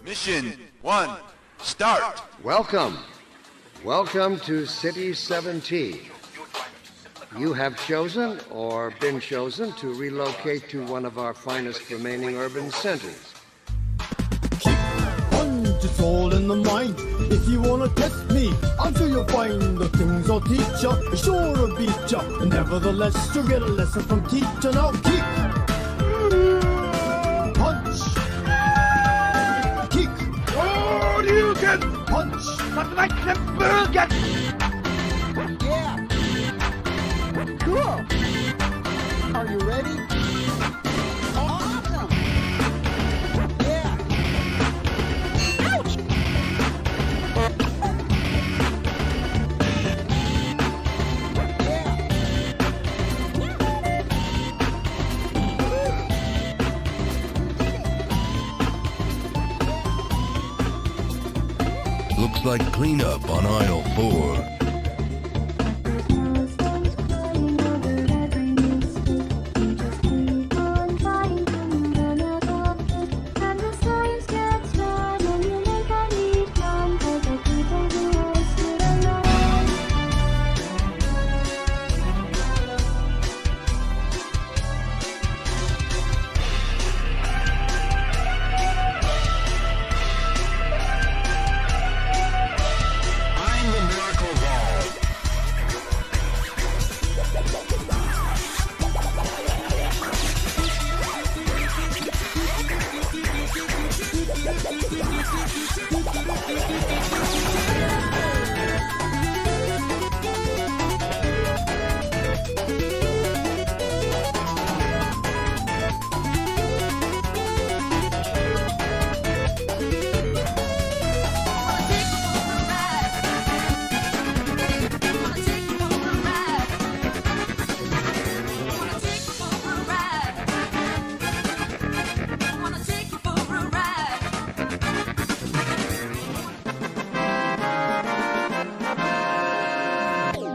Mission 1, start! Welcome. Welcome to City 7T. You have chosen or been chosen to relocate to one of our finest remaining urban centers. Keep punch, it's all in the mind. If you wanna test me, I'm sure you'll find the things I'll teach ya, sure to beat ya. Nevertheless, you'll get a lesson from teacher. Now kick, punch, kick. Oh, you can Punch! not like the burger. Yeah! Cool! Are you ready? Awesome! Yeah! Ouch! Looks like cleanup on aisle 4.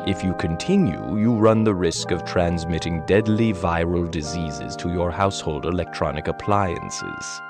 If you continue, you run the risk of transmitting deadly viral diseases to your household electronic appliances.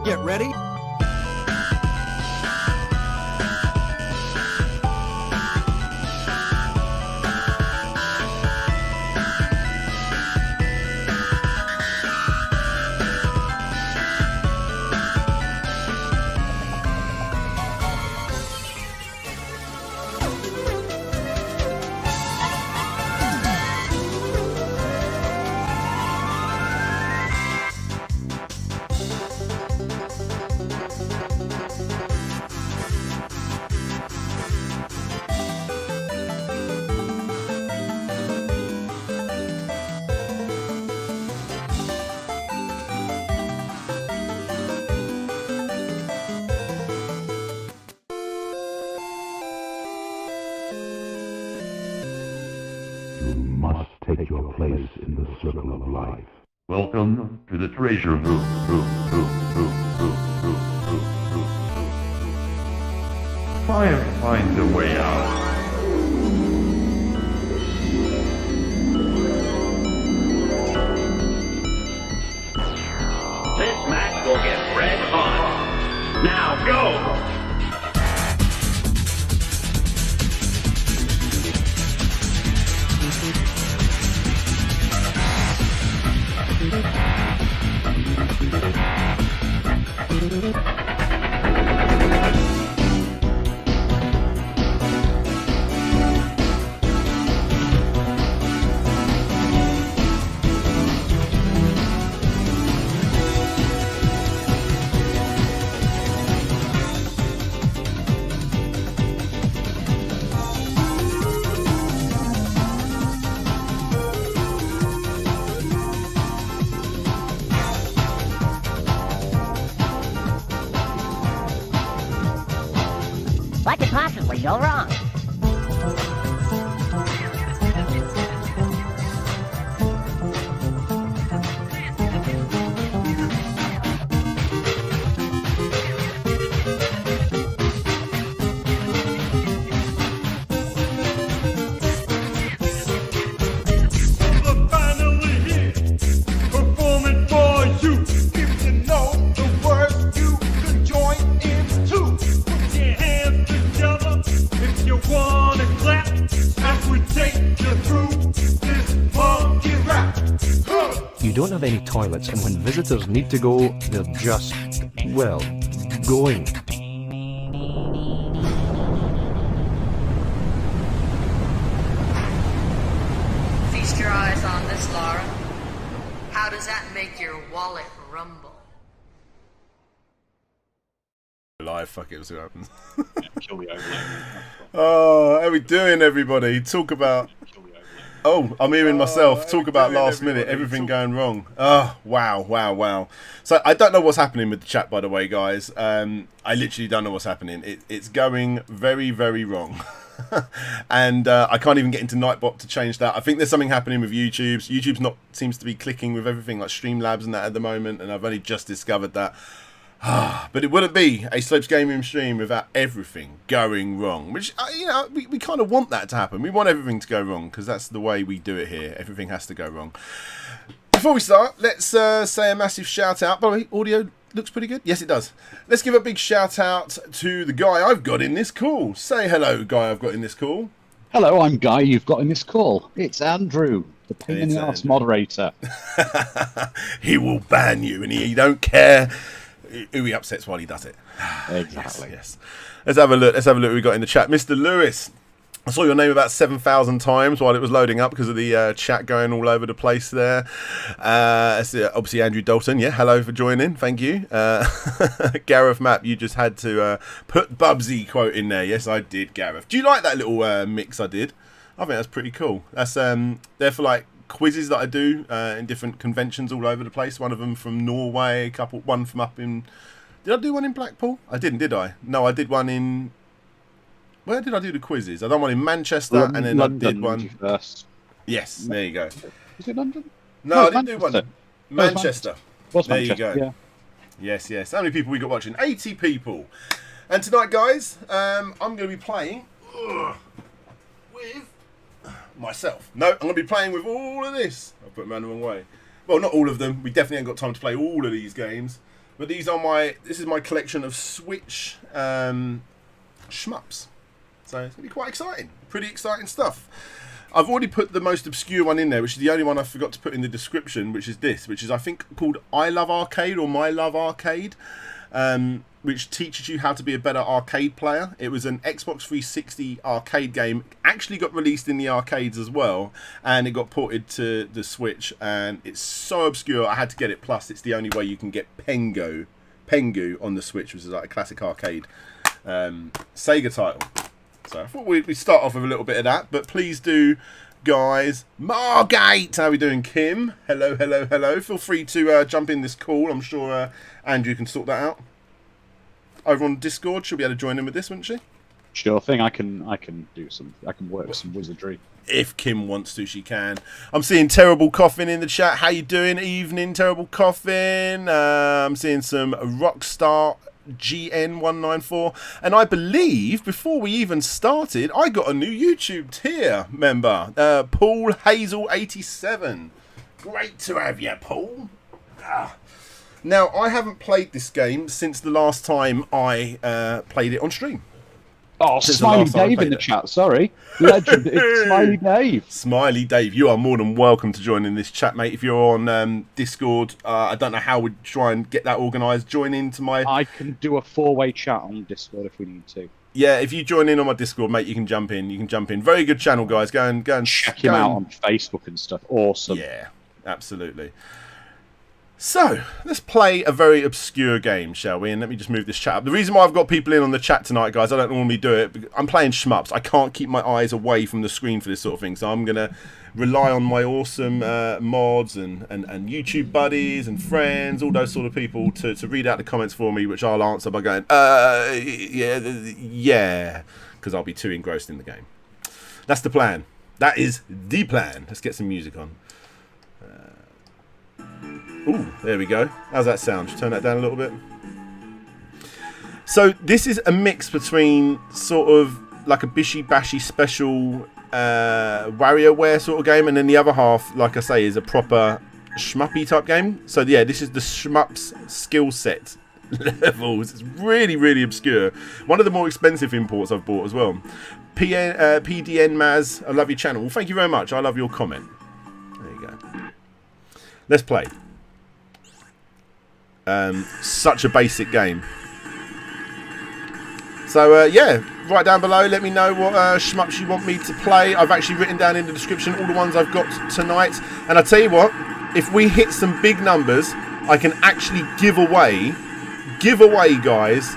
Get ready? Take your place in the circle of life. Welcome to the treasure room. Try and find a way out. This match will get red hot. Now go! What could possibly go wrong? You don't have any toilets, and when visitors need to go, they're just, well, going. Feast your eyes on this, Laura. How does that make your wallet rumble? Live, fuck it, we'll see what happens. Kill the overlay. Oh, how we doing, everybody? Talk about... Oh, I'm hearing myself talk about last minute, everything going wrong. Oh, wow. So I don't know what's happening with the chat, by the way, guys. I literally don't know what's happening. It's going very, very wrong. And I can't even get into Nightbot to change that. I think there's something happening with YouTube's not seems to be clicking with everything like Streamlabs and that at the moment, and I've only just discovered that. But it wouldn't be a Slopes Gaming stream without everything going wrong, which, you know, we kind of want that to happen. We want everything to go wrong because that's the way we do it here. Everything has to go wrong. Before we start, let's say a massive shout out. By the way, audio looks pretty good. Yes, it does. Let's give a big shout out to the guy I've got in this call. Say hello, guy I've got in this call. Hello, I'm Guy you've got in this call. It's Andrew, the pain in the arse moderator. He will ban you and he don't care who he upsets while he does it. Exactly. Yes. Let's have a look. Let's have a look. We got in the chat, Mr. Lewis. I saw your name about 7,000 times while it was loading up because of the chat going all over the place there. Obviously, Andrew Dalton. Yeah, hello for joining. Thank you. Gareth Map, you just had to put Bubsy quote in there. Yes, I did, Gareth. Do you like that little mix I did? I think that's pretty cool. That's there for like quizzes that I do in different conventions all over the place. One of them from Norway, one from up in... Did I do one in Blackpool? I didn't, did I? No, I did one in... Where did I do the quizzes? I done one in Manchester, and then London, I did one... First. Yes, there you go. Was it London? No, I didn't do one. Manchester. There you go. Yeah. Yes. How many people we got watching? 80 people. And tonight, guys, I'm going to be playing with... myself. No, I'm going to be playing with all of this. I put them around the wrong way. Well, not all of them. We definitely ain't got time to play all of these games. But these are this is my collection of Switch shmups. So it's going to be quite exciting. Pretty exciting stuff. I've already put the most obscure one in there, which is the only one I forgot to put in the description, which is this, which is I think called I Love Arcade or My Love Arcade. Which teaches you how to be a better arcade player. It was an Xbox 360 arcade game. Actually got released in the arcades as well, and it got ported to the Switch. And it's so obscure, I had to get it. Plus, it's the only way you can get Pengu on the Switch, which is like a classic arcade Sega title. So I thought we'd start off with a little bit of that. But please do, guys. Margate, how are we doing, Kim? Hello. Feel free to jump in this call. I'm sure Andrew can sort that out. Over on Discord, she'll be able to join in with this, wouldn't she? Sure thing. I can work some wizardry. If Kim wants to, she can. I'm seeing Terrible Coffin in the chat. How you doing? Evening, Terrible Coffin. I'm seeing some Rockstar GN194. And I believe, before we even started, I got a new YouTube tier member, Paul Hazel87. Great to have you, Paul. Now, I haven't played this game since the last time I played it on stream. Oh, Smiley Dave in the chat, sorry. Legend, it's Smiley Dave. Smiley Dave, you are more than welcome to join in this chat, mate. If you're on Discord, I don't know how we'd try and get that organised. Join into my... I can do a 4-way chat on Discord if we need to. Yeah, if you join in on my Discord, mate, you can jump in. Very good channel, guys. Go and check him out on Facebook and stuff. Awesome. Yeah, absolutely. So, let's play a very obscure game, shall we? And let me just move this chat up. The reason why I've got people in on the chat tonight, guys, I don't normally do it. I'm playing shmups. I can't keep my eyes away from the screen for this sort of thing. So I'm going to rely on my awesome mods and YouTube buddies and friends, all those sort of people to read out the comments for me, which I'll answer by going, yeah, because I'll be too engrossed in the game. That's the plan. That is the plan. Let's get some music on. Ooh, there we go. How's that sound? Just turn that down a little bit. So this is a mix between sort of like a bishy-bashy special WarioWare sort of game, and then the other half, like I say, is a proper shmuppy type game. So yeah, this is the shmups skill set levels. It's really, really obscure. One of the more expensive imports I've bought as well. PDN Maz, I love your channel. Well, thank you very much. I love your comment. There you go. Let's play. Such a basic game. So yeah, right down below, let me know what shmups you want me to play. I've actually written down in the description all the ones I've got tonight. And I tell you what, if we hit some big numbers, I can actually give away, guys,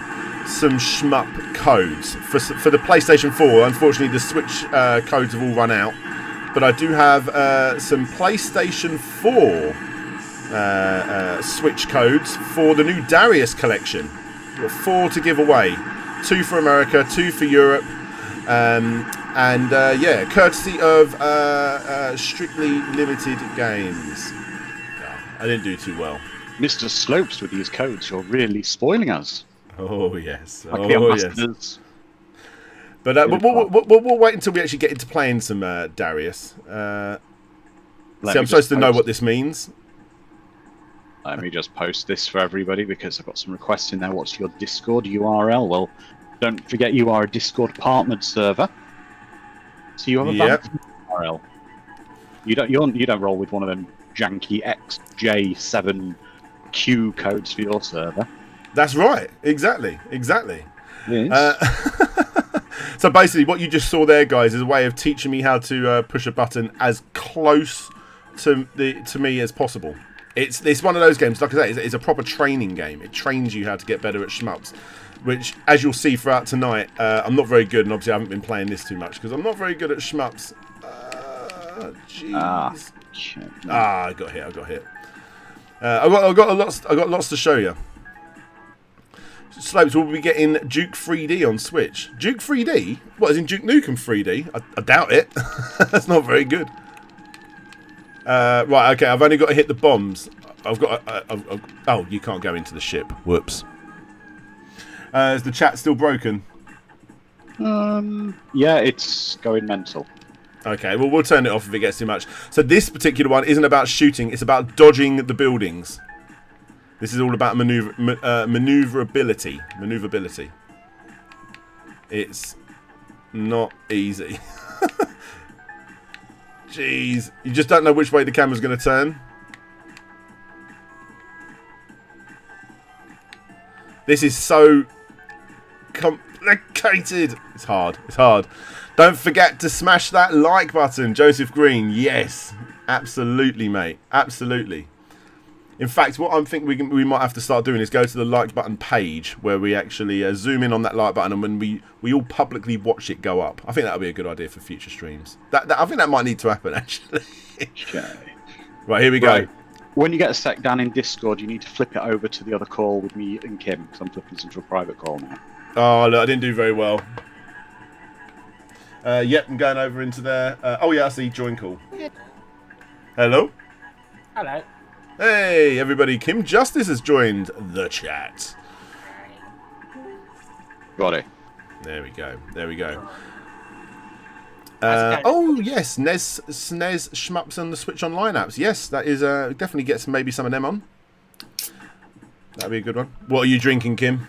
some shmup codes for the PlayStation 4. Unfortunately, the Switch codes have all run out, but I do have some PlayStation 4 Switch codes for the new Darius collection. We've got 4 to give away. 2 for America, 2 for Europe, yeah, courtesy of Strictly Limited Games. I didn't do too well. Mr. Slopes, with these codes, you're really spoiling us. Oh yes, yes. But we'll wait until we actually get into playing some Darius. See, I'm supposed to know what this means. Let me just post this for everybody because I've got some requests in there. What's your Discord URL? Well, don't forget you are a Discord partnered server, so you have a valid URL. You don't roll with one of them janky XJ7Q codes for your server. That's right. Exactly. Yes. So basically, what you just saw there, guys, is a way of teaching me how to push a button as close to me as possible. It's one of those games, like I say, it's a proper training game. It trains you how to get better at shmups, which, as you'll see throughout tonight, I'm not very good, and obviously I haven't been playing this too much because I'm not very good at shmups. Jeez. I got hit. I got lots to show you. Slopes will be getting Duke 3D on Switch. Duke 3D? What, is in Duke Nukem 3D? I doubt it. That's not very good. Right, okay, I've only got to hit the bombs. Oh, you can't go into the ship. Whoops. Is the chat still broken? Yeah, it's going mental. Okay, well, we'll turn it off if it gets too much. So this particular one isn't about shooting, it's about dodging the buildings. This is all about maneuverability. It's not easy. Jeez, you just don't know which way the camera's going to turn. This is so complicated. It's hard. Don't forget to smash that like button, Joseph Green. Yes, absolutely, mate. Absolutely. In fact, what I'm thinking we might have to start doing is go to the like button page where we actually zoom in on that like button, and when we all publicly watch it go up. I think that would be a good idea for future streams. I think that might need to happen, actually. Okay. Right, here we go. Right. When you get a sec down in Discord, you need to flip it over to the other call with me and Kim, because I'm flipping this into a private call now. Oh, look, I didn't do very well. Yep, I'm going over into there. Oh, yeah, I see join call. Hello? Hello. Hey, everybody. Kim Justice has joined the chat. Got it. There we go. There we go. Oh yes, SNES Shmups and the Switch Online apps. Yes, that is definitely get maybe some of them on. That'd be a good one. What are you drinking, Kim?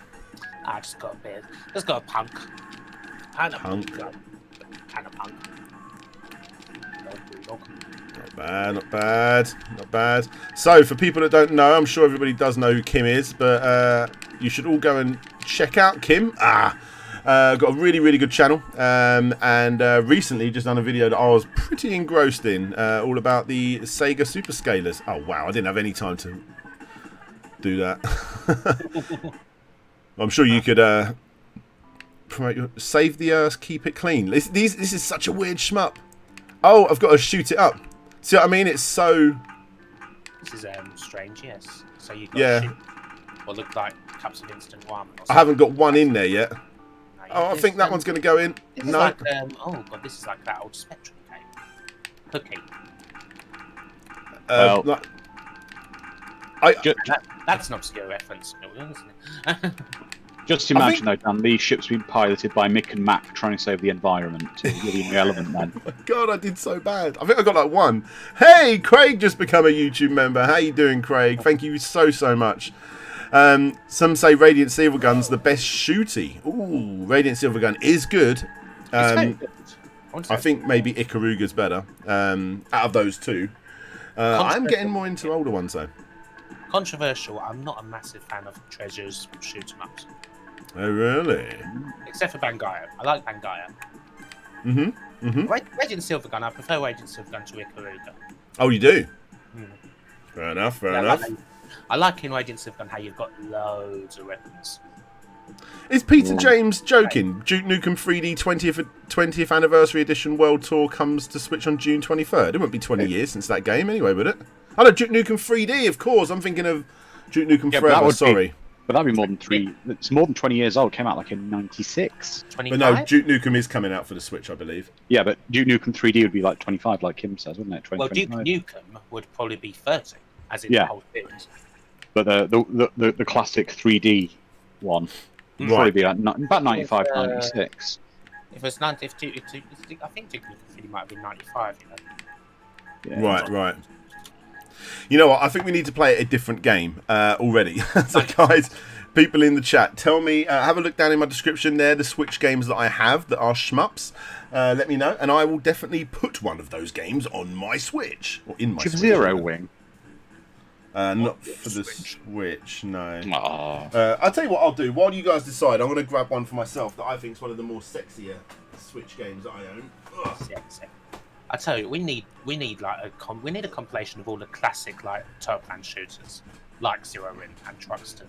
I just got a beer. Just got a punk. And a punk. And a punk. Not bad, not bad, not bad. So, for people that don't know, I'm sure everybody does know who Kim is, but you should all go and check out Kim. Got a really, really good channel, and recently just done a video that I was pretty engrossed in, all about the SEGA Superscalers. Oh wow, I didn't have any time to do that. I'm sure you could promote save the earth, keep it clean. This is such a weird shmup. Oh, I've got to shoot it up. See what I mean? It's so... This is strange, yes. So you've got to shoot what look like cups of instant ramen. I haven't got one in there yet. Oh, I think that one's going to go in. No. Like, oh god, this is like that old Spectrum game. Cookie. Well, that's an obscure reference, isn't it? Just imagine, though, Dan, these ships being piloted by Mick and Mac trying to save the environment. It's really irrelevant, then. Oh my god, I did so bad. I think I got like one. Hey, Craig just become a YouTube member. How you doing, Craig? Thank you so much. Some say Radiant Silvergun's the best shooty. Ooh, Radiant Silvergun is good. I think maybe IKARUGA's better. Out of those two. I'm getting more into older ones, though. Controversial, I'm not a massive fan of Treasure's shoot 'em ups. Oh, really? Except for Bangaia. I like Bangaia. Radiant Silvergun, I prefer Radiant Silvergun to IKARUGA. Oh, you do? Fair enough, fair enough. I like in Radiant Silvergun how you've got loads of weapons. Is Peter James joking? Duke Nukem 3D 20th Anniversary Edition World Tour comes to Switch on June 23rd. It won't be 20 years since that game anyway, would it? Oh no, Duke Nukem 3D, of course. I'm thinking of Duke Nukem Forever, sorry. But that'd be more than it's more than 20 years old. It came out like in 96. 25? But no, Duke Nukem is coming out for the Switch, I believe. Yeah, but Duke Nukem 3D would be like 25, like Kim says, wouldn't it? 20, well, Duke 25. Nukem would probably be 30, as in the whole series. But the classic 3D one would probably be like about 95, 96. If it's 90, I think Duke Nukem 3D might have been 95, you know. Yeah. Right. You know what? I think we need to play a different game already. So, guys, people in the chat, tell me, have a look down in my description there, the Switch games that I have that are shmups. Let me know, and I will definitely put one of those games on my Switch. Or in my Switch. Zero Wing. Not for the Switch, no. I'll tell you what I'll do. While you guys decide, I'm going to grab one for myself that I think is one of the more sexier Switch games that I own. Sexy. I tell you, we need like a compilation of all the classic like Turplan shooters, like Zero Wing and Truxton.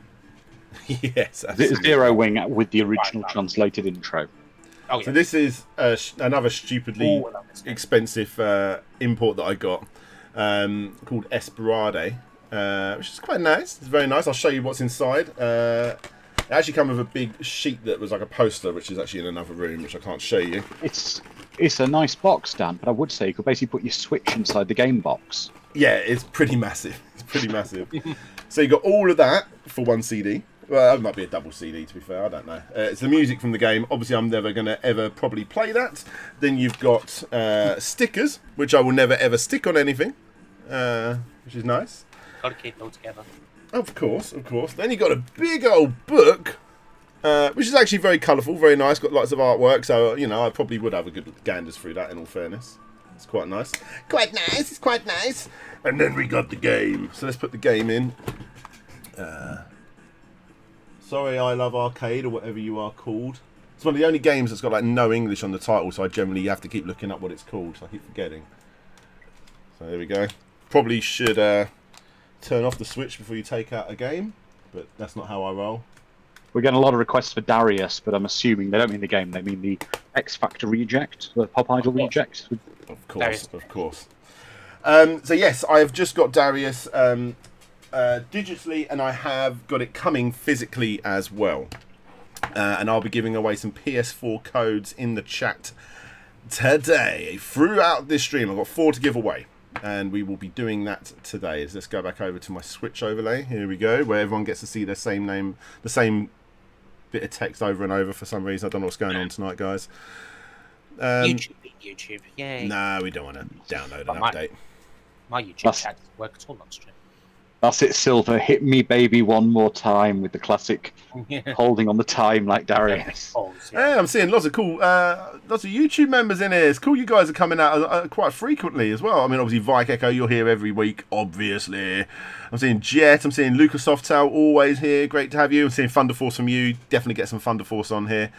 Yes, absolutely. Zero Wing with the original translated intro. Oh, yeah. So this is another stupidly expensive import that I got called Esperade, which is quite nice. It's very nice. I'll show you what's inside. It actually comes with a big sheet that was like a poster, which is actually in another room, which I can't show you. It's a nice box, Dan, but I would say you could basically put your Switch inside the game box. Yeah, it's pretty massive. It's pretty massive. So you got all of that for one CD. Well, that might be a double CD, to be fair. I don't know. It's the music from the game. Obviously, I'm never going to ever probably play that. Then you've got stickers, which I will never ever stick on anything, which is nice. Got to keep it all together. Of course, of course. Then you've got a big old book, which is actually very colourful, very nice. Got lots of artwork, so, you know, I probably would have a good ganders through that, in all fairness. It's quite nice. Quite nice, it's quite nice. And then we got the game. So let's put the game in. Sorry, I Love Arcade, or whatever you are called. It's one of the only games that's got like no English on the title, so I generally have to keep looking up what it's called, so I keep forgetting. So there we go. Probably should turn off the Switch before you take out a game, but that's not how I roll. We're getting a lot of requests for Darius, but I'm assuming they don't mean the game, they mean the X Factor reject, the Pop Idol reject. Of course, Darius. Of course. So yes, I have just got Darius digitally, and I have got it coming physically as well. And I'll be giving away some PS4 codes in the chat today. Throughout this stream, I've got 4 to give away. And we will be doing that today. Let's go back over to my Switch overlay. Here we go, where everyone gets to see their same name, the same bit of text over and over for some reason. I don't know what's going on tonight, guys. YouTube, yay. No, we don't want to download an update. My YouTube chat doesn't work at all on stream. That's it, Silver. Hit me, baby, one more time with the classic holding on the time like Darius. Yeah, I'm seeing lots of cool, lots of YouTube members in here. It's cool you guys are coming out quite frequently as well. I mean, obviously, Vike Echo, you're here every week, obviously. I'm seeing Jet, I'm seeing Lucas Softail, always here. Great to have you. I'm seeing Thunder Force from you. Definitely get some Thunder Force on here.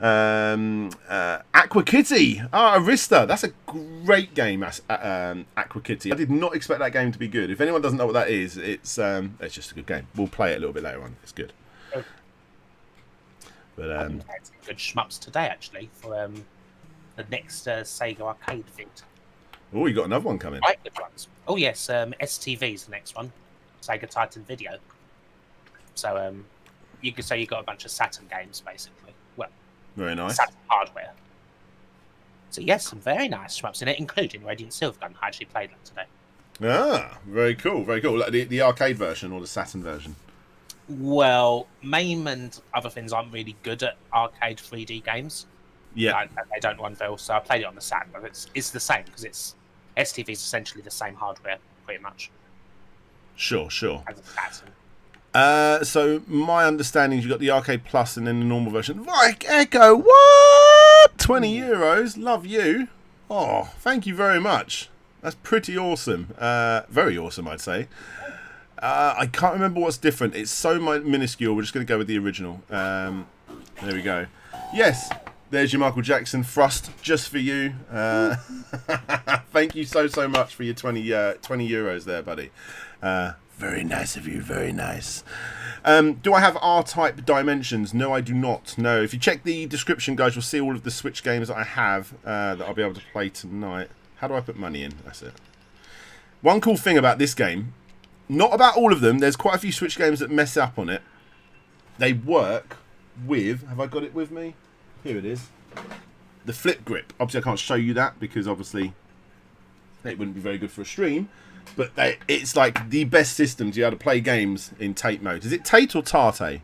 Aqua Kitty, Arista. That's a great game. Aqua Kitty. I did not expect that game to be good. If anyone doesn't know what that is, it's just a good game. We'll play it a little bit later on. It's good. But I had some good shmups today actually for the next Sega arcade vid. Oh, you got another one coming. Right, good ones. Oh yes, STV is the next one. Sega Titan Video. So you could say you got a bunch of Saturn games basically. Well. Very nice. Saturn hardware. So yes, some very nice shmups in it, including Radiant Silvergun. I actually played that today. Ah, very cool, very cool. Like the arcade version or the Saturn version? Well, MAME and other things aren't really good at arcade 3D games. Yeah. They don't run very well, so I played it on the Saturn, but it's the same, because STV is essentially the same hardware, pretty much. Sure. As a Saturn. So my understanding is you got the Arcade Plus and then the normal version. Vike Echo, what? €20, love you. Oh, thank you very much. That's pretty awesome. Very awesome, I'd say. I can't remember what's different. It's so minuscule. We're just going to go with the original. There we go. Yes, there's your Michael Jackson thrust just for you. Thank you so much for your €20 there, buddy. Very nice of you, very nice. Do I have R-type dimensions? No, I do not. No. If you check the description, guys, you'll see all of the Switch games that I have that I'll be able to play tonight. How do I put money in? That's it. One cool thing about this game, not about all of them, there's quite a few Switch games that mess up on it. They work with, have I got it with me? Here it is. The flip grip. Obviously, I can't show you that because obviously it wouldn't be very good for a stream. But it's like the best system to be able to play games in Tate mode. Is it Tate or Tate?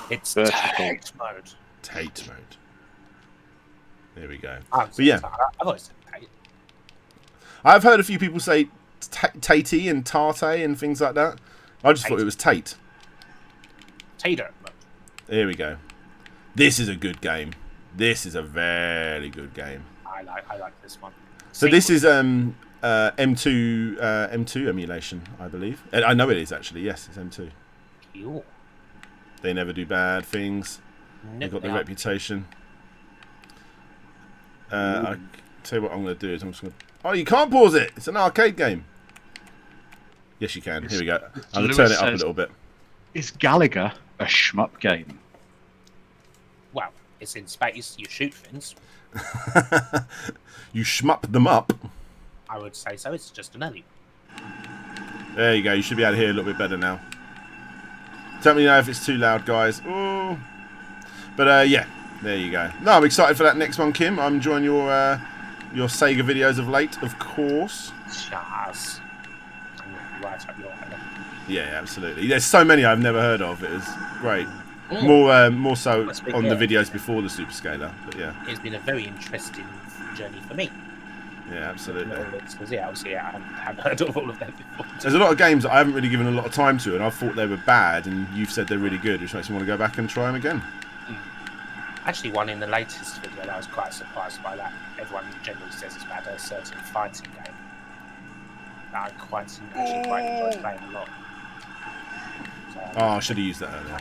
It's Tate mode. Tate mode. There we go. But yeah, I've always said Tate. I've heard a few people say Tatey and Tate and things like that. I just thought it was Tate. Tater mode. There we go. This is a good game. This is a very good game. I like this one. So this is M2 emulation, I believe. I know it is actually. Yes, it's M2. Cool. They never do bad things. They've got the reputation. I tell you what I'm going to do is I'm just going to... Oh, you can't pause it. It's an arcade game. Yes, you can. Here we go. I'm going to turn it up a little bit. Is Gallagher a shmup game? Well, it's in space. You shoot things. You shmup them up. I would say so. It's just an alley. There you go. You should be able to hear a little bit better now. Tell me now if it's too loud, guys. Ooh. But yeah, there you go. No, I'm excited for that next one, Kim. I'm enjoying your Sega videos of late, of course. Yes. Right up your alley. Yeah, absolutely. There's so many I've never heard of. It was great. More so on the videos before the Super Scaler. But yeah, it's been a very interesting journey for me. Yeah, absolutely. Because obviously I haven't heard of all of them before. There's a lot of games that I haven't really given a lot of time to, and I thought they were bad, and you've said they're really good, which makes me want to go back and try them again. Actually, one in the latest video that I was quite surprised by that. Everyone generally says it's about a certain fighting game that I quite enjoyed playing a lot. So, I should have used that earlier.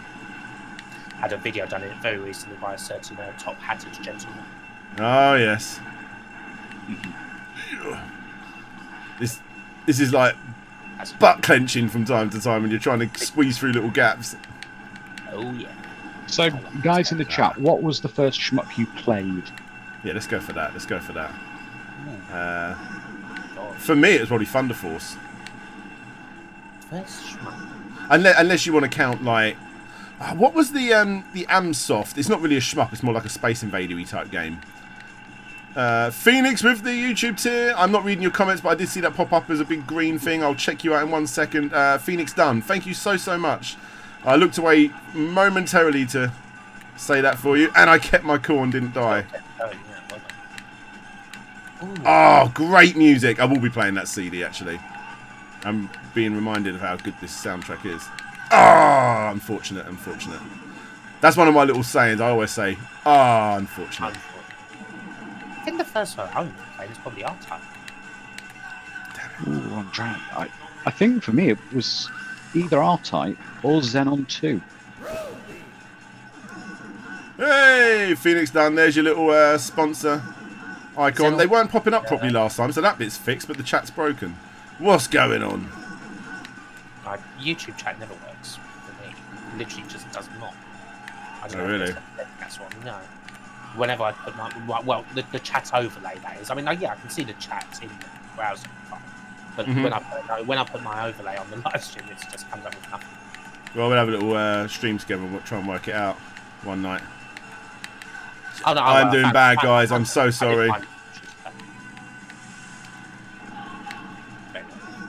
Had a video done it very recently by a certain top-hatted gentleman. Oh yes. This is like butt clenching from time to time when you're trying to squeeze through little gaps. Oh yeah. So, guys in the chat, what was the first shmup you played? Yeah, let's go for that. For me, it was probably Thunder Force. First shmup. Unless you want to count like, what was the Amsoft? It's not really a shmup. It's more like a Space Invader-y type game. Phoenix with the YouTube tier. I'm not reading your comments, but I did see that pop up as a big green thing. I'll check you out in 1 second. Phoenix done. Thank you so much I looked away momentarily to say that for you, and I kept my cool and didn't die. Oh, great music. I will be playing that CD, actually. I'm being reminded of how good this soundtrack is. Ah, unfortunate. That's one of my little sayings. I always say, unfortunate. I think the first one I played is probably R-Type. Ooh, I'm trying. I think for me it was either R-Type or Xenon 2. Hey, Phoenix down there's your little sponsor icon. They weren't popping up properly last time, so that bit's fixed, but the chat's broken. What's going on? YouTube chat never works for me. It literally just does not. I don't know. Really? That's what I know. Whenever I put my the chat overlay, that is. I mean, yeah, I can see the chat in the browser, but when I put my overlay on the live stream, it just comes up with nothing. Well, we'll have a little stream together and we'll try and work it out one night. Oh, no, I'm doing bad, guys. I'm so sorry.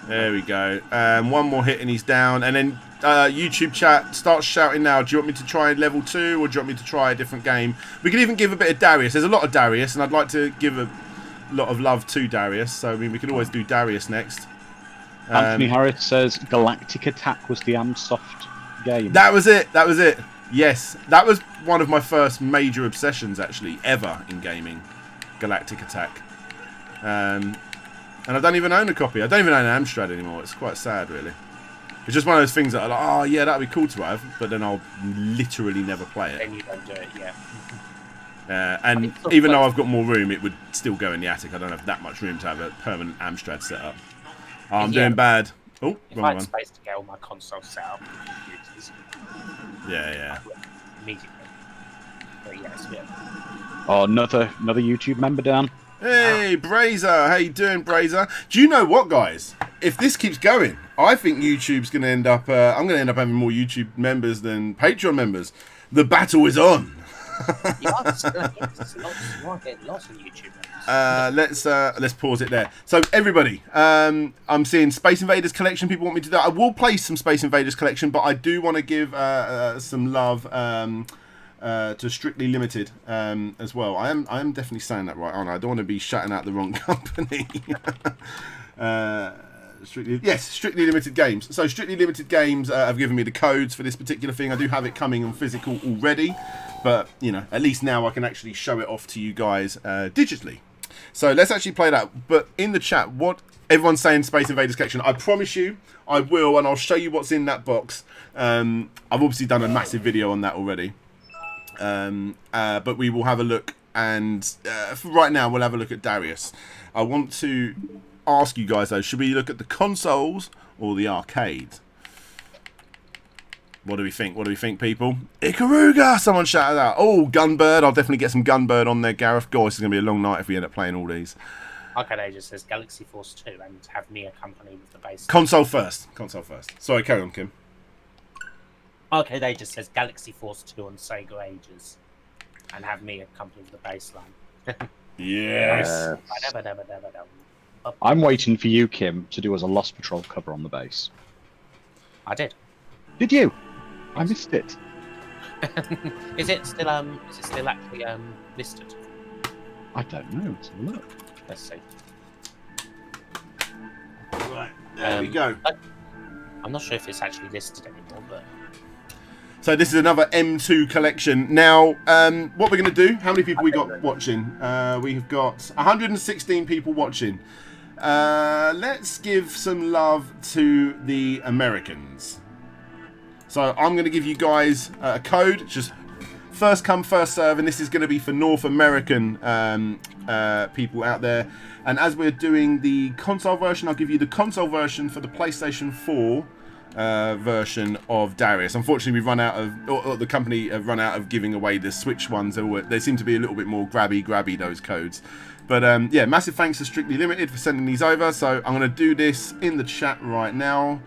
There we go. One more hit and he's down. And then YouTube chat starts shouting now. Do you want me to try level 2 or do you want me to try a different game? We can even give a bit of Darius. There's a lot of Darius, and I'd like to give a lot of love to Darius. So I mean, we could always do Darius next. Anthony Harris says Galactic Attack was the Amsoft game. That was it. That was it. Yes, that was one of my first major obsessions, actually, ever in gaming. Galactic Attack. And I don't even own a copy. I don't even own an Amstrad anymore. It's quite sad, really. It's just one of those things that are like, oh, yeah, that'd be cool to have, but then I'll literally never play it. Then you don't do it, yeah. And even though I've got more room, it would still go in the attic. I don't have that much room to have a permanent Amstrad set up. Oh, I'm doing bad. Oh, if wrong I had one. space to get all my consoles set up, Yeah. Immediately. But yeah, it's weird. Oh, another YouTube member down. Hey, Brazer. How you doing, Brazer? Do you know what, guys? If this keeps going, I think YouTube's going to end up... I'm going to end up having more YouTube members than Patreon members. The battle is on. You are getting lots of YouTube members. Let's pause it there. So, everybody, I'm seeing Space Invaders Collection. People want me to do that. I will play some Space Invaders Collection, but I do want to give some love... to Strictly Limited as well. I am definitely saying that right, aren't I? I don't want to be shouting out the wrong company. Strictly Limited Games. So Strictly Limited Games have given me the codes for this particular thing. I do have it coming on physical already, but you know, at least now I can actually show it off to you guys digitally. So let's actually play that. But in the chat, what everyone's saying, Space Invaders Collection. I promise you, I will, and I'll show you what's in that box. I've obviously done a massive video on that already. But we will have a look, and for right now we'll have a look at Darius. I want to ask you guys though, should we look at the consoles or the arcade? What do we think? What do we think, people? IKARUGA! Someone shouted out. Oh, Gunbird. I'll definitely get some Gunbird on there, Gareth. God, this is going to be a long night if we end up playing all these. Okay, just says Galaxy Force 2 and have me accompany with the base. Console first. Sorry, carry on, Kim. Okay, they just says Galaxy Force 2 on Sega Ages and have me accompany with the baseline. Yes. I'm waiting for you, Kim, to do as a Lost Patrol cover on the base. I did. Did you? I missed it. Is it still actually listed? I don't know. Let's have a look. Let's see. Right, there we go. I'm not sure if it's actually listed anymore, but... So this is another M2 collection. Now, what we're going to do, how many people we got watching? We've got 116 people watching. Let's give some love to the Americans. So I'm going to give you guys a code, just first come, first serve, and this is going to be for North American people out there. And as we're doing the console version, I'll give you the console version for the PlayStation 4 version of Darius. Unfortunately, we've run out of, or the company have run out of giving away the Switch ones. They seem to be a little bit more grabby, those codes. But yeah, massive thanks to Strictly Limited for sending these over. So I'm going to do this in the chat right now.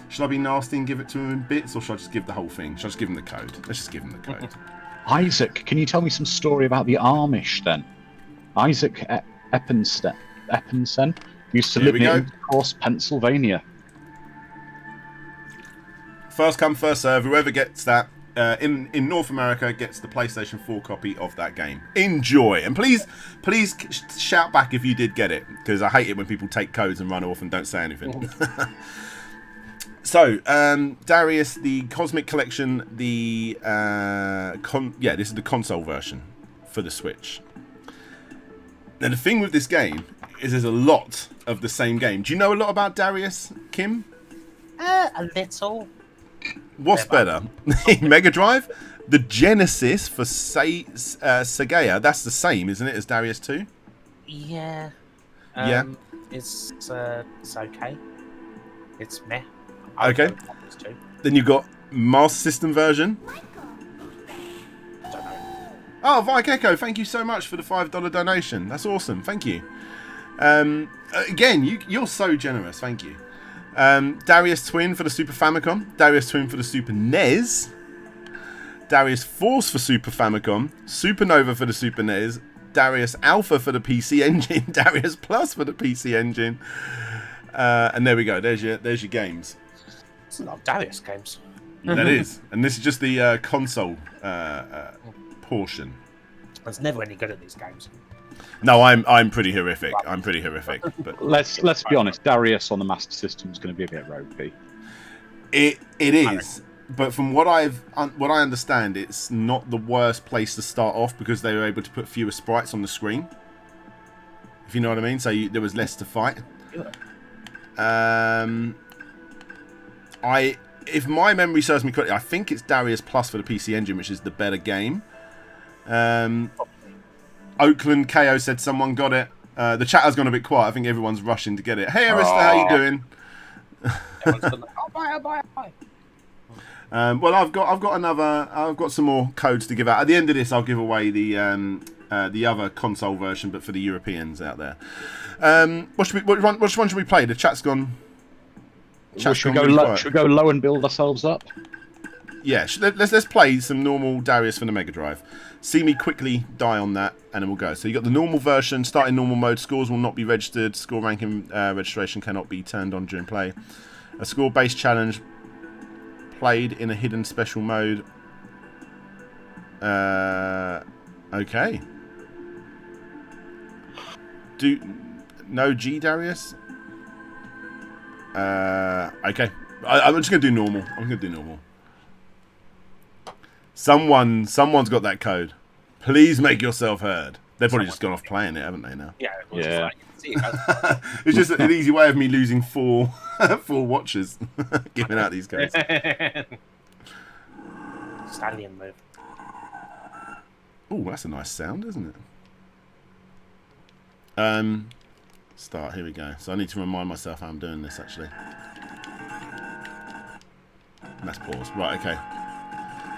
Should I be nasty and give it to him in bits, or should I just give the whole thing? Should I just give him the code? Let's just give him the code. Isaac, can you tell me some story about the Amish then? Isaac Eppensen used to live in Course, Pennsylvania. First come, first serve. Whoever gets that in North America gets the PlayStation 4 copy of that game. Enjoy, and please shout back if you did get it, because I hate it when people take codes and run off and don't say anything. So, Darius, the Cozmic Collection, this is the console version for the Switch. Now, the thing with this game is there's a lot of the same game. Do you know a lot about Darius, Kim? A little. What's better? Mega Drive? The Genesis for SEGA, that's the same, isn't it, as Darius 2? Yeah. Yeah. It's okay. It's meh. Okay. Then you've got Master System version. Oh, Vike Echo, thank you so much for the $5 donation. That's awesome. Thank you. Again, you're so generous. Thank you. Darius Twin for the Super Famicom. Darius Twin for the Super NES. Darius Force for Super Famicom. Supernova for the Super NES. Darius Alpha for the PC Engine. Darius Plus for the PC Engine. And there we go. There's your games. It's a lot of Darius games. That is. And this is just the console portion. I was never any good at these games. No, I'm pretty horrific. I'm pretty horrific. But let's be honest. Darius on the Master System is going to be a bit ropey. It is, but from what I understand, it's not the worst place to start off because they were able to put fewer sprites on the screen. If you know what I mean. So there was less to fight. If my memory serves me correctly, I think it's Darius Plus for the PC Engine, which is the better game. Oakland KO said someone got it. The chat has gone a bit quiet. I think everyone's rushing to get it. Hey Arista, how you doing? I'll buy it. Well, I've got some more codes to give out. At the end of this, I'll give away the other console version, but for the Europeans out there. Which one should we play? The chat's gone. Should we go low and build ourselves up? Yeah, let's play some normal Darius for the Mega Drive. See me quickly die on that, and then we'll go. So you got the normal version. Start in normal mode. Scores will not be registered. Score ranking registration cannot be turned on during play. A score-based challenge played in a hidden special mode. Okay. No G, Darius? Okay. I'm just going to do normal. Someone's got that code. Please make yourself heard. They've probably just gone off playing it, haven't they, now? Yeah. It's just an easy way of me losing four watchers giving out these codes. Stallion move. Oh, that's a nice sound, isn't it? Start. Here we go. So I need to remind myself how I'm doing this, actually. Let's pause. Right, okay.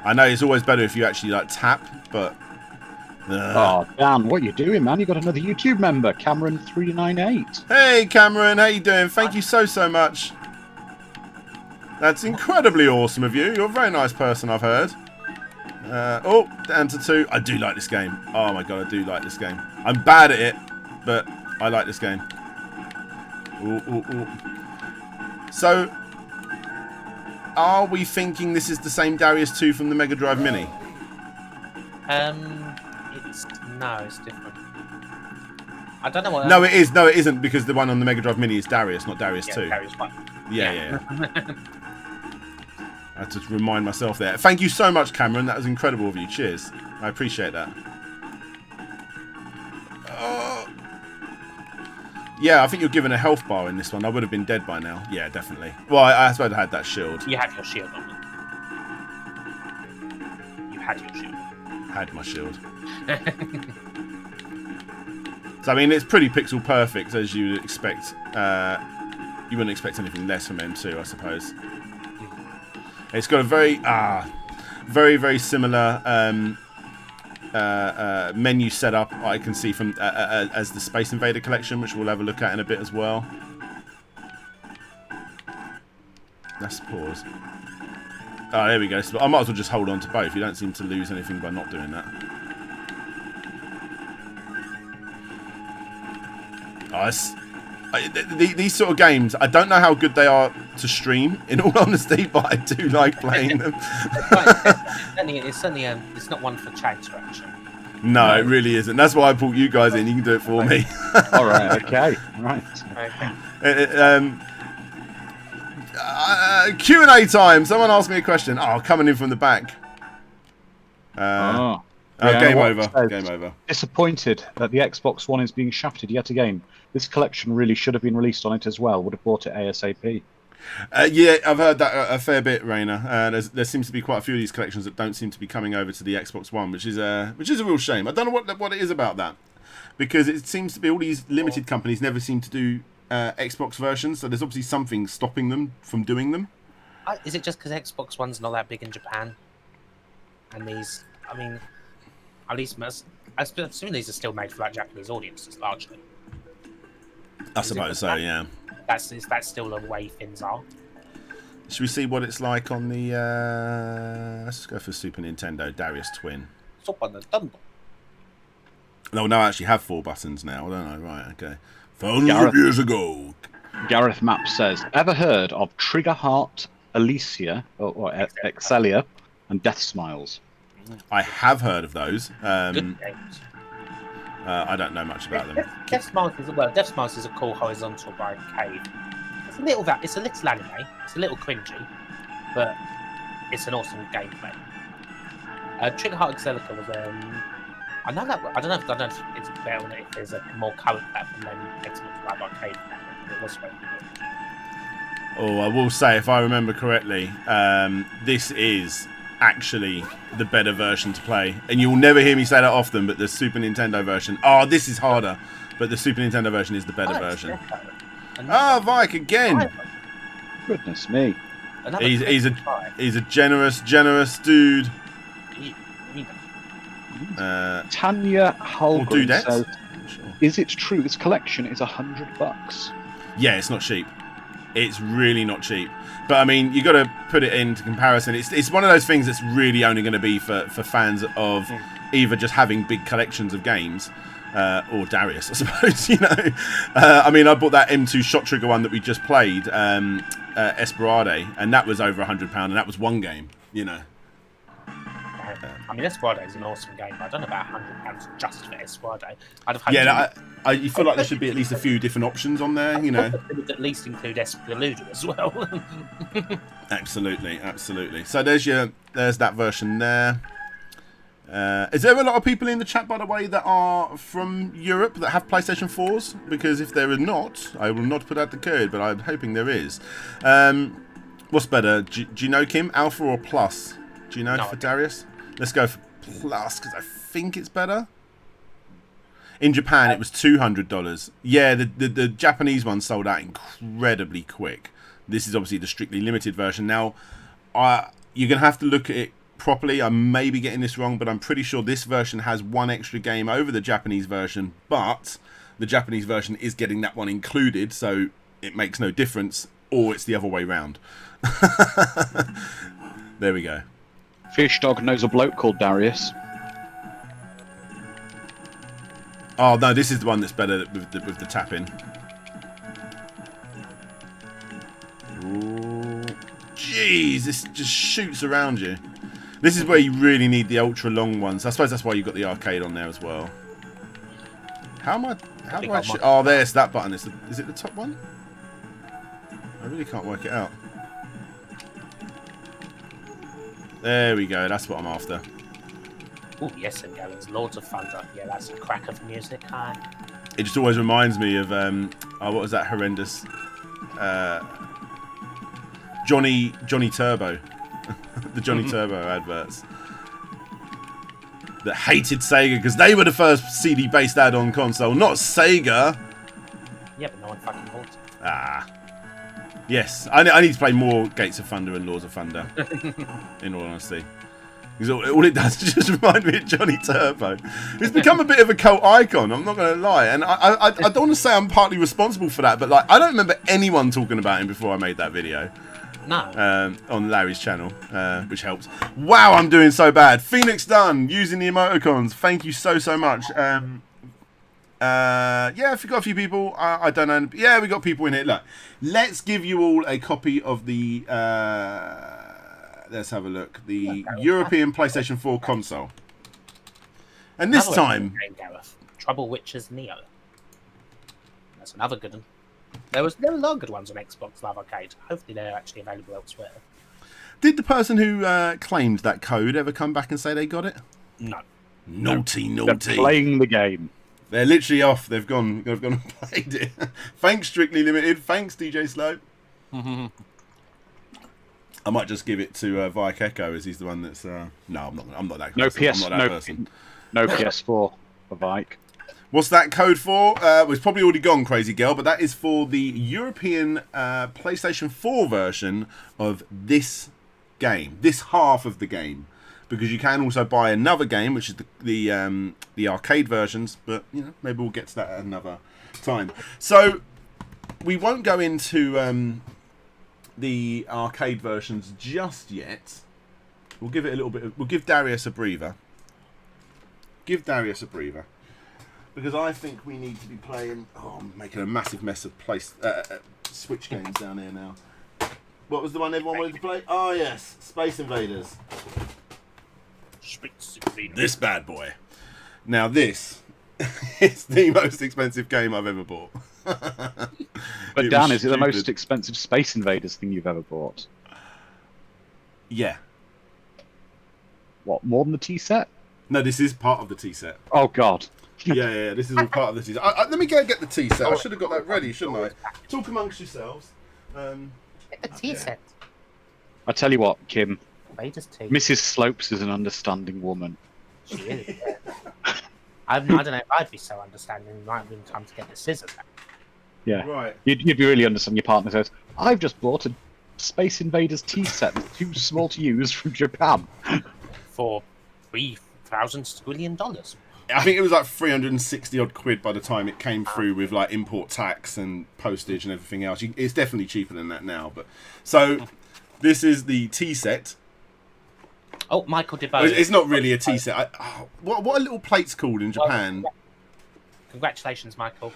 I know it's always better if you actually tap, but. Oh, Dan, what are you doing, man? You got another YouTube member, Cameron398. Hey, Cameron, how you doing? Thank you so much. That's incredibly awesome of you. You're a very nice person, I've heard. Down to 2. I do like this game. Oh my god, I do like this game. I'm bad at it, but I like this game. Ooh. So, are we thinking this is the same Darius 2 from the Mega Drive Mini? It's different. I don't know what. No, it is. No, it isn't, because the one on the Mega Drive Mini is Darius, not Darius 2. Darius 1. Yeah. I had to remind myself there. Thank you so much, Cameron. That was incredible of you. Cheers. I appreciate that. Yeah, I think you're given a health bar in this one. I would have been dead by now. Yeah, definitely. Well, I suppose I had that shield. You have your shield on. You had your shield. Had my shield. So, I mean, it's pretty pixel perfect, as you would expect. You wouldn't expect anything less from M2, I suppose. It's got a very, very similar menu setup I can see from as the Space Invader collection, which we'll have a look at in a bit as well. Let's pause. Oh, there we go. So I might as well just hold on to both. You don't seem to lose anything by not doing that. These sort of games, I don't know how good they are to stream, in all honesty, but I do like playing them. It's certainly it's not one for chat interaction. No, it really isn't. That's why I brought you guys in. You can do it for me. All right. Okay. Right. Okay. Q&A time. Someone asked me a question. Oh, coming in from the back. Game over. Game over. Disappointed that the Xbox One is being shafted yet again. This collection really should have been released on it as well. Would have bought it ASAP. Yeah, I've heard that a fair bit, Rainer. There seems to be quite a few of these collections that don't seem to be coming over to the Xbox One, which is a real shame. I don't know what it is about that, because it seems to be all these limited companies never seem to do Xbox versions. So there's obviously something stopping them from doing them. Is it just because Xbox One's not that big in Japan? And these, I mean, at least I assume these are still made for like Japanese audiences largely. I suppose so, yeah. Is that still the way things are? Should we see what it's like on the... let's go for Super Nintendo, Darius Twin. Super Nintendo. No, I actually have 4 buttons now. I don't know, right, okay. 100 years ago. Gareth Map says, ever heard of Trigger Heart, Alicia, or Excelia, and Death Smiles? I have heard of those. Good games. I don't know much about them. Death Smiles is a cool horizontal arcade. It's a little anime. It's a little cringy, but it's an awesome gameplay. Trigger Heart Excellica was I don't know if it's better or if there's a more current platform than Xbox Live Arcade. It was very good. Oh, I will say, if I remember correctly, this is actually the better version to play, and you'll never hear me say that often, but the Super Nintendo version, this is harder, but the Super Nintendo version is the better version. Vike again. Goodness me. He's a generous dude. Tanya Holgren says, is it true this collection is $100? Yeah, it's not cheap. It's really not cheap. But I mean, you got to put it into comparison. It's one of those things that's really only going to be for fans of either just having big collections of games, or Darius, I suppose. You know, I mean, I bought that M2 Shot Trigger one that we just played, Esperade, and that was over £100, and that was one game. You know. I mean, Esperade is an awesome game, but I don't know about £100 just for Esperade. You feel like there should be at least a few different options on there, you know. It would at least include Caladrius as well. Absolutely. So there's that version there. Is there a lot of people in the chat, by the way, that are from Europe that have PlayStation 4s? Because if there are not, I will not put out the code, but I'm hoping there is. What's better? Do you know, Kim? Alpha or Plus? Do you know for Darius? Let's go for Plus, because I think it's better. In Japan, it was $200. Yeah, the Japanese one sold out incredibly quick. This is obviously the strictly limited version. Now, you're going to have to look at it properly. I may be getting this wrong, but I'm pretty sure this version has one extra game over the Japanese version, but the Japanese version is getting that one included, so it makes no difference, or it's the other way round. There we go. Fish Dog knows a bloke called Darius. Oh no, this is the one that's better with the tap-in. Jeez, this just shoots around you. This is where you really need the ultra long ones. I suppose that's why you got the arcade on there as well. How do I? Oh, there's that button. Is it the top one? I really can't work it out. There we go. That's what I'm after. Oh, yes, and Gallons, Lords of Thunder. Yeah, that's a crack of music. Hi. It just always reminds me of what was that horrendous Johnny Turbo, the Johnny Turbo adverts that hated Sega because they were the first CD-based add-on console, not Sega. Yeah, but no one fucking bought it. Yes, I need to play more Gates of Thunder and Lords of Thunder, in all honesty. Because all it does is just remind me of Johnny Turbo. He's become a bit of a cult icon, I'm not going to lie. And I don't want to say I'm partly responsible for that, but like I don't remember anyone talking about him before I made that video. No. On Larry's channel, which helps. Wow, I'm doing so bad. Phoenix Dunn, using the emoticons. Thank you so much. Yeah, if we've got a few people, I don't know. Yeah, we got people in here. Look, let's give you all a copy of the. Let's have a look. The European PlayStation 4 console. And this time, Trouble Witches Neo. That's another good one. There were a lot of good ones on Xbox Live Arcade. Hopefully, they're actually available elsewhere. Did the person who claimed that code ever come back and say they got it? No. Naughty. They're playing the game. They're literally off. They've gone and played it. Thanks, Strictly Limited. Thanks, DJ Slow. I might just give it to Vike Echo, as he's the one that's. No, I'm not that. No person. I'm not that person. No PS4 for Vike. What's that code for? It's probably already gone, Crazy Girl, but that is for the European PlayStation 4 version of this game, this half of the game, because you can also buy another game, which is the arcade versions. But you know, maybe we'll get to that at another time. So we won't go into the arcade versions just yet. We'll give it a little bit. We'll give Darius a breather. Because I think we need to be playing. Oh, I'm making a massive mess of Switch games down here now. What was the one everyone wanted to play? Oh yes, Space Invaders. This bad boy. Now this is the most expensive game I've ever bought. But Dan, is it the most expensive Space Invaders thing you've ever bought? Yeah. What, more than the T set? No, this is part of the T set. Oh God. Yeah, this is all part of the T set. Let me go and get the Tea set. I should have got that ready, shouldn't I? Talk amongst yourselves. A tea set. I tell you what, Kim. Mrs. Slopes is an understanding woman. She is. I don't know if I'd be so understanding. It might have been time to get the scissors out. Yeah. Right. You'd be really understanding. Your partner says, "I've just bought a Space Invaders tea set that's too small to use from Japan." For $3,000 squillion. I think it was like 360 odd quid by the time it came through with like import tax and postage and everything else. It's definitely cheaper than that now. But so this is the tea set. Oh, Michael DeBose. It's not really a tea set. What are little plates called in Japan? Congratulations, Michael.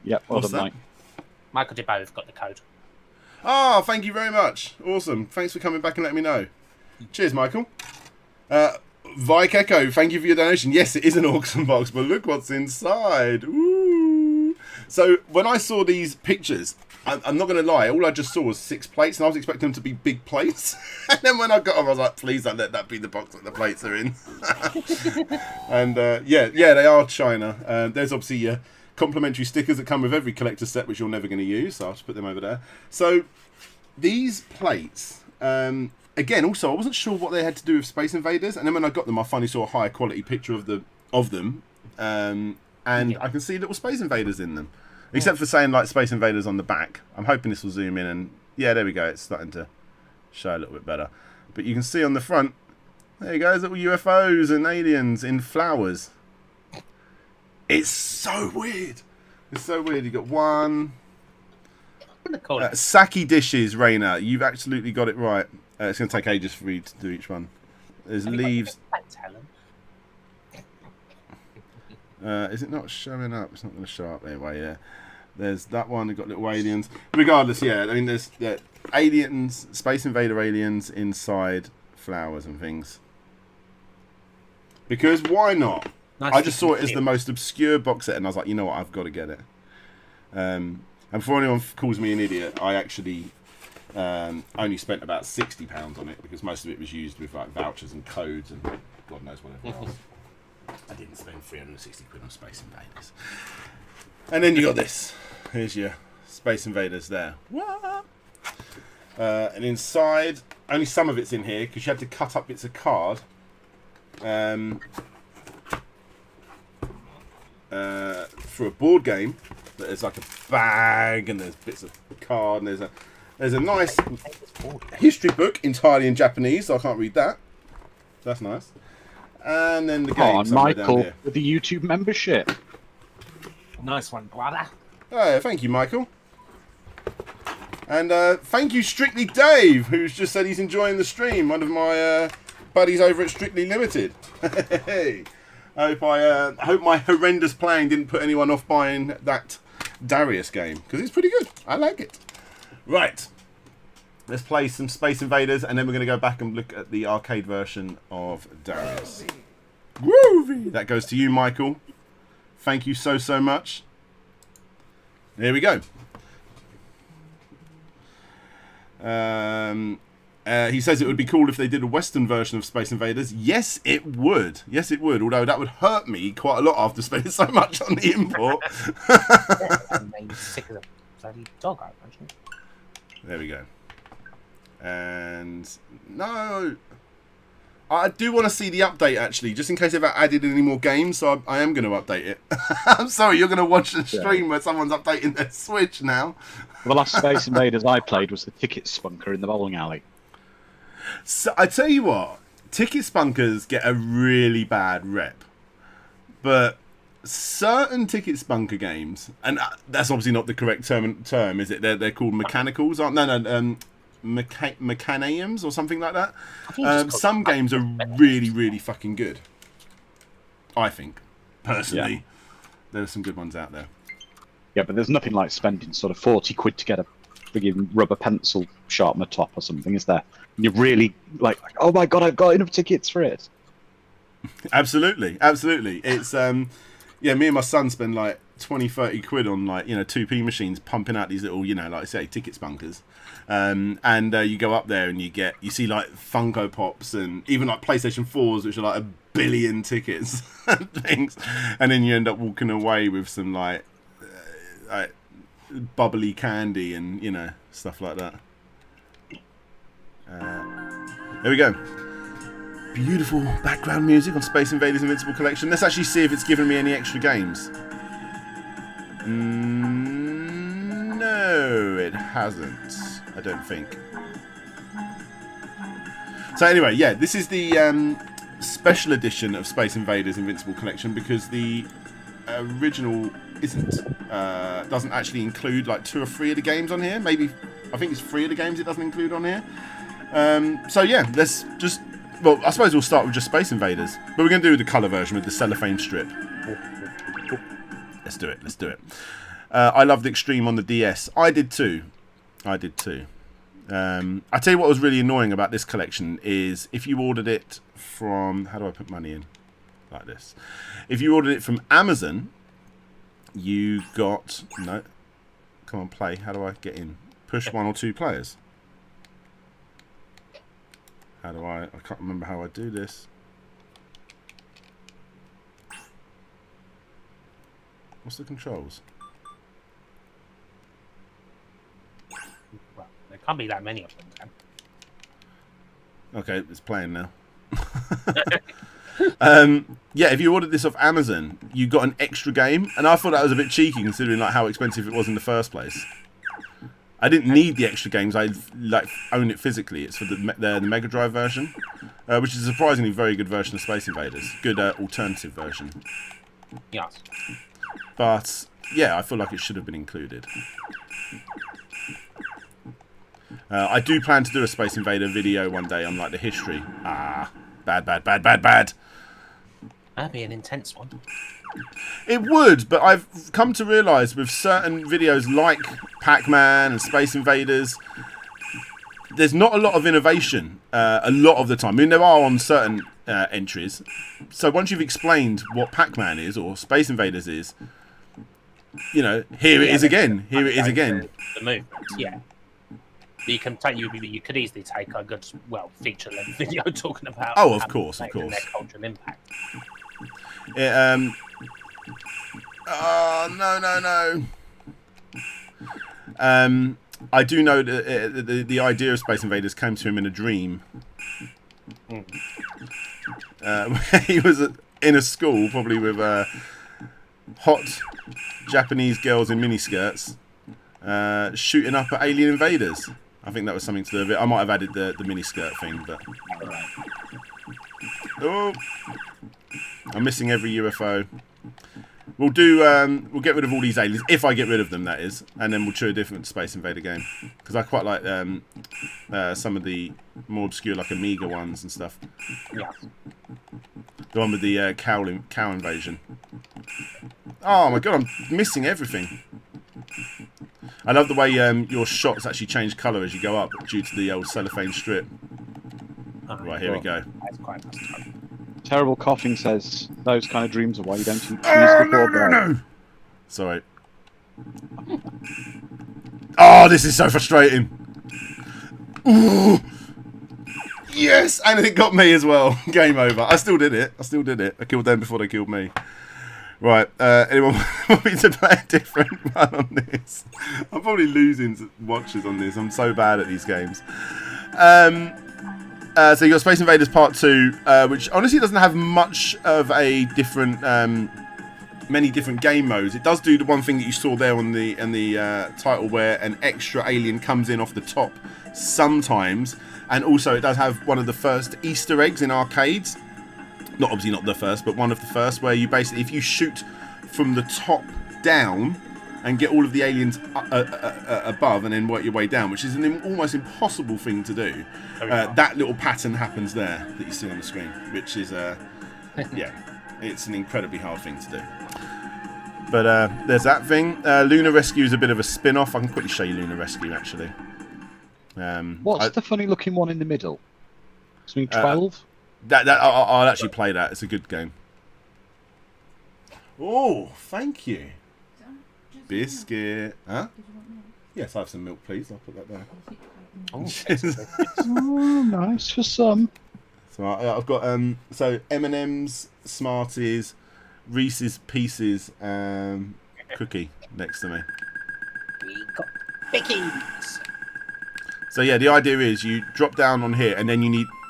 Yep, well done, Mike. Michael DeBose got the code. Oh, thank you very much. Awesome. Thanks for coming back and letting me know. Cheers, Michael. Vike Echo, thank you for your donation. Yes, it is an auction box, but look what's inside. Ooh. So when I saw these pictures, I'm not going to lie, all I just saw was 6 plates, and I was expecting them to be big plates. And then when I got them, I was like, please don't let that be the box that the plates are in. And yeah, they are China. There's obviously your complimentary stickers that come with every collector set, which you're never going to use, so I'll just put them over there. So these plates... Again, also, I wasn't sure what they had to do with Space Invaders, and then when I got them, I finally saw a higher quality picture of them, and I can see little Space Invaders in them, except for saying like Space Invaders on the back. I'm hoping this will zoom in, and yeah, there we go. It's starting to show a little bit better, but you can see on the front, there you go, there's little UFOs and aliens in flowers. It's so weird. It's so weird. You got one. Sake dishes, Raina. You've absolutely got it right. It's going to take ages for you to do each one. There's leaves. Is it not showing up? It's not going to show up anyway, yeah. There's that one. We've got little aliens. Regardless, yeah. I mean, there's aliens, Space Invader aliens inside flowers and things. Because why not? Nice. I just saw it as the most obscure box set, and I was like, you know what? I've got to get it. And before anyone calls me an idiot, I actually... only spent about £60 on it because most of it was used with like vouchers and codes and God knows whatever else. I didn't spend 360 quid on Space Invaders. And then you got this. Here's your Space Invaders there. What? And inside, only some of it's in here because you had to cut up bits of card. For a board game, there's like a bag and there's bits of card and there's a nice history book entirely in Japanese, so I can't read that. That's nice. And then the game. Oh, Michael with the YouTube membership. Nice one, brother. Oh, thank you, Michael. And thank you, Strictly Dave, who's just said he's enjoying the stream. One of my buddies over at Strictly Limited. Hey. I hope my horrendous playing didn't put anyone off buying that Darius game, because it's pretty good. I like it. Right. Let's play some Space Invaders, and then we're going to go back and look at the arcade version of Darius. Groovy! That goes to you, Michael. Thank you so, so much. Here we go. He says it would be cool if they did a Western version of Space Invaders. Yes, it would. Yes, it would. Although that would hurt me quite a lot after spending so much on the import. Sick of the bloody dog, I imagine. There we go. And no, I do want to see the update actually, just in case they've added any more games. So I am going to update it. I'm sorry, you're going to watch the stream where someone's updating their Switch now. The last Space Invaders I played was the Ticket Spunker in the bowling alley. So I tell you what, Ticket Spunkers get a really bad rep, but certain Ticket Spunker games, and that's obviously not the correct term, is it? They're called mechanicals, aren't they? No, mechaniums or something like that. Some games are really, really fucking good. I think, personally, there are some good ones out there. Yeah, but there's nothing like spending sort of 40 quid to get a frigging rubber pencil sharpener top or something, is there? And you're really like, oh my god, I've got enough tickets for it. Absolutely, absolutely. It's yeah, me and my son spend like 20-30 quid on like 2p machines pumping out these little like I say Ticket Spunkers, and you go up there and you see like Funko Pops and even like PlayStation 4s, which are like 1 billion tickets and things, and then you end up walking away with some like bubbly candy and stuff like that. There we go. Beautiful background music on Space Invaders Invincible Collection. Let's actually see if it's given me any extra games. No, it hasn't. I don't think. So anyway, yeah, this is the special edition of Space Invaders Invincible Collection, because the original doesn't actually include like 2 or 3 of the games on here. Maybe, I think it's 3 of the games it doesn't include on here. So yeah, let's just, well, I suppose we'll start with just Space Invaders, but we're going to do the colour version with the cellophane strip. Let's do it, let's do it. I loved Extreme on the DS. I did too. I tell you what was really annoying about this collection is if you ordered it from, how do I put money in? Like this. If you ordered it from Amazon, you got, no, come on, play. How do I get in? Push 1 or 2 players. How do I can't remember how I do this. What's the controls? Well, there can't be that many of them, Sam. Okay, it's playing now. Yeah, if you ordered this off Amazon, you got an extra game, and I thought that was a bit cheeky considering like how expensive it was in the first place. I didn't need the extra games. I like own it physically. It's for the Mega Drive version, which is a surprisingly very good version of Space Invaders. Good alternative version. Yes. But yeah, I feel like it should have been included. I do plan to do a Space Invader video one day on like the history. Bad. That'd be an intense one. It would, but I've come to realise with certain videos like Pac-Man and Space Invaders, there's not a lot of innovation a lot of the time. I mean, there are on certain entries. So once you've explained what Pac-Man is or Space Invaders is, here it is again. Here it is again. The movements, yeah. You can take you could easily take a good, feature-length video talking about. Oh, of course. Their cultural impact. Oh no. I do know that the idea of Space Invaders came to him in a dream. He was in a school, probably with hot Japanese girls in miniskirts, shooting up at alien invaders. I think that was something to do with it. I might have added the miniskirt thing, but oh, I'm missing every UFO. We'll do. We'll get rid of all these aliens if I get rid of them, that is, and then we'll choose a different Space Invader game because I quite like some of the more obscure, like Amiga ones and stuff. Yeah. The one with the cow invasion. Oh my god, I'm missing everything. I love the way your shots actually change colour as you go up due to the old cellophane strip. Right, here we go. That's quite nice. Terrible coughing says those kind of dreams are why you don't eat cheese before bed. No. Sorry. Oh, this is so frustrating. Ooh. Yes, and it got me as well. Game over. I still did it. I killed them before they killed me. Right, anyone want me to play a different one on this? I'm probably losing watchers on this. I'm so bad at these games. So you got Space Invaders Part 2, which honestly doesn't have much of a different, many different game modes. It does do the one thing that you saw there on the title, where an extra alien comes in off the top sometimes, and also it does have one of the first Easter eggs in arcades. Obviously not the first, but one of the first, where you basically, if you shoot from the top down and get all of the aliens above and then work your way down, which is an almost impossible thing to do. That little pattern happens there that you see on the screen, which is, yeah, it's an incredibly hard thing to do. But there's that thing. Lunar Rescue is a bit of a spin-off. I can quickly show you Lunar Rescue, actually. What's the funny-looking one in the middle? Something 12? I'll actually play that. It's a good game. Oh, thank you. Biscuit. Huh? Yes, I have some milk, please. I'll put that there. Oh, nice for some. So I've got so M&M's, Smarties, Reese's Pieces, cookie next to me. We got Bickies. So yeah, the idea is you drop down on here, and then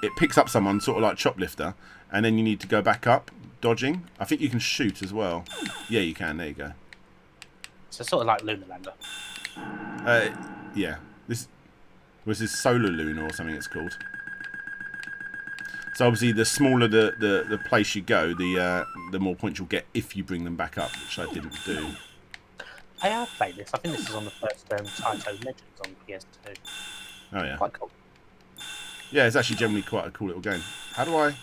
it picks up someone, sort of like Choplifter, and then you need to go back up, dodging. I think you can shoot as well. Yeah, you can. There you go. So sort of like Lunar Lander. Yeah. This is Solar Lunar or something it's called. So obviously, the smaller the place you go, the more points you'll get if you bring them back up, which I didn't do. I have played this. I think this is on the first Taito Legends on PS2. Oh yeah. Quite cool. Yeah, it's actually generally quite a cool little game. How do I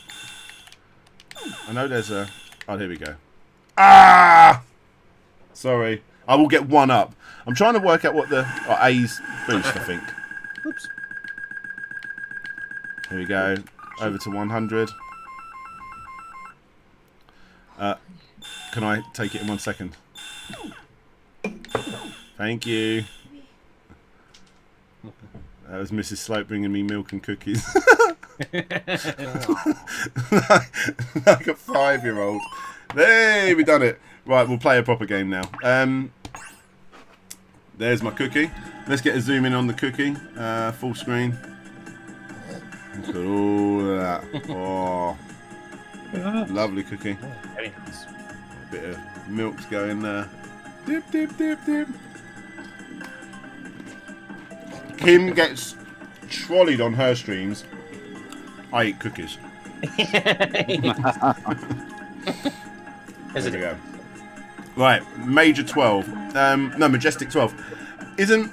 know there's a... Oh, here we go. Ah! Sorry. I will get one up. I'm trying to work out what the... Oh, A's boost, I think. Oops. Here we go. Over to 100. Can I take it in 1 second? Thank you. That was Mrs. Slope bringing me milk and cookies. Like a 5-year-old. Hey, we done it. Right, we'll play a proper game now. There's my cookie. Let's get a zoom in on the cookie. Full screen. Look at all of that. Oh, lovely cookie. Very nice. A bit of milk's going there. Dip, dip, dip, dip. Kim gets trolleyed on her streams. I eat cookies. There we go. Right, Major 12. No, Majestic 12. Isn't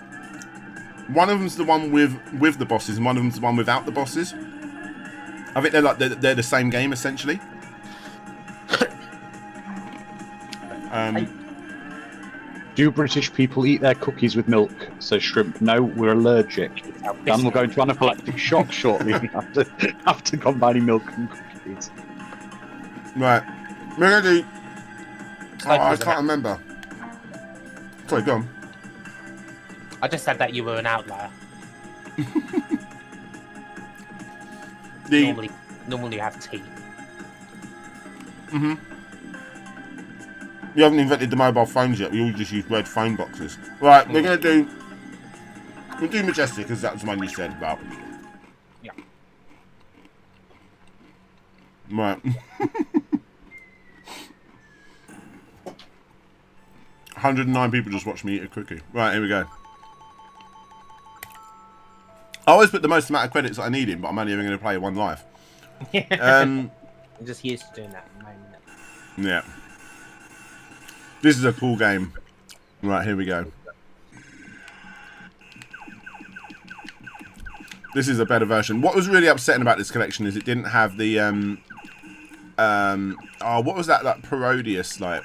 one of them's the one with the bosses and one of them's the one without the bosses? I think they're the same game essentially. Do British people eat their cookies with milk? Says Shrimp. No, we're allergic. Dan will go into anaphylactic shock shortly after combining milk and cookies. Right. We're going to do... Oh, I can't remember. Sorry, go on. I just said that you were an outlier. Normally you have tea. Mm-hmm. You haven't invented the mobile phones yet. We all just use red phone boxes. Right, we're going to do... We'll do Majestic, because that was the one you said about. Yeah. Right. 109 people just watched me eat a cookie. Right, here we go. I always put the most amount of credits that I need in, but I'm only ever going to play one life. I'm just used to doing that in my minute. Yeah. This is a cool game. Right, here we go. This is a better version. What was really upsetting about this collection is it didn't have the what was that? That Parodius, like.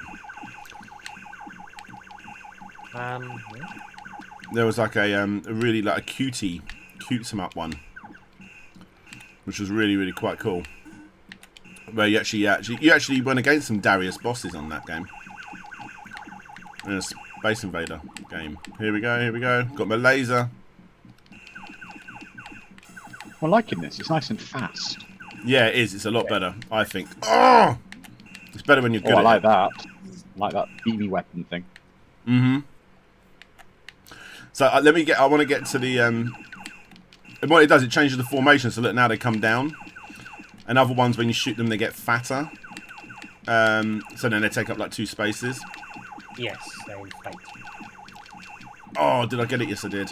There was like a really like a cute shmup one, which was really quite cool. Where you actually went against some Darius bosses on that game. In a Space Invader game. Here we go. Got my laser. I'm liking this. It's nice and fast. Yeah, it is. It's a lot better, I think. Oh, it's better when you're good. I at like it. that. I like that BB weapon thing. Mm-hmm. So I want to get to the. And what it does, it changes the formation. So look, now they come down. And other ones, when you shoot them, they get fatter. So then they take up like 2 spaces. Yes, they inflate. Oh, did I get it? Yes, I did.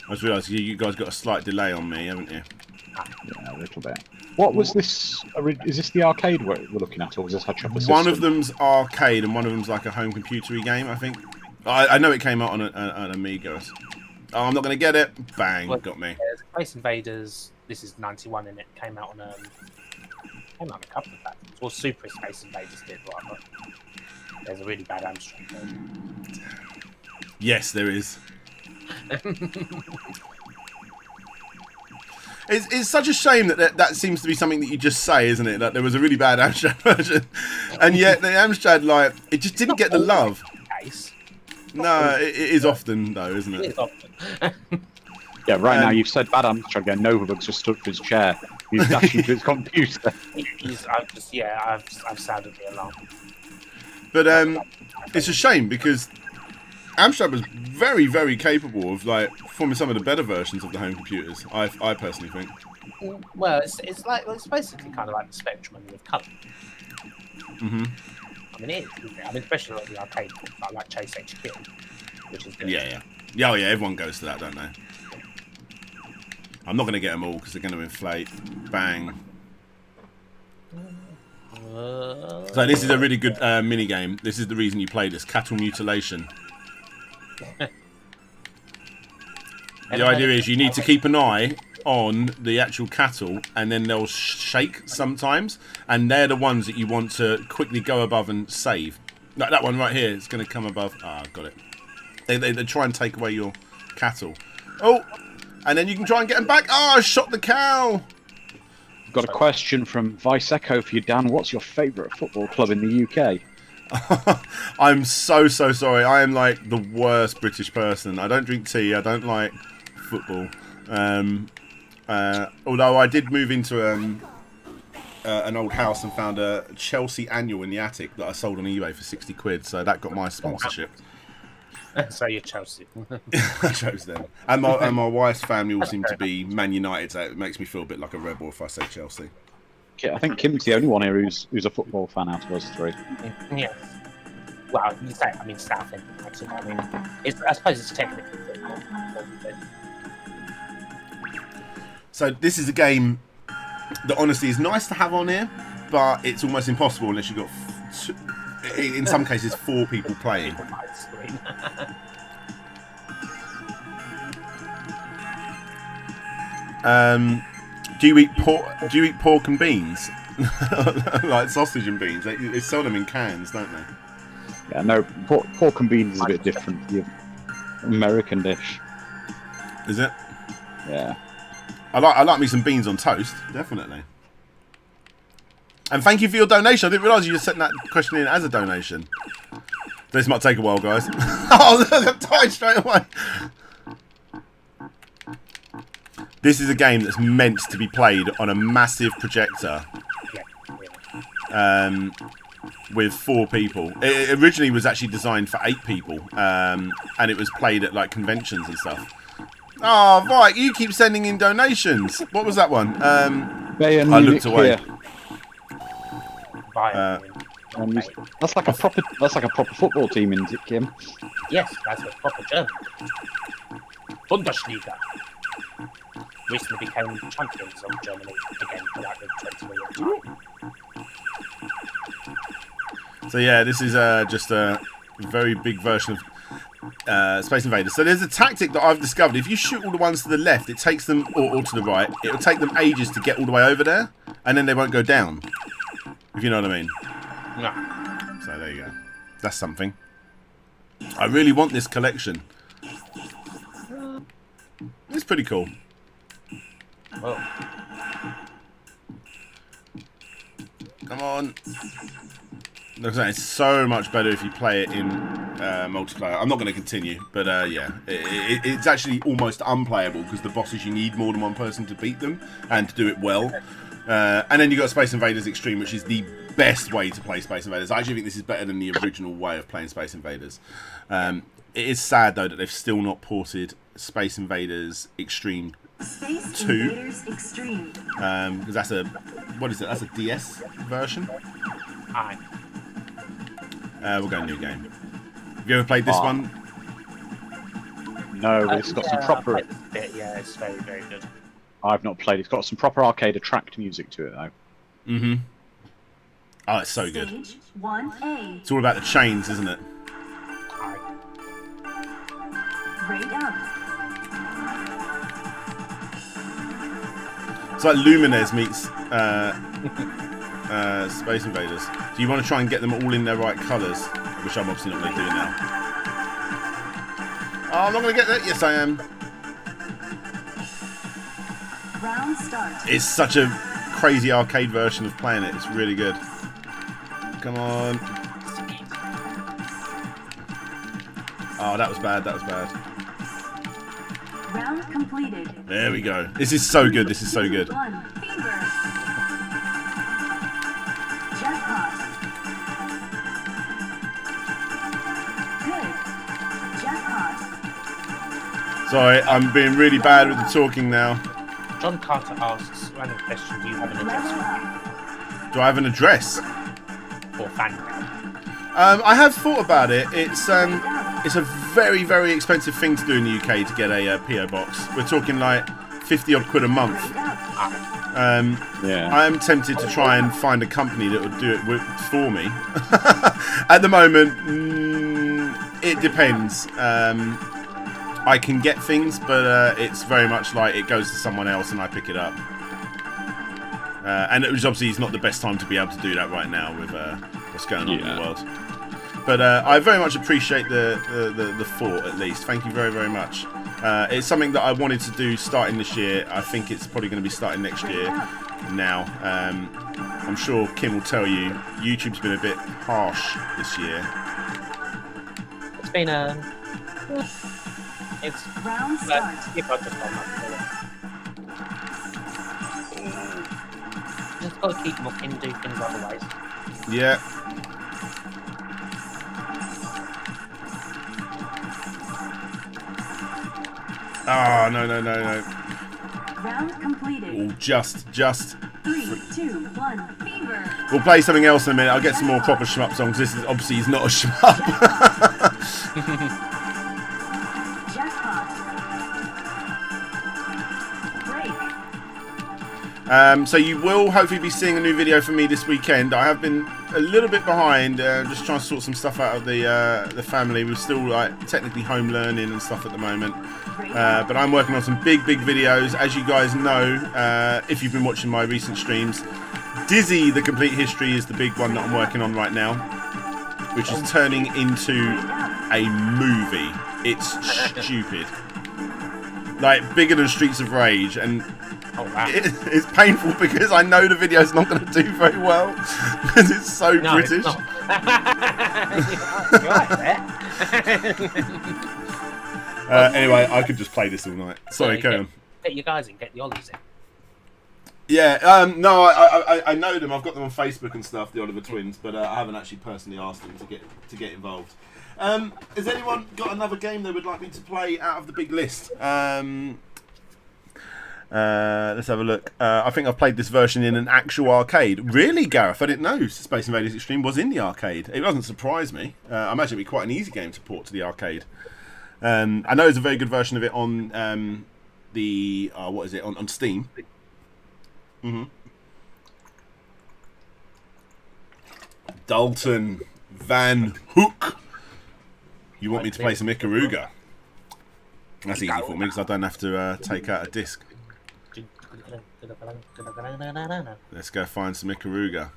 I just realised you guys got a slight delay on me, haven't you? Yeah, a little bit. What was this? Is this the arcade we're looking at, or was this a chopper system? One of them's arcade, and one of them's like a home computery game, I think. I know it came out on an Amiga. Oh, I'm not going to get it. Bang, well, got me. Space Invaders, this is 91, and it came out on a couple of platforms. Well, Super Space Invaders did, but there's a really bad Amstrad version. Yes, there is. It's such a shame that seems to be something that you just say, isn't it? That there was a really bad Amstrad version, and yet the Amstrad, like, it just didn't get the love. No, it is often though, isn't it? It is often. Yeah, right now you've said bad Amstrad again. Novabug's just stood for his chair. He's dashing to his computer. I've sounded the alarm. But it's a shame because Amstrad was very capable of like forming some of the better versions of the home computers. I personally think. Well, it's basically kind of like the Spectrum with colour. Mm-hmm. I mean, especially like the arcade, like Chase HQ, which is yeah. Oh yeah, everyone goes to that, don't they? I'm not going to get them all because they're going to inflate. Bang. So this is a really good mini game. This is the reason you play this: cattle mutilation. The idea is you need to keep an eye on the actual cattle, and then they'll shake sometimes, and they're the ones that you want to quickly go above and save. Like that one right here is going to come above. Ah, got it. They try and take away your cattle. Oh, and then you can try and get them back. Oh, I shot the cow. I've got a question from Vice Echo for you, Dan. What's your favourite football club in the UK? I'm so sorry. I am like the worst British person. I don't drink tea. I don't like football. Although I did move into an old house and found a Chelsea annual in the attic that I sold on eBay for 60 quid, so that got my sponsorship. So you're Chelsea. I chose them. And my wife's family all seem to be Man United, so it makes me feel a bit like a rebel if I say Chelsea. I think Kim's the only one here who's a football fan out of us three. Yeah. Well, you say, I mean, Southend. Actually, I mean, I suppose it's technically football. So this is a game that honestly is nice to have on here, but it's almost impossible unless you've got, in some cases, 4 people playing. Do you eat pork and beans? Like sausage and beans? They sell them in cans, don't they? Yeah, no, pork and beans is a bit different to the American dish. Is it? Yeah. I like me some beans on toast, definitely. And thank you for your donation. I didn't realise you were sending that question in as a donation. This might take a while, guys. Oh, look, I died straight away. This is a game that's meant to be played on a massive projector. With 4 people. It originally was actually designed for 8 people. And it was played at like conventions and stuff. Oh, right, you keep sending in donations. What was that one? I looked away. That's like a proper football team, isn't it, Kim? Yes, that's a proper German. Bundesliga. Recently became champions of Germany again for like the 20 million time. So yeah, this is just a very big version of. Space Invaders. So there's a tactic that I've discovered. If you shoot all the ones to the left, it takes them, or to the right, it'll take them ages to get all the way over there, and then they won't go down. If you know what I mean. No. So there you go. That's something. I really want this collection. It's pretty cool. Well. Come on. Like I say, it's so much better if you play it in multiplayer. I'm not going to continue, but yeah, it's actually almost unplayable because the bosses, you need more than one person to beat them and to do it well. And then you got Space Invaders Extreme, which is the best way to play Space Invaders. I actually think this is better than the original way of playing Space Invaders. It is sad though that they've still not ported Space Invaders Extreme 2, because that's a, what is it? That's a DS version. Aye. We'll go new game. Have you ever played this one? No, it's got some proper. I played this bit, yeah, it's very, very good. I've not played. It's got some proper arcade attract music to it though. Mm-hmm. Oh, it's so good. Stage 1A. It's all about the chains, isn't it? Aye. Grade up. It's like Lumines meets Space Invaders. Do you want to try and get them all in their right colours? Which I'm obviously not going to do now. Oh, I'm not going to get that. Yes, I am. Round start. It's such a crazy arcade version of playing it. It's really good. Come on. Oh, that was bad. That was bad. Round completed. There we go. This is so good. This is so good. Jackpot. Good. Jackpot. Sorry, I'm being really bad with the talking now. John Carter asks, random question, do you have an address for you? Do I have an address? For fan mail? I have thought about it. It's a very, very expensive thing to do in the UK to get a PO box. We're talking like 50 odd quid a month. Yeah. I am tempted to try and find a company that would do it for me. At the moment, it depends. I can get things, but it's very much like it goes to someone else and I pick it up. And it was obviously it's not the best time to be able to do that right now with what's going on in the world. But I very much appreciate the thought, at least. Thank you very, very much. It's something that I wanted to do starting this year. I think it's probably going to be starting next year now. I'm sure Kim will tell you, YouTube's been a bit harsh this year. It's been it's round start. If I just got to keep them up and do things otherwise. Yeah. Ah, oh, no. Round completed. Oh, just. 3, 2, 1, fever. We'll play something else in a minute. I'll get some more proper shmup songs. This is obviously is not a shmup. So you will hopefully be seeing a new video from me this weekend. I have been a little bit behind, just trying to sort some stuff out of the family. We're still like technically home learning and stuff at the moment, but I'm working on some big videos. As you guys know, if you've been watching my recent streams, Dizzy: The Complete History is the big one that I'm working on right now, which is turning into a movie. It's stupid, like bigger than Streets of Rage, and it's painful because I know the video's not going to do very well because it's so British. It's not. You're right there. Anyway, I could just play this all night. Sorry, carry on. Get your guys in, get the Ollies in. Yeah, no, I know them. I've got them on Facebook and stuff, the Oliver Twins, but I haven't actually personally asked them to get involved. Has anyone got another game they would like me to play out of the big list? Let's have a look. I think I've played this version in an actual arcade. Really, Gareth? I didn't know Space Invaders Extreme was in the arcade. It doesn't surprise me. I imagine it'd be quite an easy game to port to the arcade. I know there's a very good version of it on the what is it on Steam. Dalton Van Hook. You want me to play some IKARUGA? That's easy for me because I don't have to take out a disc. Let's go find some IKARUGA.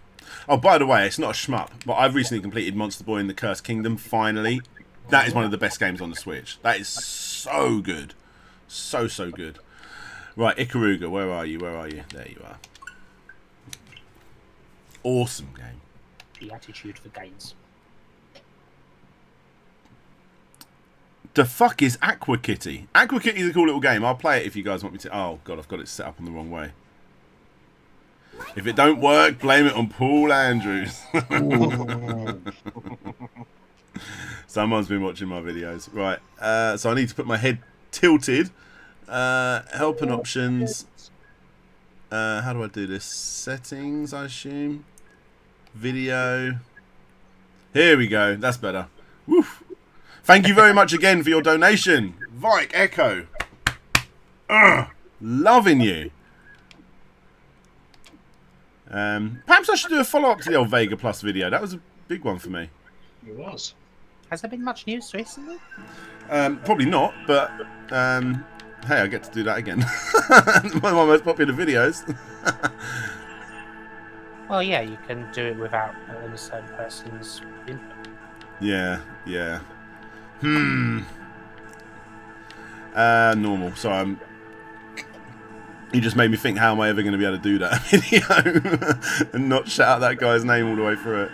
Oh, by the way, it's not a shmup, but I've recently completed Monster Boy in the Cursed Kingdom, finally. That is one of the best games on the Switch. That is so good. So good. Right, IKARUGA, where are you? Where are you? There you are. Awesome game. The attitude for games. The fuck is Aqua Kitty? Aqua Kitty is a cool little game. I'll play it if you guys want me to. Oh, God, I've got it set up in the wrong way. If it don't work, blame it on Paul Andrews. Someone's been watching my videos. Right, so I need to put my head tilted. Help and options. How do I do this? Settings, I assume. Video. Here we go. That's better. Woof. Thank you very much again for your donation. Vike Echo. Loving you. Perhaps I should do a follow-up to the old Vega Plus video. That was a big one for me. It was. Has there been much news recently? Probably not, but hey, I get to do that again. One of my most popular videos. Well, yeah, you can do it without a certain person's input. Yeah. Normal. So you just made me think, how am I ever going to be able to do that video and not shout out that guy's name all the way through it,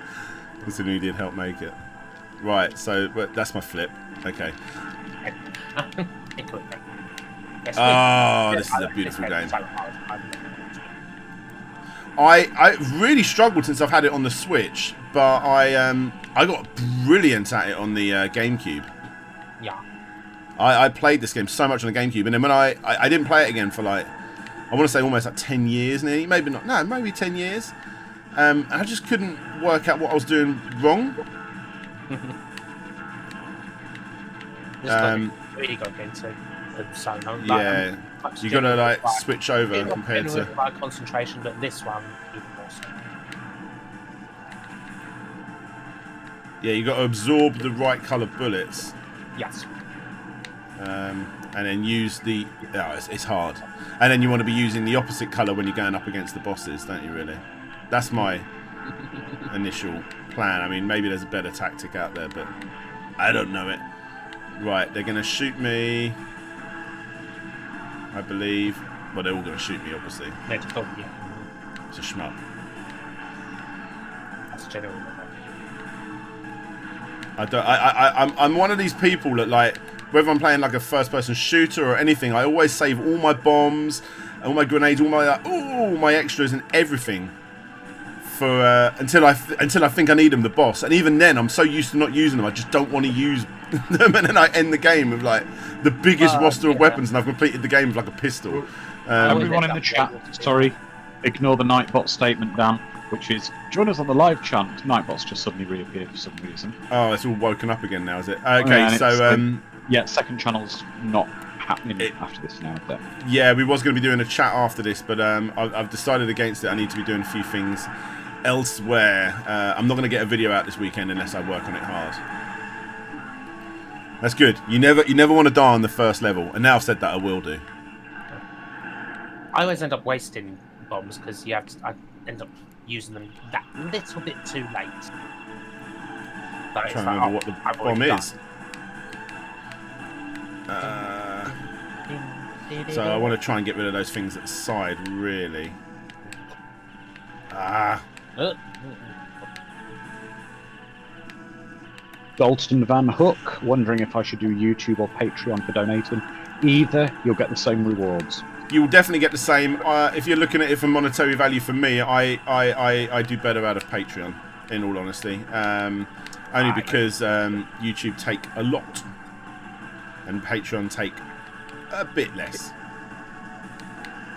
considering he did help make it. Right, so that's my flip. Okay. Oh, this is a beautiful game. I really struggled since I've had it on the Switch, but I got brilliant at it on the GameCube. Yeah. I played this game so much on the GameCube, and then when I didn't play it again for like, I want to say almost like 10 years nearly, maybe not, no, maybe 10 years. And I just couldn't work out what I was doing wrong. Really got into Sine. Yeah, you got to like switch over compared to concentration, but this one even more so. Yeah, you got to absorb the right colour bullets. Yes. And then use the. Oh, it's hard. And then you want to be using the opposite colour when you're going up against the bosses, don't you? Really? That's my initial plan. I mean, maybe there's a better tactic out there, but I don't know it. Right, they're going to shoot me, I believe. Well, they're all going to shoot me, obviously. Yeah. It's a shmup. That's generally. I'm one of these people that, like, whether I'm playing like a first-person shooter or anything, I always save all my bombs, all my grenades, all my extras and everything for until I think I need them, the boss. And even then, I'm so used to not using them, I just don't want to use them, and then I end the game with like the biggest roster of weapons, and I've completed the game with like a pistol. Everyone in the chat, sorry, ignore the Nightbot statement, Dan, which is, join us on the live chant. Nightbot's just suddenly reappeared for some reason. Oh, it's all woken up again now, is it? Okay, so yeah, second channel's not happening after this now. But yeah, we was going to be doing a chat after this, but I've decided against it. I need to be doing a few things elsewhere. I'm not going to get a video out this weekend unless I work on it hard. That's good. You never want to die on the first level, and now I've said that, I will do. I always end up wasting bombs because I end up using them that little bit too late. I'm trying to remember what the bomb is. So I want to try and get rid of those things at the side, really. Dalton Van Hook, wondering if I should do YouTube or Patreon for donating. Either, you'll get the same rewards. You will definitely get the same. If you're looking at it for monetary value, for me, I do better out of Patreon, in all honesty. Only because YouTube take a lot, and Patreon take a bit less.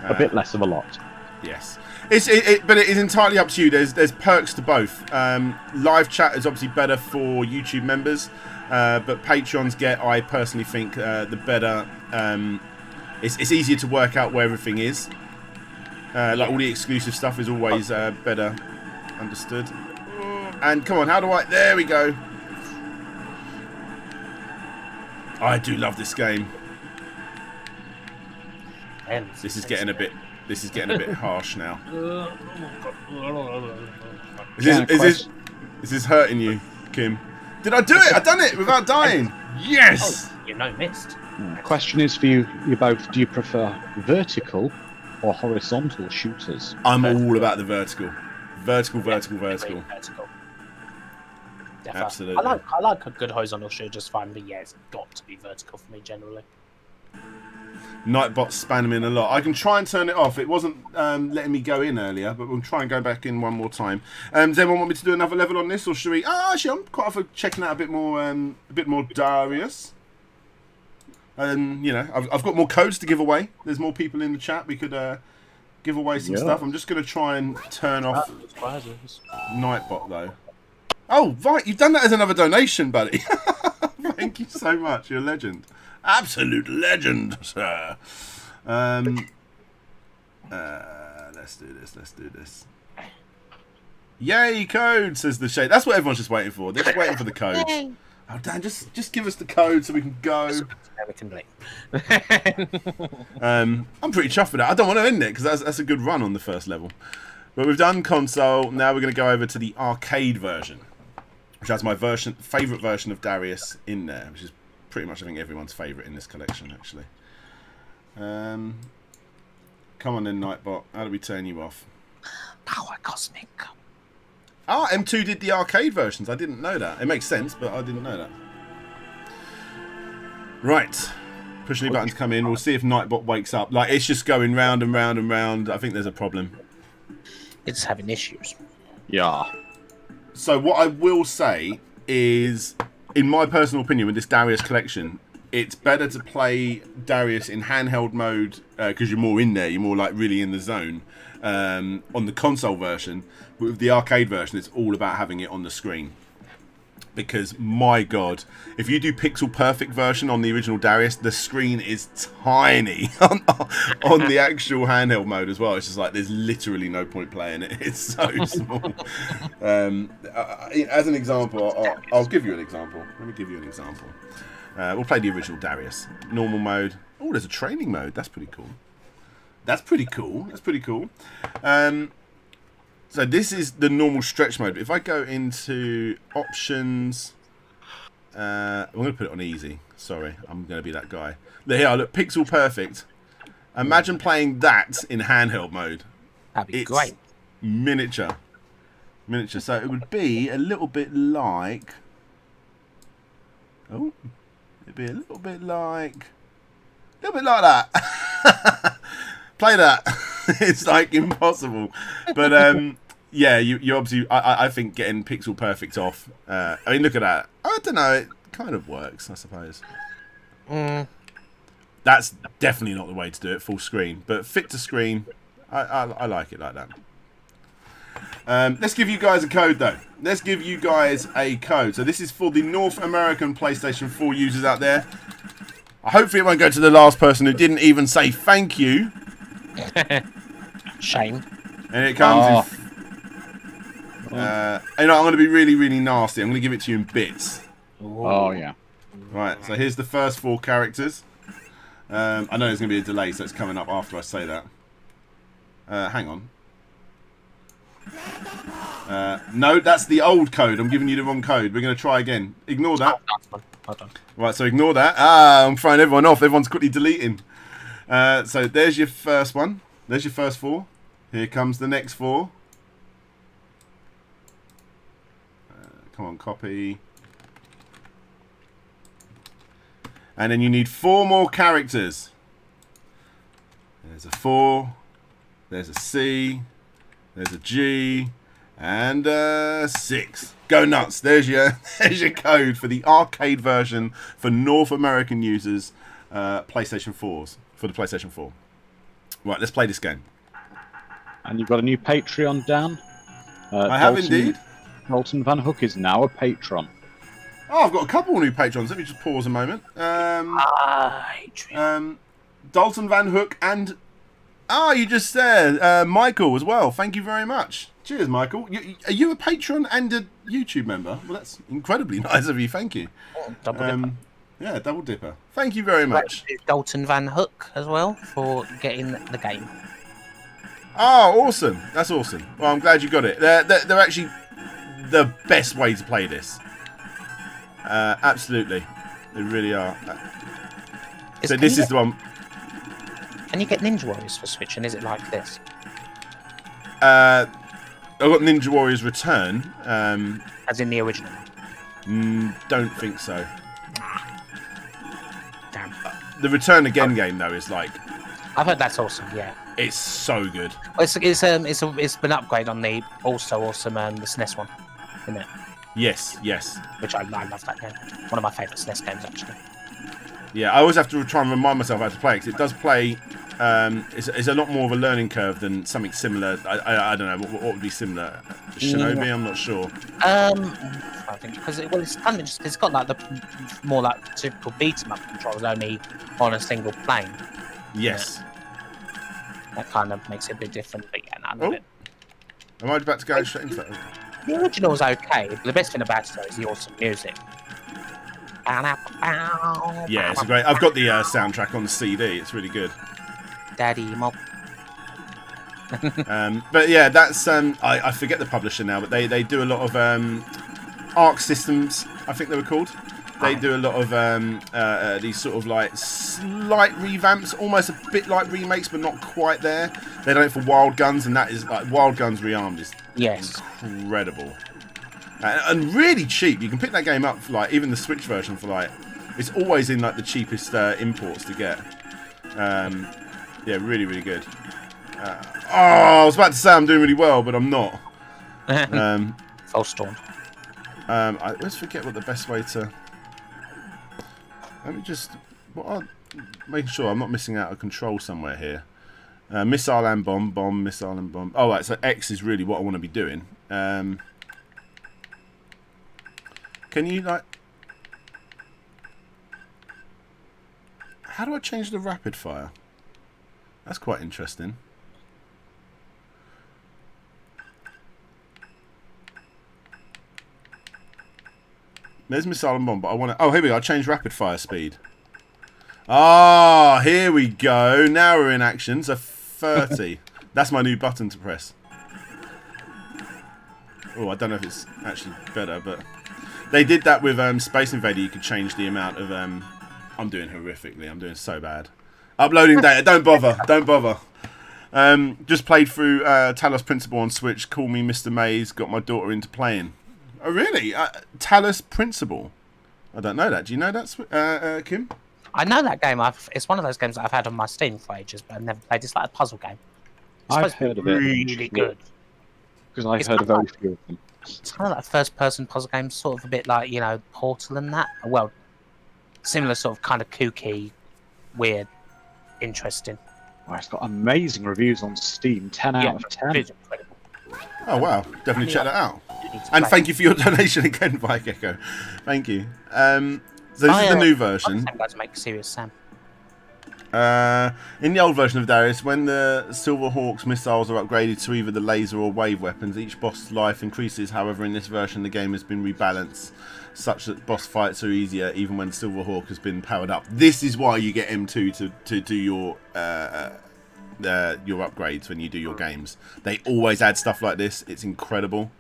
A bit less of a lot. Yes. But it is entirely up to you. There's perks to both. Live chat is obviously better for YouTube members, but Patrons get, I personally think, the better. It's easier to work out where everything is. Like all the exclusive stuff is always better understood. And come on, how do I? There we go. I do love this game. And This is getting a bit harsh now. Is this hurting you, Kim? Did I do it? I done it without dying. Yes. Oh, you know, missed. Question is for you both. Do you prefer vertical or horizontal shooters? I'm all about the vertical. Vertical. Definitely. Absolutely. I like a good horizontal shooter just fine, but yeah, it's got to be vertical for me generally. Nightbot's spamming a lot. I can try and turn it off. It wasn't letting me go in earlier, but we'll try and go back in one more time. Does anyone want me to do another level on this, or should we? Actually, I'm quite for checking out a bit more Darius. You know, I've got more codes to give away. There's more people in the chat. We could give away some stuff. I'm just going to try and turn off Nightbot though. Oh, right, you've done that as another donation, buddy. Thank you so much. You're a legend. Absolute legend, sir. Let's do this. Yay, code, says the shade. That's what everyone's just waiting for. They're just waiting for the code. Oh, Dan, just give us the code so we can go. I'm pretty chuffed with that. I don't want to end it because that's a good run on the first level. But we've done console. Now we're going to go over to the arcade version, which has my favourite version of Darius in there, which is pretty much, I think, everyone's favourite in this collection, actually. Come on then, Nightbot. How do we turn you off? Power Cozmic. Ah, M2 did the arcade versions. I didn't know that. It makes sense, but I didn't know that. Right. Push any button to come in. We'll see if Nightbot wakes up. Like, it's just going round and round and round. I think there's a problem. It's having issues. Yeah. So what I will say is, in my personal opinion, with this Darius collection, it's better to play Darius in handheld mode because you're more in there, you're more like really in the zone on the console version. But with the arcade version, it's all about having it on the screen. Because, my God, if you do pixel perfect version on the original Darius, the screen is tiny on the actual handheld mode as well. It's just like there's literally no point playing it. It's so small. As an example, I'll give you an example. Let me give you an example. We'll play the original Darius. Normal mode. Oh, there's a training mode. That's pretty cool. That's pretty cool. So this is the normal stretch mode. If I go into options, I'm going to put it on easy. Sorry, I'm going to be that guy. Here, look, pixel perfect. Imagine playing that in handheld mode. That'd be great. Miniature. So it would be a little bit like. Oh, it'd be a little bit like that. Play that. It's like impossible, but yeah, you obviously. I think getting pixel perfect off. I mean, look at that. I don't know. It kind of works, I suppose. That's definitely not the way to do it. Full screen, but fit to screen. I like it like that. Let's give you guys a code though. Let's give you guys a code. So this is for the North American PlayStation 4 users out there. Hopefully it won't go to the last person who didn't even say thank you. Shame. And it comes in, I'm going to be really, really nasty. I'm going to give it to you in bits. Oh, yeah. Right, so here's the first 4 characters. I know there's going to be a delay, so it's coming up after I say that. Hang on. No, that's the old code. I'm giving you the wrong code. We're going to try again. Ignore that. Hold on. Right, so ignore that. I'm throwing everyone off. Everyone's quickly deleting. So there's your first one. There's your first 4. Here comes the next 4. Come on, copy. And then you need 4 more characters. There's a 4. There's a C. There's a G. And 6. Go nuts. There's your code for the arcade version for North American users, PlayStation 4s, for the PlayStation 4. Right, let's play this game. And you've got a new Patreon, Dan. I have indeed. Dalton Van Hook is now a patron. Oh, I've got a couple new patrons. Let me just pause a moment. Dalton Van Hook and... you just said Michael as well. Thank you very much. Cheers, Michael. Are you a patron and a YouTube member? Well, that's incredibly nice of you. Thank you. Yeah, double dipper. Thank you very much. Dalton Van Hook as well for getting the game. Oh, awesome. That's awesome. Well, I'm glad you got it. They're actually the best way to play this. Absolutely. They really are. So this is the one. Can you get Ninja Warriors for Switch, and is it like this? I've got Ninja Warriors Return. As in the original? Don't think so. Damn. The Return Again game, though, is like... I've heard that's awesome, yeah. It's so good. It's been upgraded on the also awesome the SNES one, isn't it? Yes, yes. Which I love that game. One of my favourite SNES games, actually. Yeah, I always have to try and remind myself how to play it, because it does play... it's a lot more of a learning curve than something similar. I don't know, what would be similar? Shinobi? I'm not sure. I think, because it's kind of interesting, it's got like the more like typical beat-em-up controls, only on a single plane. Yes. Yeah. That kind of makes it a bit different, but yeah, I love it. Am I about to go straight into that? The original's okay, but the best thing about it though is the awesome music. Yeah, it's great. I've got the soundtrack on the CD. It's really good. Daddy Mob. But yeah, that's I forget the publisher now, but they do a lot of Arc Systems, I think they were called. They do a lot of these sort of like slight revamps, almost a bit like remakes, but not quite there. They done it for Wild Guns, and that is like Wild Guns Rearmed is incredible and really cheap. You can pick that game up for like even the Switch version for like it's always in like the cheapest imports to get. Yeah, really, really good. I was about to say I'm doing really well, but I'm not. False storm. I always forget what the best way to. Let me just. Making sure I'm not missing out a control somewhere here. Missile and bomb, missile and bomb. Oh, right, so X is really what I want to be doing. Can you like? How do I change the rapid fire? That's quite interesting. There's missile and bomb, but I want to... Oh, here we go. I changed rapid fire speed. Ah, here we go. Now we're in action. So 30. That's my new button to press. Oh, I don't know if it's actually better, but... They did that with Space Invader. You could change the amount of... I'm doing horrifically. I'm doing so bad. Uploading data. Don't bother. Don't bother. Just played through Talos Principle on Switch. Call me Mr. Maze. Got my daughter into playing. Oh, really? Talos Principle? I don't know that. Do you know that, Kim? I know that game. It's one of those games that I've had on my Steam for ages, but I've never played. It's like a puzzle game. I've heard of it. Really good. Because I've heard of very few of them. It's kind of like a first-person puzzle game, sort of a bit like, you know, Portal and that. Well, similar sort of kind of kooky, weird, interesting. Oh, it's got amazing reviews on Steam. 10 out of 10. It's incredible. Oh, wow. Definitely check that out. And thank you for your donation again, Gecko. Thank you. So this is the new version. I'm going to make Serious Sam. In the old version of Darius, when the Silverhawk's missiles are upgraded to either the laser or wave weapons, each boss's life increases. However, in this version, the game has been rebalanced such that boss fights are easier even when Silverhawk has been powered up. This is why you get M2 to do your upgrades when you do your games. They always add stuff like this. It's incredible.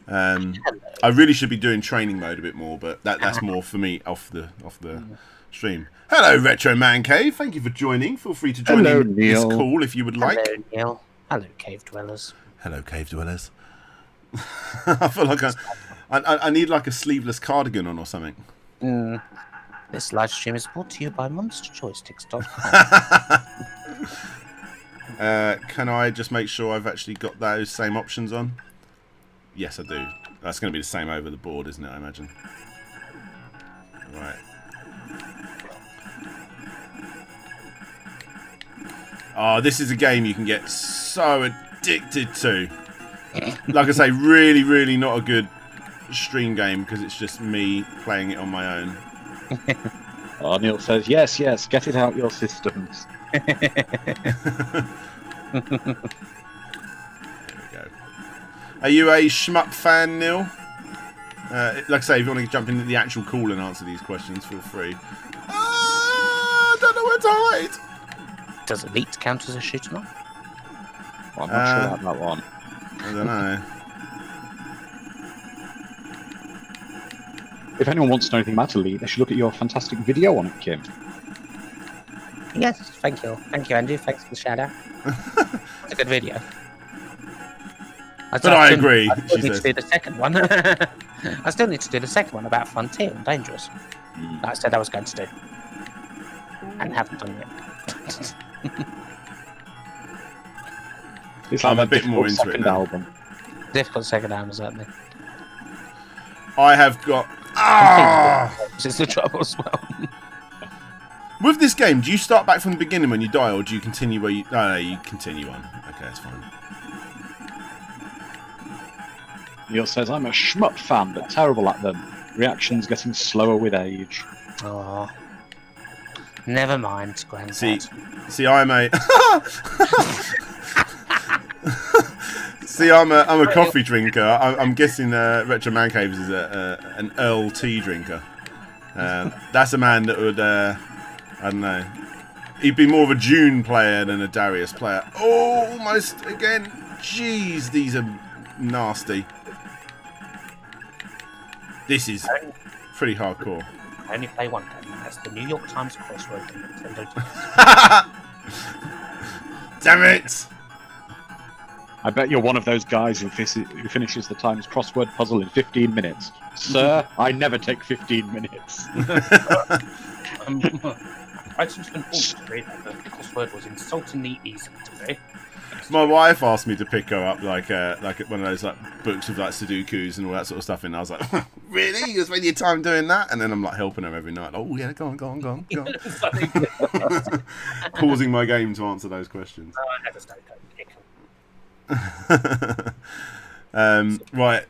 I really should be doing training mode a bit more, but that's more for me off the stream. Hello, Retro Man Cave. Thank you for joining. Feel free to join in this call if you would like. Hello, Neil. Hello, Cave Dwellers. Hello, Cave Dwellers. I feel like I need like a sleeveless cardigan on or something. This live stream is brought to you by MonsterJoysticks.com. Can I just make sure I've actually got those same options on? Yes, I do. That's going to be the same over the board, isn't it, I imagine? Right. Oh, this is a game you can get so addicted to. Like I say, really, really not a good stream game because it's just me playing it on my own. Oh, Neil says, yes, yes, get it out your systems. There we go. Are you a Shmup fan, Neil? Like I say, if you want to jump into the actual call and answer these questions, feel free. I don't know where to hide. Does Elite count as a shoot 'em up? Well, I'm not sure about that one. I don't know. If anyone wants to know anything about Elite, they should look at your fantastic video on it, Kim. Yes, thank you. Thank you, Andrew. Thanks for the shout out. It's a good video. But I agree. I still need to do the second one. I still need to do the second one about Frontier and Dangerous. That I said I was going to do. And haven't done it. I'm a bit more into it now. Album. Difficult second album, certainly. I have got... This is the trouble as well. With this game, do you start back from the beginning when you die, or do you continue where you... No, you continue on. Okay, that's fine. Neil says, I'm a Shmup fan, but terrible at them. Reactions getting slower with age. Oh. Never mind, Granddad. See, I'm a... See, I'm a coffee drinker. I'm guessing Retro Man Caves is an Earl tea drinker. That's a man that would, I don't know, he'd be more of a June player than a Darius player. Oh, almost again. Jeez, these are nasty. This is pretty hardcore. I only play one game, and that's the New York Times crossword in Nintendo. Damn it! I bet you're one of those guys who finishes the Times crossword puzzle in 15 minutes. Sir, I never take 15 minutes. I just been forced to read that the crossword was insultingly easy today. My wife asked me to pick her up like one of those like books with like Sudokus and all that sort of stuff, and I was like, really? You spend your time doing that? And then I'm like helping her every night. Oh yeah, go on. Pausing my game to answer those questions. I had to stay going. Right.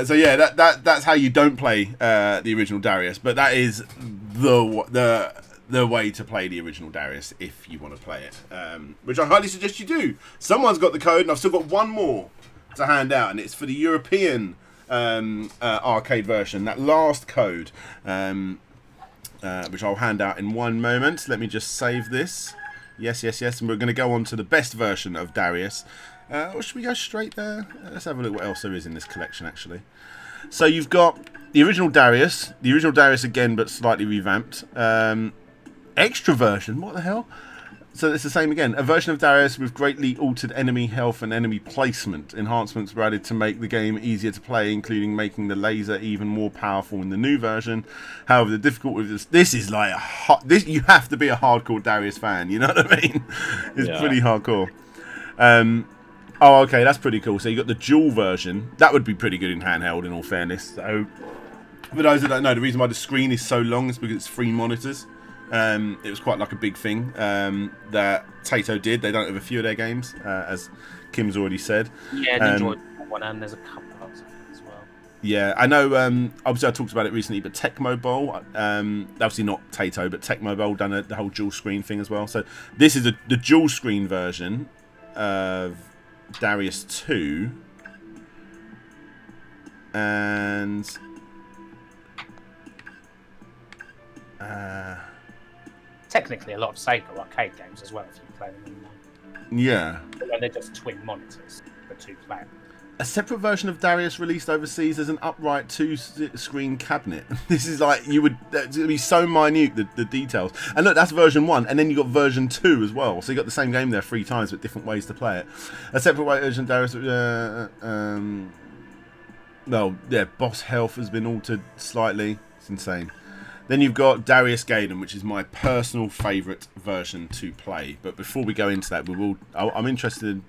So yeah, that's how you don't play the original Darius, but that is the way to play the original Darius if you want to play it, which I highly suggest you do. Someone's got the code, and I've still got one more to hand out, and it's for the European arcade version. That last code, which I'll hand out in one moment. Let me just save this. Yes, and we're going to go on to the best version of Darius. Or should we go straight there? Let's have a look what else there is in this collection, actually. So you've got the original Darius again, but slightly revamped. Extra version, what the hell? So it's the same again. A version of Darius with greatly altered enemy health and enemy placement. Enhancements were added to make the game easier to play, including making the laser even more powerful in the new version. However, the difficulty with this is like you have to be a hardcore Darius fan. You know what I mean? It's pretty hardcore. Oh, okay, that's pretty cool. So you got the dual version. That would be pretty good in handheld, in all fairness. So, for those that don't know, the reason why the screen is so long is because it's 3 monitors. It was quite like a big thing that Taito did. They done it with a few of their games, as Kim's already said. Yeah, they enjoyed one, and there's a couple others as well. Yeah, I know. Obviously, I talked about it recently, but Tecmo Bowl, obviously not Taito, but Tecmo Bowl done the whole dual screen thing as well. So this is the dual screen version of Darius 2, and technically a lot of SEGA arcade games as well if you play them online. Yeah. But when they're just twin monitors for 2 players. A separate version of Darius released overseas as an upright 2-screen cabinet. This is like, it's going to be so minute, the details. And look, that's version 1, and then you got version 2 as well. So you got the same game there 3 times, but different ways to play it. A separate version of Darius, well, yeah, boss health has been altered slightly. It's insane. Then you've got Darius Gaiden, which is my personal favourite version to play. But before we go into that, I'm interested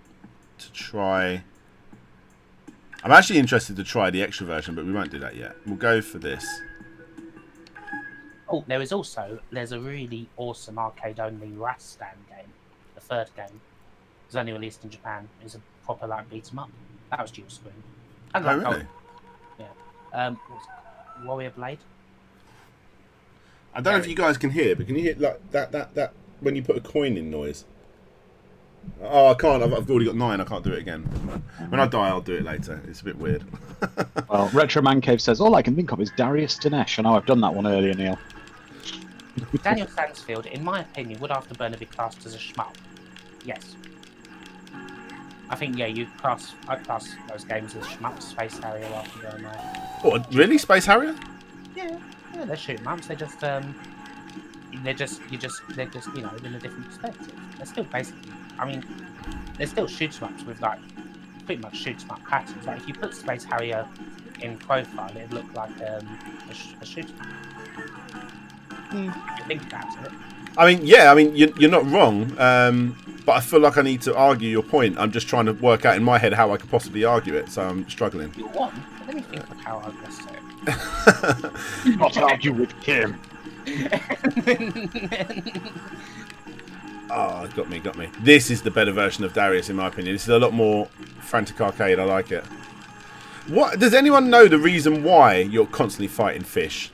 to try... I'm actually interested to try the extra version, but we won't do that yet. We'll go for this. Oh, there's a really awesome arcade-only Rastan game. The 3rd game. It was only released in Japan. It's a proper like beat 'em up. That was dual screen. And oh, really? Yeah. Warrior Blade. I don't know if you guys can hear, but can you hear like that when you put a coin in noise? Oh, I can't. I've already got 9. I can't do it again. When I die, I'll do it later. It's a bit weird. Well, Retro Man Cave says, all I can think of is Darius Dinesh. I know I've done that one earlier, Neil. Daniel Stansfield, in my opinion, would Afterburner be classed as a shmup? Yes. I think, yeah, I'd class those games as shmups, Space Harrier, Afterburner. What, really? Space Harrier? Yeah, they're shoot 'em ups. They're just, you know, in a different perspective. They're still basically, I mean, they're still shoot 'em ups with, like, pretty much shoot 'em up patterns. Like, if you put Space Harrier in profile, it'd look like a shoot 'em up. If you think about it. I mean, yeah, I mean, you're not wrong, but I feel like I need to argue your point. I'm just trying to work out in my head how I could possibly argue it, so I'm struggling. You want? Let me think of how I'd best say it. Not argue with him. Oh, got me. This is the better version of Darius, in my opinion. This is a lot more frantic arcade. I like it. What does anyone know the reason why you're constantly fighting fish,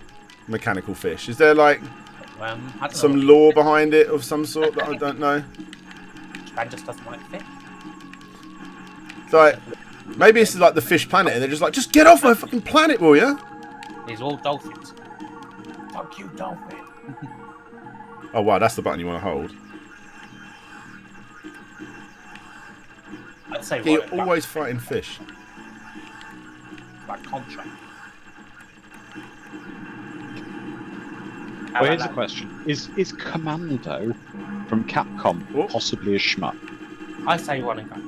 mechanical fish? Is there like some lore behind it of some sort that I don't know? Japan just doesn't like fish. It's like maybe this is like the fish planet, and they're just like, just get off my fucking planet, will ya? These are all dolphins. Fuck you, dolphin. Oh wow, that's the button you want to hold. I'd say yeah, you're always fighting fish. Like Contra. Well, here's a question: Is Commando from Capcom possibly a shmup? I say run and gun.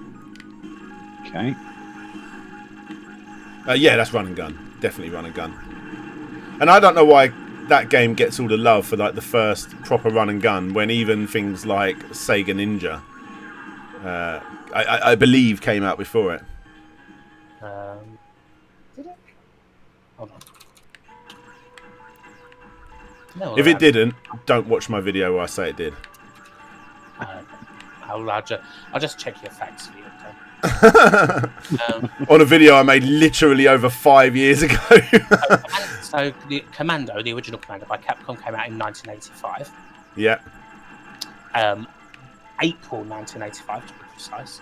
Okay. Yeah, that's run and gun. Definitely run and gun. And I don't know why that game gets all the love for like the first proper run and gun, when even things like Sega Ninja, I believe, came out before it. Did it? Hold on. No, if it didn't, don't watch my video where I say it did. I'll just check your facts for you, okay? On a video I made literally over 5 years ago. So the Commando, the original Commando by Capcom, came out in 1985. Yeah. April 1985 to be precise.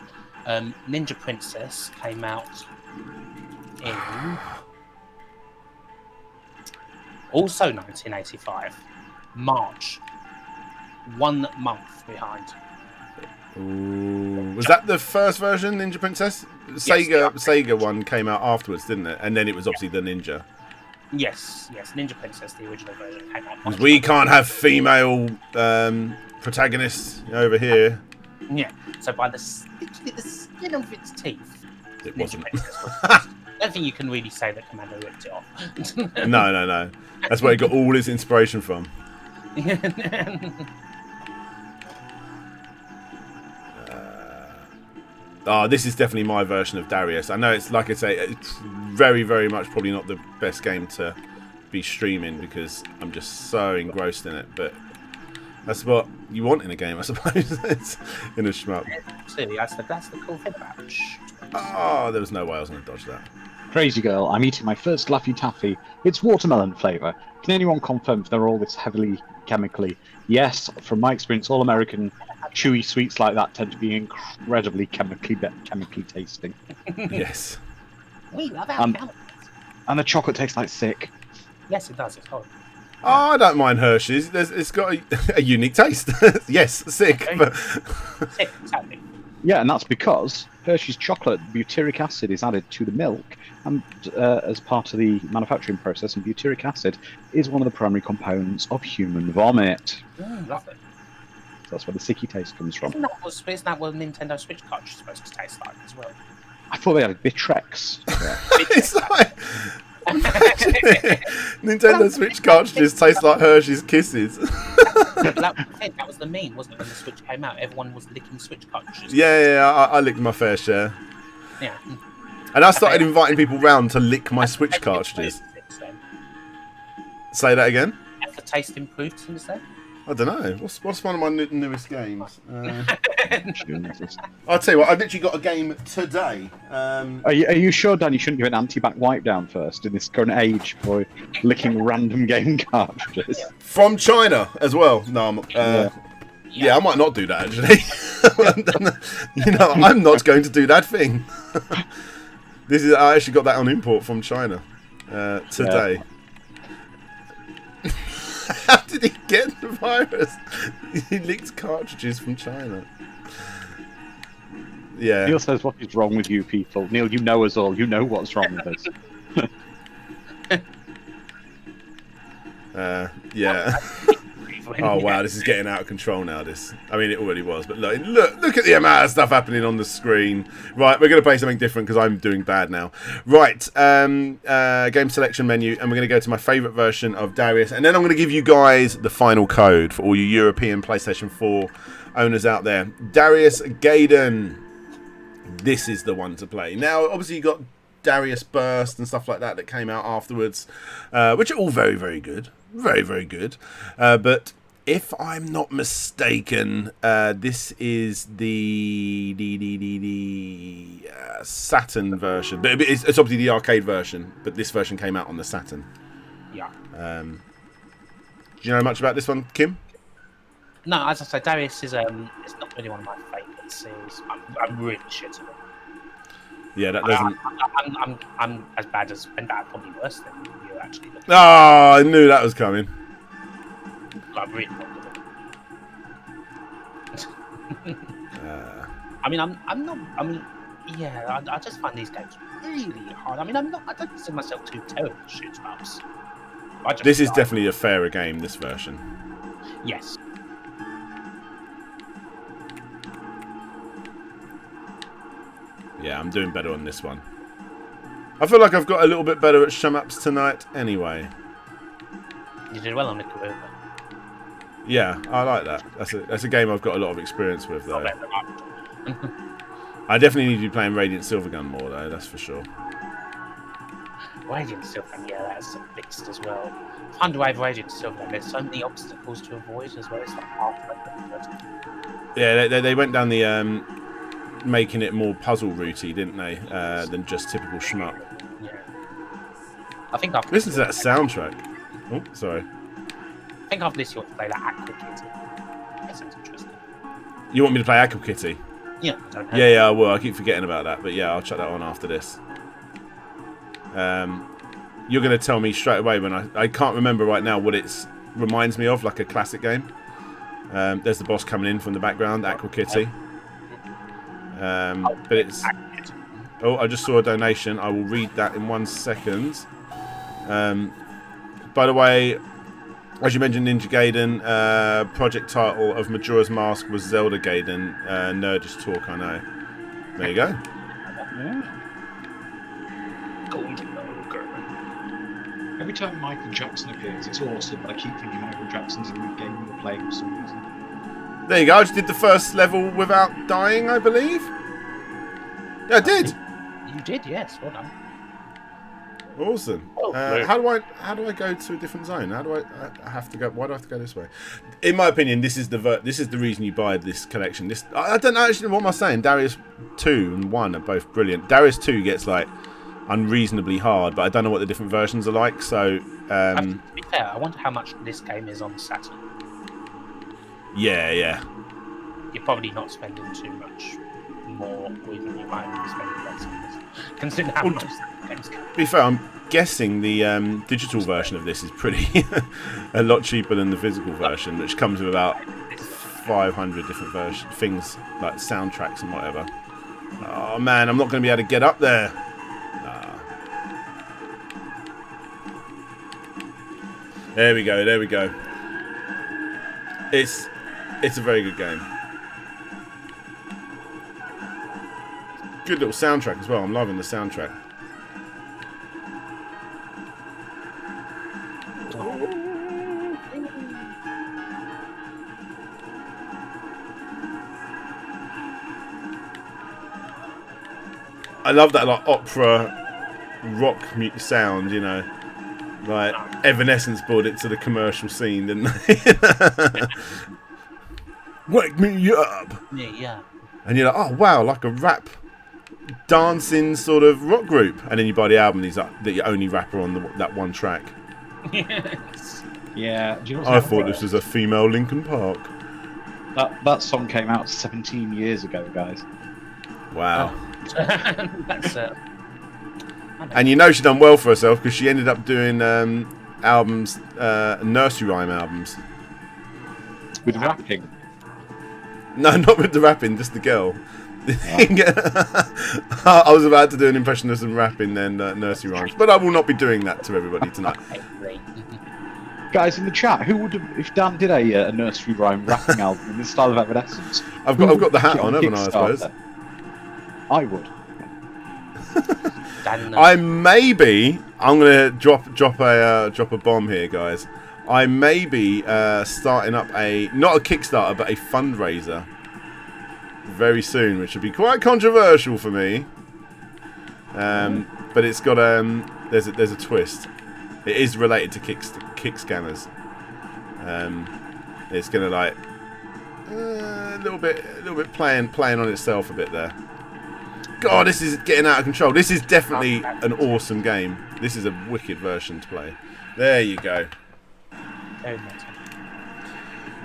Ninja Princess came out in also 1985, March. 1 month behind. Ooh. Was that the first version, Ninja Princess? Sega one came out afterwards, didn't it? And then it was obviously the Ninja. Yes, Ninja Princess, the original version, came out. Because we can't have female protagonists over here. Yeah, so by the skin of its teeth, it Ninja wasn't. Princess was I don't think you can really say that Commando ripped it off. No. That's where it got all its inspiration from. This is definitely my version of Darius. I know it's, like I say, it's very, very much probably not the best game to be streaming because I'm just so engrossed in it. But that's what you want in a game, I suppose. It's in a shmup. Absolutely, that's the cool thing about it. Oh, there was no way I was going to dodge that. Crazy girl, I'm eating my first Laffy Taffy. It's watermelon flavour. Can anyone confirm if they're all this heavily chemically? Yes, from my experience, all American chewy sweets like that tend to be incredibly chemically tasting. Yes. We love our chemicals. And the chocolate tastes like sick. Yes, it does. It's horrible. Oh, I don't mind Hershey's. It's got a unique taste. Yes, sick. But... Sick, exactly. Yeah, and that's because Hershey's chocolate butyric acid is added to the milk and as part of the manufacturing process, and butyric acid is one of the primary components of human vomit. Lovely. So that's where the sicky taste comes from. Isn't that what Nintendo Switch cartridge is supposed to taste like as well? I thought they had Bitrex. It's like... Nintendo Switch cartridges taste like Hershey's Kisses. That was the meme, wasn't it? When the Switch came out, everyone was licking Switch cartridges. Yeah, I licked my fair share. Yeah. And I started inviting people round to lick my Switch cartridges. Say that again? Has the taste improved since then? I don't know. What's one of my newest games? I'll tell you what, I literally got a game today. Are you sure, Dan, you shouldn't give an anti-back wipe down first in this current age for licking random game cartridges? From China as well. No, Yeah, I might not do that actually. You know, I'm not going to do that thing. I actually got that on import from China today. Yeah. How did he get the virus? He leaked cartridges from China. Yeah. Neil says, "What is wrong with you people?" Neil, you know us all. You know what's wrong with us. Yeah. Oh wow, this is getting out of control now. I mean, it already was, but look at the amount of stuff happening on the screen. Right, we're going to play something different because I'm doing bad now. Right, game selection menu, and we're going to go to my favourite version of Darius, and then I'm going to give you guys the final code for all you European PlayStation 4 owners out there. Darius Gaiden. This is the one to play. Now, obviously, you got Darius Burst and stuff like that came out afterwards, which are all very, very good. Very, very good. But if I'm not mistaken, this is the Saturn version. But it's obviously the arcade version, but this version came out on the Saturn. Yeah. Do you know much about this one, Kim? No, as I say, Darius is it's not really one of my favourite series. I'm really shit at it. Yeah, that doesn't. I'm as bad as, and probably worse than you actually. Oh, I knew that was coming. I'm really not good. I mean, I'm not. I mean, yeah, I just find these games really hard. I mean, I don't consider myself too terrible at shoot-ups. This is definitely a fairer game. This version. Yes. Yeah, I'm doing better on this one. I feel like I've got a little bit better at shmups tonight anyway. You did well on IKARUGA. Yeah, I like that. That's a game I've got a lot of experience with, though. I definitely need to be playing Radiant Silvergun more, though, that's for sure. Radiant Silvergun, yeah, that's mixed as well. Underwave Radiant Silvergun, there's so many obstacles to avoid as well. It's like halfway. Yeah, they went down the making it more puzzle routey, didn't they? Than just typical shmup. Yeah. I think after listen to that soundtrack. Oh, sorry. I think after this you want to play that Aqua Kitty. That sounds interesting. You want me to play Aqua Kitty? Yeah. Yeah, I will. I keep forgetting about that, but yeah, I'll chuck that on after this. You're going to tell me straight away when I can't remember right now what it reminds me of, like a classic game. There's the boss coming in from the background, Aqua Kitty. But it's... Oh, I just saw a donation. I will read that in 1 second. By the way, as you mentioned, Ninja Gaiden, project title of Majora's Mask was Zelda Gaiden. Nerdish talk, I know. There you go. Yeah. Every time Michael Jackson appears, it's awesome, but I keep thinking Michael Jackson's in the game we're playing for some reason. There you go. I just did the first level without dying, I believe. Yeah, I did. You did, yes. Well done. Awesome. How do I go to a different zone? How do I have to go? Why do I have to go this way? In my opinion, this is the reason you buy this collection. I don't know actually what am I saying. Darius 2 and 1 are both brilliant. Darius 2 gets like unreasonably hard, but I don't know what the different versions are like. So to be fair, I wonder how much this game is on Saturn. Yeah. You're probably not spending too much more, or even you might be spending less on this. Considering how much games go. To be fair, I'm guessing the digital version of this is pretty a lot cheaper than the physical version, which comes with about 500 different things like soundtracks and whatever. Oh man, I'm not going to be able to get up there. There we go. It's a very good game. Good little soundtrack as well. I'm loving the soundtrack. I love that like opera rock sound, you know. Like Evanescence brought it to the commercial scene, didn't they? Wake me up. Yeah. And you're like, oh wow, like a rap dancing sort of rock group. And then you buy the album, he's like the only rapper on that one track. Yes. Yeah. Do you know I thought this was a female Linkin Park. That song came out 17 years ago, guys. Wow. That's And you know she done well for herself because she ended up doing albums, nursery rhyme albums. With rapping? No, not with the rapping, just the girl. I was about to do an impression of some rapping then nursery rhymes, but I will not be doing that to everybody tonight. Guys in the chat, who would have, if Dan did a nursery rhyme rapping album in the style of Evanescence? I've got the hat on, haven't I suppose? I would. I'm gonna drop a bomb here, guys. I may be starting up not a Kickstarter but a fundraiser very soon, which would be quite controversial for me. But it's got there's a twist. It is related to kick scanners. It's gonna like a little bit playing on itself a bit there. God, this is getting out of control. This is definitely an awesome game. This is a wicked version to play. There you go.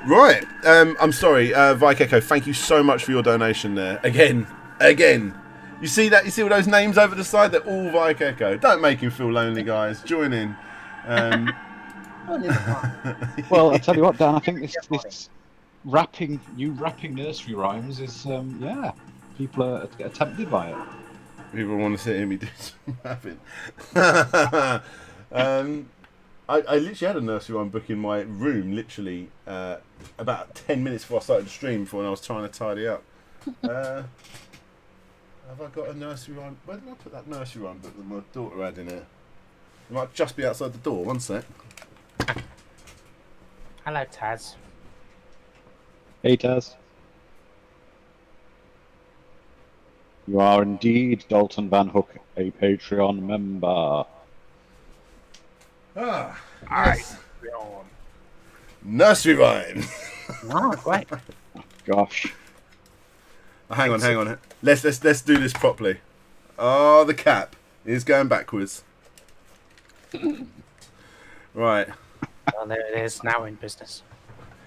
Right. I'm sorry, Vike Echo. Thank you so much for your donation there. Again. You see that? You see all those names over the side? They're all Vike Echo. Don't make him feel lonely, guys. Join in. Well, I tell you what, Dan. I think this rapping nursery rhymes is people are tempted by it. People want to hear me do some rapping. I literally had a nursery rhyme book in my room, literally about 10 minutes before I started the stream, when I was trying to tidy up. Have I got a nursery rhyme? Where did I put that nursery rhyme book that my daughter had in it? It might just be outside the door. One sec. Hello, Taz. Hey, Taz. You are indeed Dalton Van Hook, a Patreon member. Ah, yes. Nursery rhyme. Oh, great. Gosh. Hang on. Let's do this properly. Oh, the cap is going backwards. Right. Well, there it is. Now in business.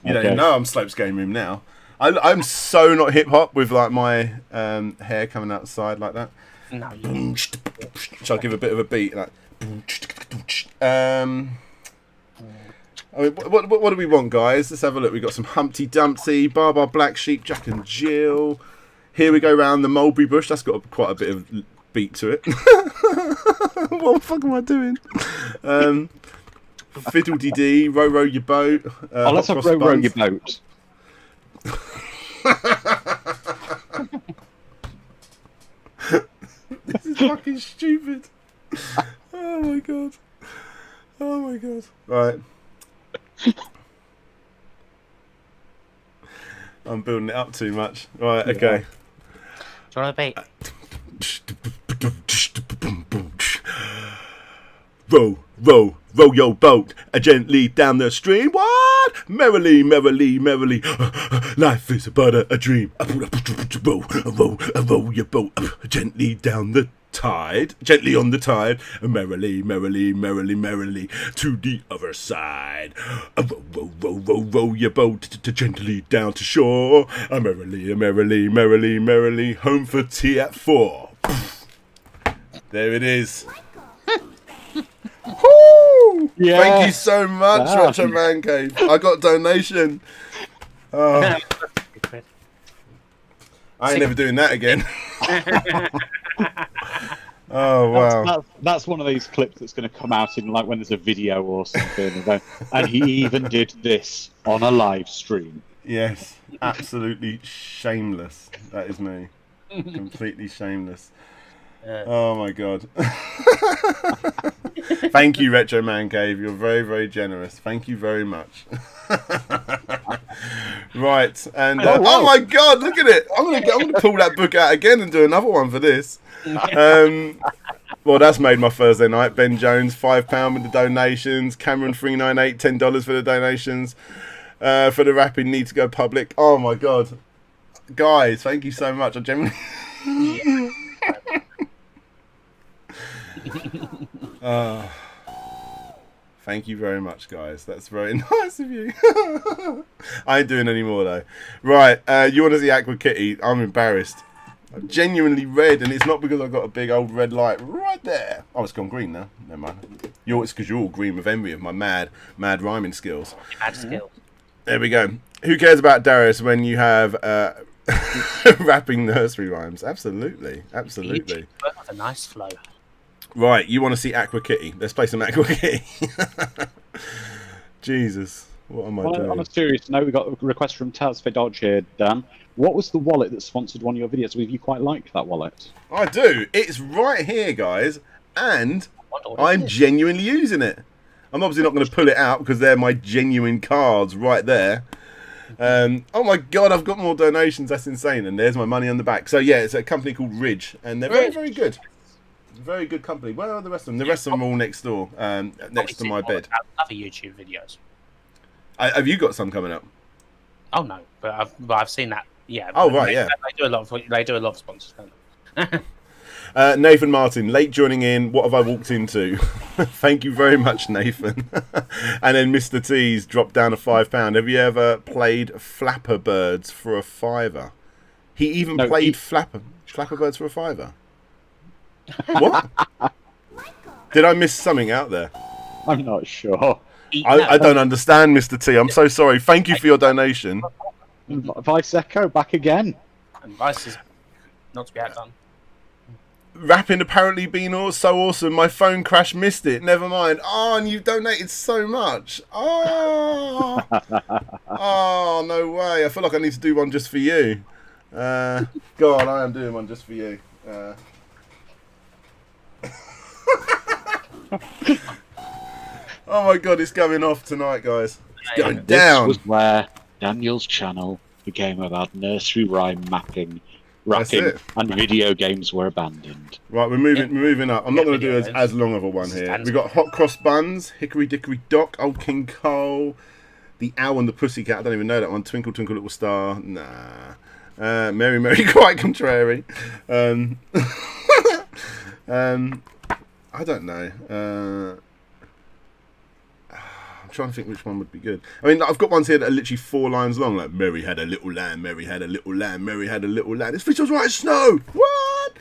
You don't know I'm Slopes Game Room now. I'm so not hip hop with like my hair coming out the side like that. No, Shall I give a bit of a beat? Like, I mean, what do we want, guys? Let's have a look. We've got some Humpty Dumpty, Bar Black Sheep, Jack and Jill. Here we go round the Mulberry Bush. That's got quite a bit of beat to it. What the fuck am I doing? Fiddle-dee-dee, Row Your Boat. Let's have Row Your Boat. This is fucking stupid. Oh my god. Right. I'm building it up too much. Right, okay. Do you want a beat? Row your boat gently down the stream. What? Merrily. Life is but a dream. Row your boat gently down the tide. Gently on the tide. Merrily to the other side. Row your boat gently down to shore. Merrily home for tea at 4. There it is. Woo! Yes. Thank you so much, Retro Man Cave. I got donation. Oh. I ain't never doing that again. Oh wow! That's one of these clips that's going to come out in like when there's a video or something. And he even did this on a live stream. Yes, absolutely shameless. That is me. Completely shameless. Oh my god. Thank you, Retro Man Cave. You're very, very generous. Thank you very much. Right, and oh my god, look at it! I'm gonna pull that book out again and do another one for this. Well, that's made my Thursday night. Ben Jones, £5 with the donations. Cameron 398, $10 for the donations. For the rapping, need to go public. Oh my god, guys, thank you so much. I genuinely. Thank you very much, guys. That's very nice of you. I ain't doing any more, though. Right, you want to see Aqua Kitty? I'm embarrassed. I'm genuinely red, and it's not because I've got a big old red light right there. Oh, it's gone green now. Never mind. It's because you're all green with envy of my mad rhyming skills. Mad skills. There we go. Who cares about Darius when you have rapping nursery rhymes? Absolutely. Absolutely. With a nice flow. Right, you want to see Aqua Kitty. Let's play some Aqua Kitty. Jesus, what am I doing? On a serious note, we got a request from Taz for Dodge here, Dan. What was the wallet that sponsored one of your videos? Have you quite liked that wallet? I do. It's right here, guys, and I'm genuinely using it. I'm obviously not going to pull it out because they're my genuine cards right there. Oh my God, I've got more donations. That's insane. And there's my money on the back. So yeah, it's a company called Ridge, and they're very, very good. Very good company. Where are the rest of them? The rest of them are all next door, next to my bed. Other YouTube videos. Have you got some coming up? Oh no, but I've seen that. Yeah. Oh right, yeah. They do a lot of sponsors. Don't they? Nathan Martin, late joining in. What have I walked into? Thank you very much, Nathan. And then Mr. T's dropped down a £5. Have you ever played Flapper Birds for a £5? He even played Flapper Birds for a £5. What? Did I miss something out there? I'm not sure. I don't understand, Mr. T. I'm so sorry. Thank you for your donation. Vice Echo back again. And Vice is not to be outdone. Rapping apparently been so awesome. My phone crash missed it. Never mind. Oh, and you've donated so much. Oh, oh, no way. I feel like I need to do one just for you. God, I am doing one just for you. Oh my God, it's going off tonight, guys. It's going down. This was where Daniel's channel became about nursery rhyme mapping, rapping, and video games were abandoned. Right, we're moving up. I'm not going to do as long of a one here. We got Hot Cross Buns, Hickory Dickory Dock, Old King Cole, The Owl and the Pussycat. I don't even know that one. Twinkle Twinkle Little Star. Nah. Mary Mary Quite Contrary. I don't know. I'm trying to think which one would be good. I mean, I've got ones here that are literally 4 lines long, like Mary had a little lamb, Mary had a little lamb, Mary had a little lamb. This fish was white as snow. What?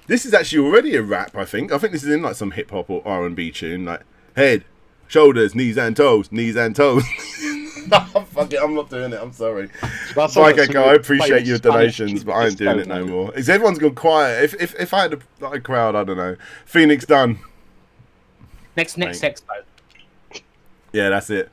This is actually already a rap, I think. I think this is in like some hip hop or R&B tune, like head, shoulders, knees and toes, knees and toes. Oh, fuck it, I'm not doing it. I'm sorry. Mike Echo, I appreciate your donations, but I ain't doing it no more. Because everyone's gone quiet. If I had a crowd, I don't know. Phoenix done. Next expo. Yeah, that's it.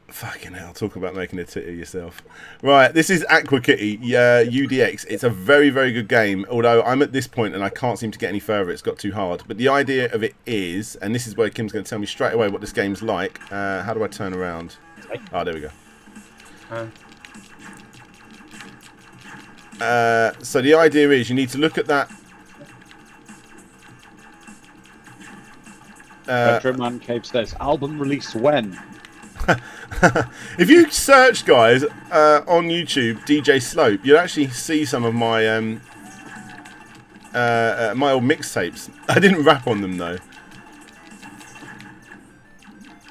Fucking hell, talk about making a tit of yourself. Right, this is Aqua Kitty UDX. It's a very, very good game, although I'm at this point and I can't seem to get any further. It's got too hard. But the idea of it is, and this is where Kim's going to tell me straight away what this game's like. How do I turn around? Oh, there we go. So the idea is you need to look at that. Retroman Cave says, album release when? If you search, guys, on YouTube, DJ Slope, you'll actually see some of my my old mixtapes. I didn't rap on them though.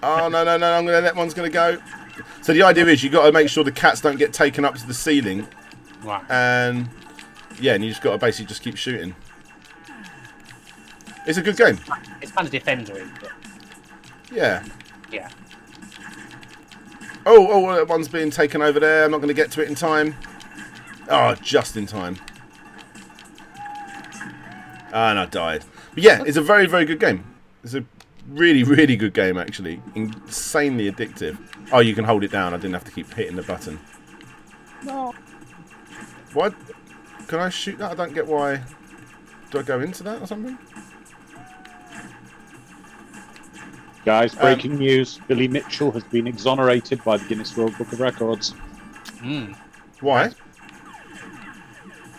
Oh no! That one's gonna go. So the idea is you got to make sure the cats don't get taken up to the ceiling, right? And yeah, and you just got to basically just keep shooting. It's a good game. It's kind of Defender, but yeah. Yeah. Oh, that one's being taken over there. I'm not going to get to it in time. Oh, just in time. And I died. But yeah, it's a very, very good game. It's a really, really good game, actually. Insanely addictive. Oh, you can hold it down. I didn't have to keep hitting the button. No. What? Can I shoot that? I don't get why. Do I go into that or something? Guys, breaking news. Billy Mitchell has been exonerated by the Guinness World Book of Records. Why?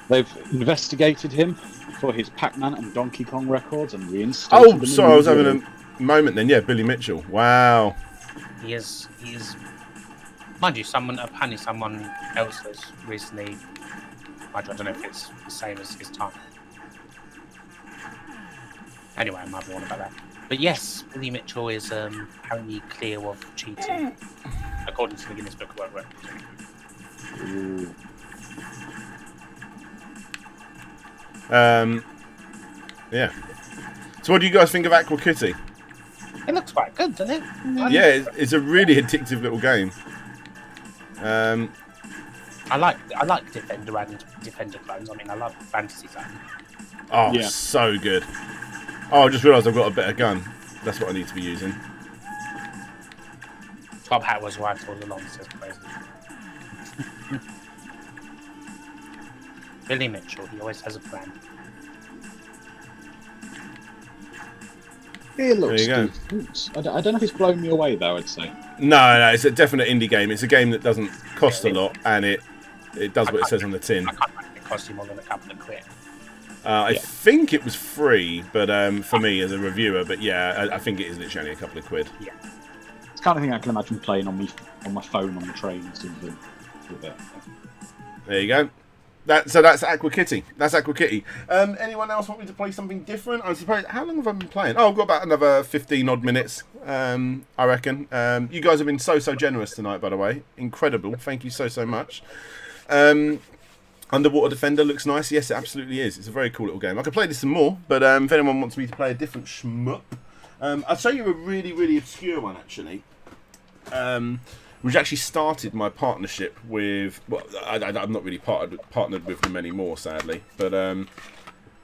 They've investigated him for his Pac-Man and Donkey Kong records and reinstated them. Oh, sorry, I was having a moment then. Yeah, Billy Mitchell. Wow. He is... Mind you, apparently someone else has recently I don't know if it's the same as his time. Anyway, I might be on about that. But yes, Billy Mitchell is apparently clear of cheating, according to the Guinness Book of World Records. Yeah. So what do you guys think of Aqua Kitty? It looks quite good, doesn't it? Yeah, it's a really addictive little game. I like Defender and Defender clones. I mean, I love Fantasy Zone. Oh, yeah. So good. Oh, I just realised I've got a better gun. That's what I need to be using. Top Hat was right all along, says crazy. Billy Mitchell, he always has a plan. It looks there you good. I don't know if it's blown me away though, I'd say. No, it's a definite indie game. It's a game that doesn't cost a lot, and it does what it says on the tin. I can't imagine it cost you more than a couple of quid. I think it was free, but for me as a reviewer, but yeah, I think it is literally only a couple of quid. Yeah. It's the kind of thing I can imagine playing on my phone on the trains with it. There you go. So that's Aqua Kitty. That's Aqua Kitty. Anyone else want me to play something different? I suppose. How long have I been playing? Oh, I've got about another 15 odd minutes. I reckon. You guys have been so generous tonight, by the way. Incredible. Thank you so much. Underwater Defender looks nice. Yes, it absolutely is. It's a very cool little game. I could play this some more, but if anyone wants me to play a different shmup, I'll show you a really obscure one actually. Which actually started my partnership with. Well, I'm not really partnered with them anymore, sadly. But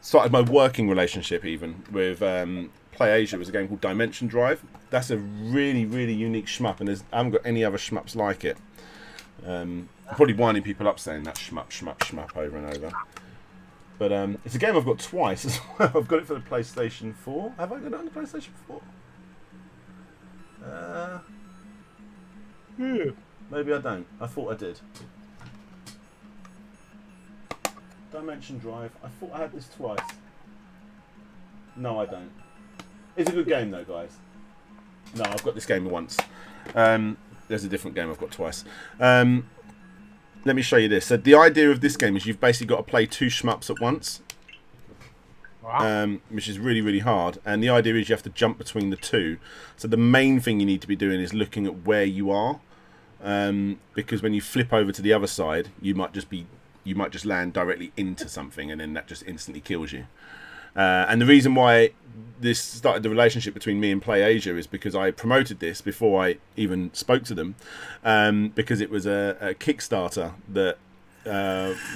started my working relationship even with PlayAsia. It was a game called Dimension Drive. That's a really unique shmup, and I haven't got any other shmups like it. I'm probably winding people up saying that shmup over and over. But it's a game I've got twice as well. I've got it for the PlayStation 4. Have I got it on the PlayStation 4? Maybe I don't. I thought I did. Dimension Drive. I thought I had this twice. No, I don't. It's a good game though, guys. No, I've got this game once. There's a different game I've got twice. Let me show you this. So the idea of this game is you've basically got to play two shmups at once. Wow. Which is really hard. And the idea is you have to jump between the two. So the main thing you need to be doing is looking at where you are. Because when you flip over to the other side, you might just land directly into something, and then that just instantly kills you. And the reason why this started the relationship between me and PlayAsia is because I promoted this before I even spoke to them, because it was a Kickstarter that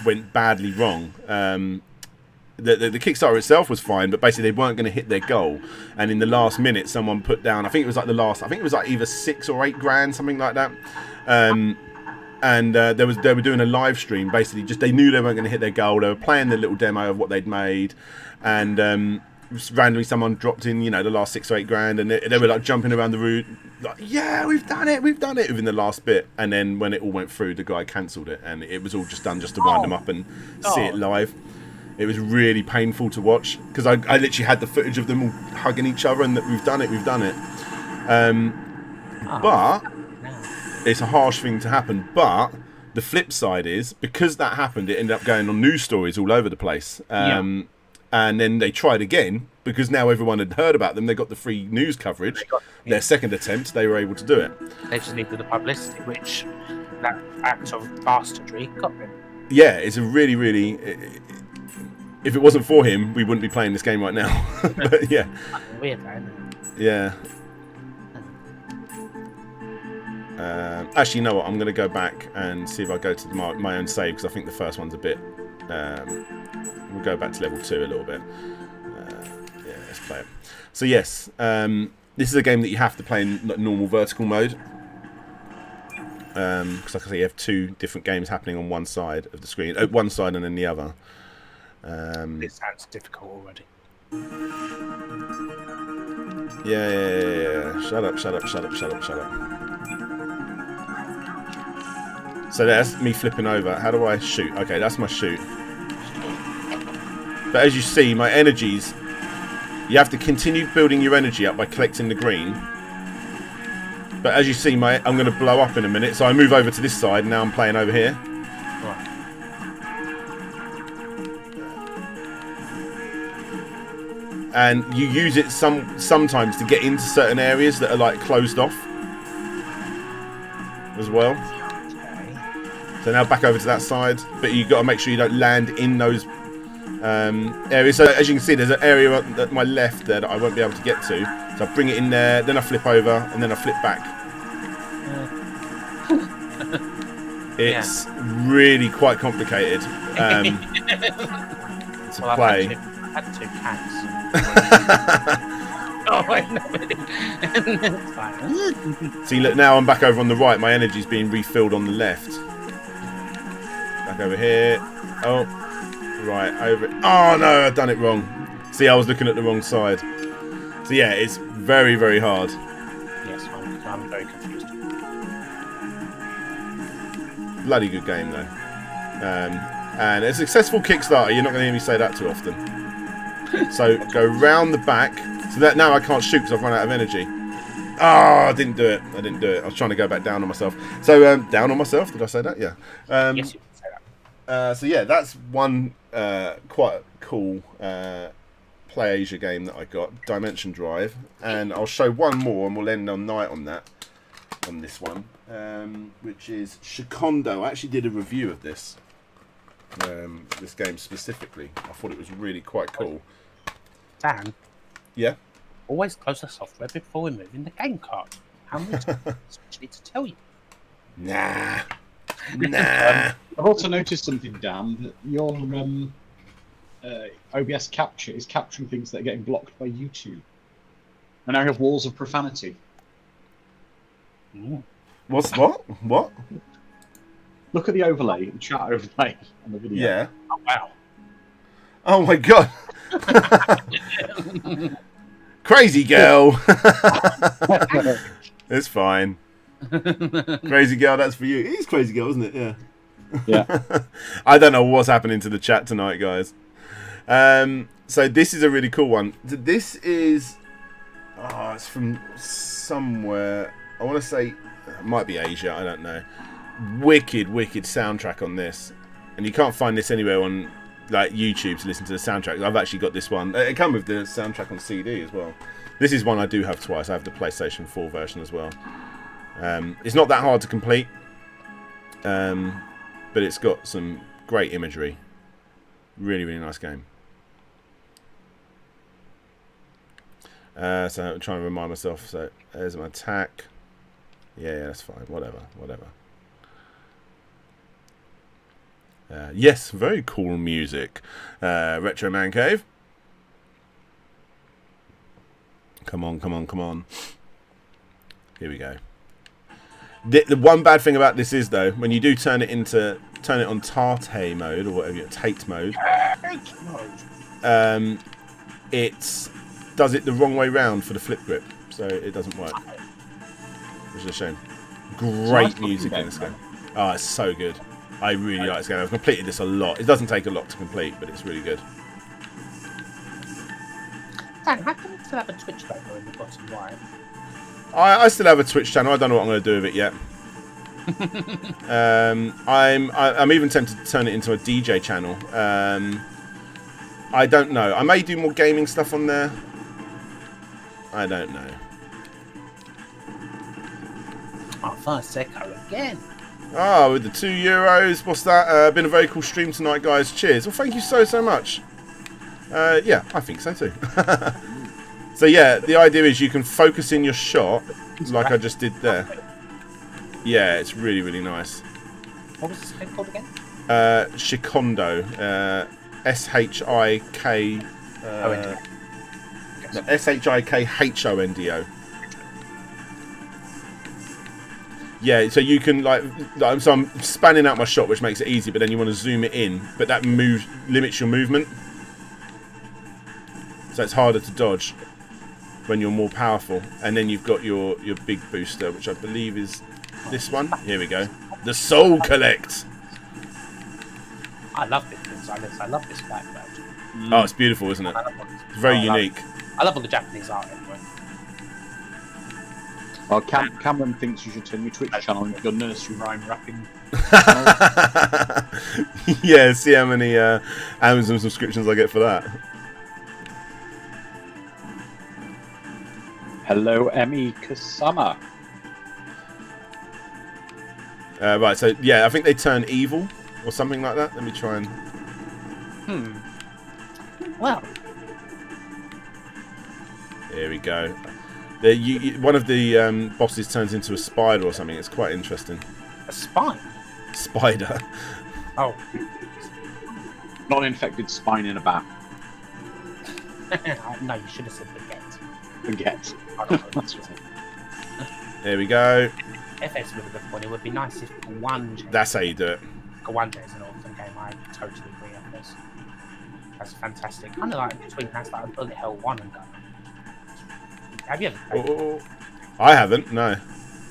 went badly wrong. The Kickstarter itself was fine, but basically they weren't going to hit their goal. And in the last minute, someone put down, I think it was like either 6 or 8 grand, something like that. And they were doing a live stream. Basically, just they knew they weren't going to hit their goal. They were playing the little demo of what they'd made, and randomly someone dropped in, the last 6 or 8 grand, and they were like jumping around the room, like, yeah, we've done it within the last bit. And then when it all went through, the guy cancelled it, and it was all just done just to wind them up and see it live. It was really painful to watch because I literally had the footage of them all hugging each other and that we've done it. But it's a harsh thing to happen. But the flip side is, because that happened, it ended up going on news stories all over the place. And then they tried again because now everyone had heard about them. They got the free news coverage. Their second attempt, they were able to do it. They just needed the publicity, which that act of bastardry got them. Yeah, it's a really. If it wasn't for him, we wouldn't be playing this game right now. But yeah. Weird, man. Yeah. Actually, you know what? I'm going to go back and see if I go to my own save, because I think the first one's a bit... we'll go back to level 2 a little bit. Yeah, let's play it. So yes, this is a game that you have to play in normal vertical mode. Because like I say, you have 2 different games happening on one side of the screen. One side and then the other. This sounds difficult already. Yeah. Shut up. So that's me flipping over. How do I shoot? Okay, that's my shoot. But as you see, my energies, you have to continue building your energy up by collecting the green. But as you see, I'm going to blow up in a minute. So I move over to this side, and now I'm playing over here. and you use it sometimes to get into certain areas that are like closed off as well. So now back over to that side, but you've got to make sure you don't land in those areas. So as you can see, there's an area at my left there that I won't be able to get to. So I bring it in there, then I flip over, and then I flip back. It's really quite complicated to play. I had 2 cats. Oh, wait, no. See, look, now I'm back over on the right. My energy's being refilled on the left. Back over here. Oh, right, over it. Oh, no, I've done it wrong. See, I was looking at the wrong side. So, yeah, it's very, very hard. Yes, I'm very confused. Bloody good game, though. And a successful Kickstarter. You're not going to hear me say that too often. So, go round the back. So that now I can't shoot because I've run out of energy. Oh, I didn't do it. I was trying to go back down on myself. So, down on myself. Did I say that? Yeah. Yes, you did say that. So, yeah, that's one quite cool Play Asia game that I got. Dimension Drive. And I'll show one more and we'll end on night on that. On this one. Which is Shikhondo. I actually did a review of this. This game specifically. I thought it was really quite cool. Dan? Yeah? Always close the software before we move in the game cart. How many times do I need to tell you? Nah. I've also noticed something, Dan, that your OBS capture is capturing things that are getting blocked by YouTube. And now you have walls of profanity. Ooh. What? Look at the overlay, the chat overlay on the video. Yeah. Oh, wow. Oh my god. Crazy girl. It's fine. Crazy girl, that's for you. It is crazy girl, isn't it? Yeah. Yeah. I don't know what's happening to the chat tonight, guys. So this is a really cool one. This is it's from somewhere. I want to say it might be Asia, I don't know. Wicked soundtrack on this. And you can't find this anywhere on like YouTube to listen to the soundtrack. I've actually got this one. It comes with the soundtrack on CD as well. This is one I do have twice. I have the PlayStation 4 version as well. It's not that hard to complete, but it's got some great imagery. Really nice game. So I'm trying to remind myself. So there's an attack. Yeah, that's fine. Whatever. Yes, very cool music. Retro Man Cave. Come on. Here we go. The one bad thing about this is, though, when you do turn it on Tate mode, or whatever, Tate mode, it does it the wrong way round for the flip grip, so it doesn't work. Which is a shame. Great music in this game. Oh, it's so good. I really like this game. I've completed this a lot. It doesn't take a lot to complete, but it's really good. Dan, how come you still have a Twitch logo in the bottom right? I still have a Twitch channel. I don't know what I'm going to do with it yet. I'm even tempted to turn it into a DJ channel. I don't know. I may do more gaming stuff on there. I don't know. Oh, first SEGA again. Ah, with the €2. What's that? Been a very cool stream tonight, guys. Cheers. Well, thank you so much. Yeah, I think so too. So yeah, the idea is you can focus in your shot, like I just did there. Yeah, it's really nice. What was this game called again? Shikhondo. S-H-I-K... S-H-I-K-H-O-N-D-O. Yeah, so you can so I'm spanning out my shot, which makes it easy, but then you want to zoom it in, but that limits your movement. So it's harder to dodge when you're more powerful. And then you've got your big booster, which I believe is this one. Here we go. The Soul Collect. I love this. I love this background. Oh, it's beautiful, isn't it? It's very unique. I love all the Japanese art anyway. Well, Cameron thinks you should turn your Twitch channel into your nursery rhyme rapping. Yeah, see how many Amazon subscriptions I get for that. Hello, Emmy Kasama. Right, so yeah, I think they turn evil or something like that. Let me try and. Well. Here we go. One of the bosses turns into a spider or something. It's quite interesting. A spine? Spider. Oh. Not an infected spine in a bat. No, you should have said baguette. Baguette. That's right. There we go. FX with a good point. It would be nice if one. That's how you do it. One is an awesome game. I totally agree on this. That's fantastic. Kind of like between that's like a bullet hell 1 and Gun. Have you ever played it? I haven't. No.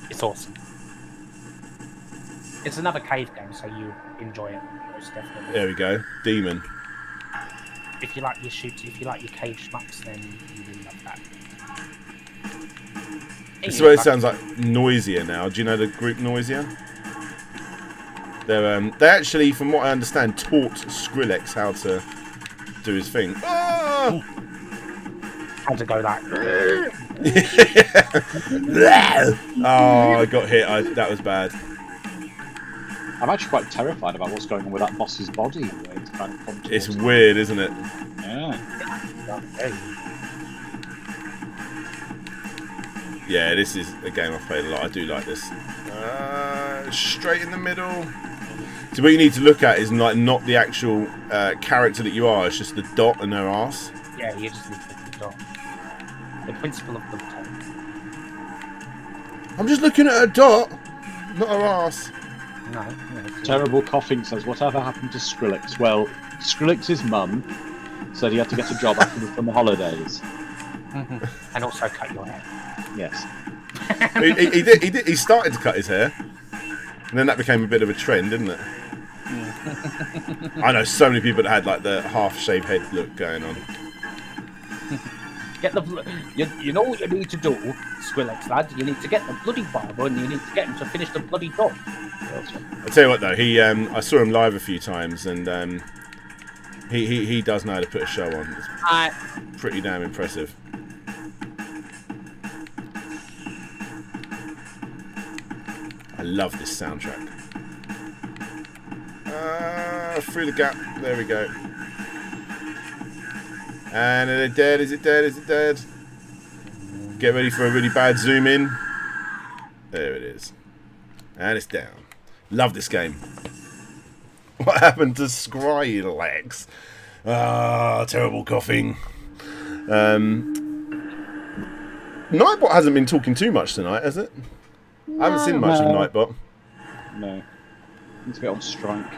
It's awesome. It's another cave game, so you enjoy it most definitely. There we go. Demon. If you like your shoots, if you like your cave shmups, then you really love that. This is what it sounds like Noisier now. Do you know the group Noisier? They actually, from what I understand, taught Skrillex how to do his thing. How to go like. Oh, I got hit. That was bad. I'm actually quite terrified about what's going on with that boss's body. It's, kind of it's weird, isn't it? Yeah. Yeah, this is a game I've played a lot. I do like this. Straight in the middle. So what you need to look at is like not the actual character that you are. It's just the dot and her ass. Yeah, you just need to look at the dot. The principle of the dot. I'm just looking at her dot, not her ass. No. Terrible coughing says, whatever happened to Skrillex? Well, Skrillex's mum said he had to get a job after the summer holidays. And also cut your hair. Yes. He started to cut his hair, and then that became a bit of a trend, didn't it? I know so many people that had like the half-shaved head look going on. Get the you know what you need to do, Skrillex lad. You need to get the bloody barber, and you need to get him to finish the bloody dog. I tell you what though, he I saw him live a few times, and he does know how to put a show on. It's pretty damn impressive. I love this soundtrack. Through the gap. There we go. And are they dead? Is it dead? Is it dead? Get ready for a really bad zoom in. There it is. And it's down. Love this game. What happened to Skrillex? Terrible coughing. Nightbot hasn't been talking too much tonight, has it? I haven't seen much of Nightbot. No. It's a bit on strike.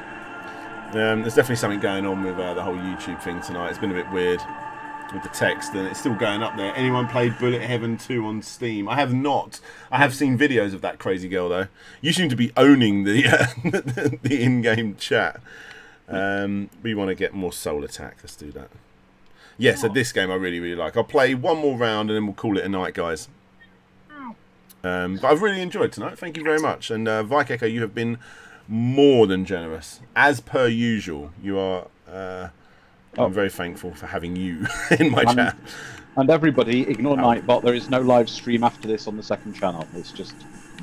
There's definitely something going on with the whole YouTube thing tonight. It's been a bit weird with the text, and it's still going up there. Anyone played Bullet Heaven 2 on Steam? I have not. I have seen videos of that crazy girl, though. You seem to be owning the the in-game chat. We want to get more Soul Attack. Let's do that. Yeah, so this game I really, really like. I'll play one more round, and then we'll call it a night, guys. But I've really enjoyed tonight. Thank you very much. And Vike Echo, you have been more than generous. As per usual, you are... I'm very thankful for having you in my chat. And everybody, ignore Nightbot. There is no live stream after this on the second channel. It's just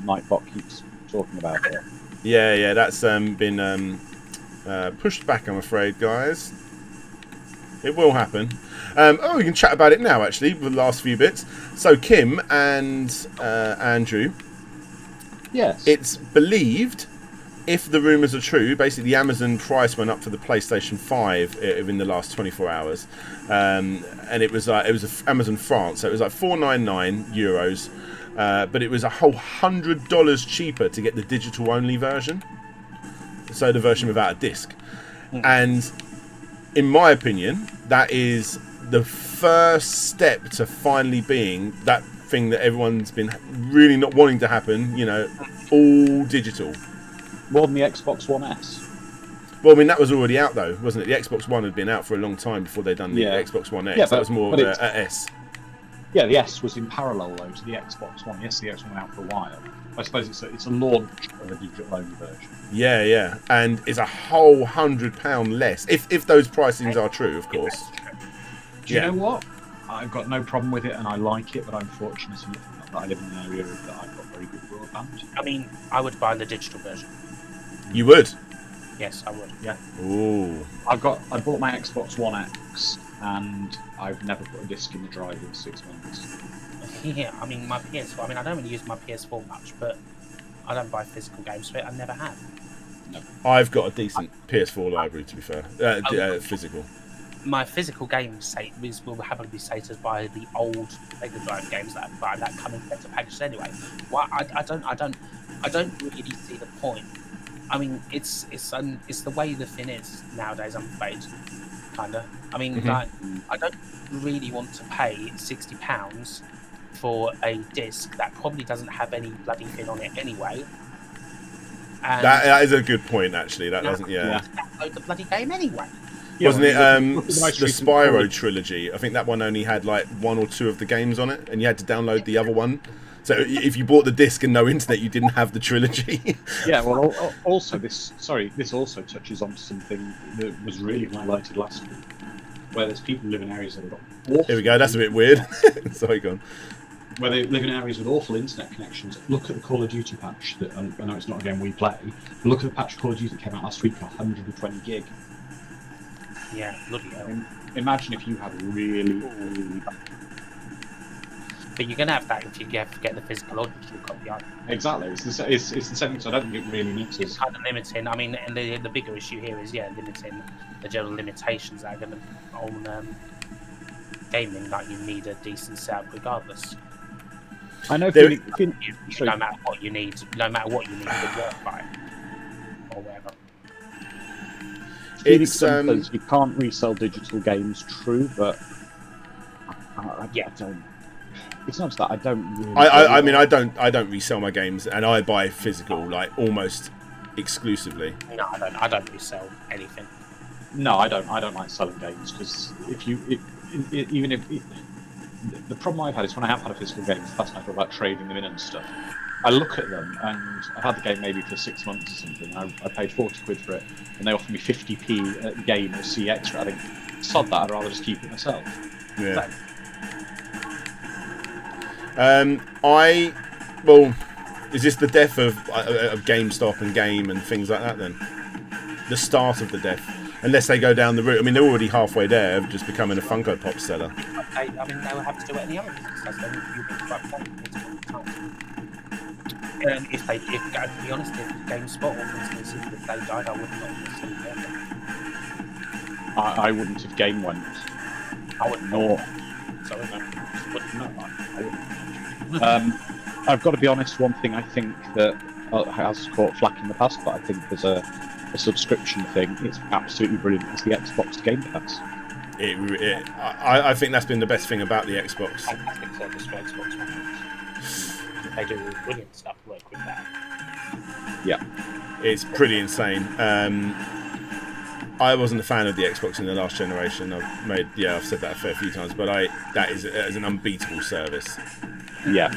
Nightbot keeps talking about it. Yeah, that's been pushed back, I'm afraid, guys. It will happen. We can chat about it now, actually, with the last few bits. So, Kim and Andrew. Yes. It's believed, if the rumours are true, basically the Amazon price went up for the PlayStation 5 in the last 24 hours. And it was Amazon France, so it was like €499. But it was a whole $100 cheaper to get the digital-only version. So the version without a disc. And in my opinion, that is the first step to finally being that thing that everyone's been really not wanting to happen, you know, all digital. More than the Xbox One S. Well, I mean, that was already out, though, wasn't it? The Xbox One had been out for a long time before they'd done the Xbox One X. Yeah, that was more of a S. Yeah, the S was in parallel, though, to the Xbox One. Yes, the X went out for a while. I suppose it's a launch of a digital-only version. Yeah, and it's a whole £100 less, if those pricings are true, of course. Do you know what? I've got no problem with it, and I like it, but I'm fortunate enough that I live in an area that I've got very good broadband. I mean, I would buy the digital version. You would? Yes, I would. Yeah. Ooh. I bought my Xbox One X, and I've never put a disc in the drive in 6 months. Yeah, I mean, my PS4. I mean, I don't really use my PS4 much, but I don't buy physical games for it. I never have. No. I've got a decent PS4 library, to be fair. Physical. My physical games will happily be sated by the old Mega Drive games that come in better packages anyway. Well, I don't really see the point. I mean, it's the way the thing is nowadays. I'm afraid, kinda. I mean, like, I don't really want to pay £60 for a disc that probably doesn't have any bloody thing on it anyway. And that is a good point, actually. That doesn't, download the bloody game anyway. Wasn't it the Spyro trilogy? I think that one only had like 1 or 2 of the games on it, and you had to download the other one. So if you bought the disc and no internet, you didn't have the trilogy. Yeah, well, also this also touches on something that was really highlighted last week, where there's people who live in areas that have got awful... Here we go, that's a bit weird. Sorry, go on. Where they live in areas with awful internet connections. Look at the Call of Duty patch, that I know it's not a game we play, but look at the patch Call of Duty that came out last week, 120 gig. Yeah, bloody hell. Imagine if you had really bad. But you're going to have that if you get the physical or digital copy, aren't you? Exactly. It's the same thing, so I don't think it really matters. It's kind of limiting. I mean, and the bigger issue here is, limiting the general limitations that are going to on gaming. Like, you need a decent setup regardless. I know. No matter what you need, to work by or whatever. It's you can't resell digital games, true, but I don't. It's not that I don't. Really I mean, I don't resell my games, and I buy physical, like, almost exclusively. No, I don't resell anything. No, I don't like selling games, because the problem I've had is when I have had a physical game, it's fascinating about trading them in and stuff. I look at them, and I've had the game maybe for 6 months or something. I paid 40 quid for it, and they offer me 50p a game or C extra. I think, sod that, I'd rather just keep it myself. Yeah. Well, is this the death of GameStop and Game and things like that then? The start of the death? Unless they go down the route. I mean, they're already halfway there, of just becoming a Funko Pop seller. I mean, they will have to do it any other business. That's then you'll be quite if to be honest, if GameSpot or Invincible, if they died, I would not necessarily get them. I wouldn't if Game went. I wouldn't. Nor. Sorry, no. I wouldn't. I've got to be honest, one thing I think that has caught flack in the past, but I think there's a subscription thing, it's absolutely brilliant, it's the Xbox Game Pass. I think that's been the best thing about the Xbox. Fantastic service for Xbox. They do brilliant stuff to work with that. Yeah. It's pretty insane. I wasn't a fan of the Xbox in the last generation. I've said that a fair few times, but that is an unbeatable service. Yeah.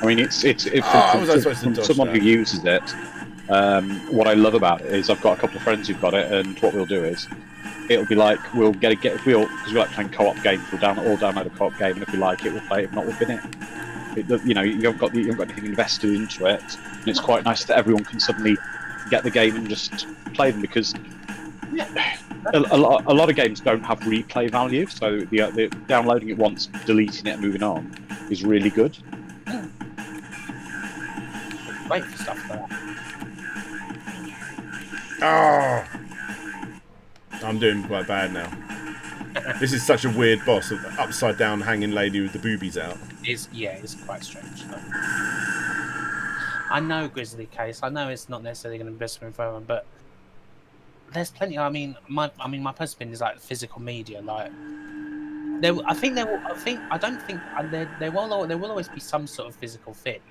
I mean, it's from someone who uses it. What I love about it is I've got a couple of friends who've got it, and what we'll do is it'll be like we'll because we like playing co-op games. We'll download a co-op game, and if we like it, we'll play it. If not, we'll bin it. You haven't got anything invested into it, and it's quite nice that everyone can suddenly get the game and just play them, because a lot of games don't have replay value, so the downloading it once, deleting it and moving on is really good. Great for stuff like that. Oh, I'm doing quite bad now. This is such a weird boss, of the upside down hanging lady with the boobies out. It's quite strange. I know Grizzly Case. I know it's not necessarily going to be best for everyone, but there's plenty. I mean, my personal opinion is like physical media. Like, there will always be some sort of physical thing,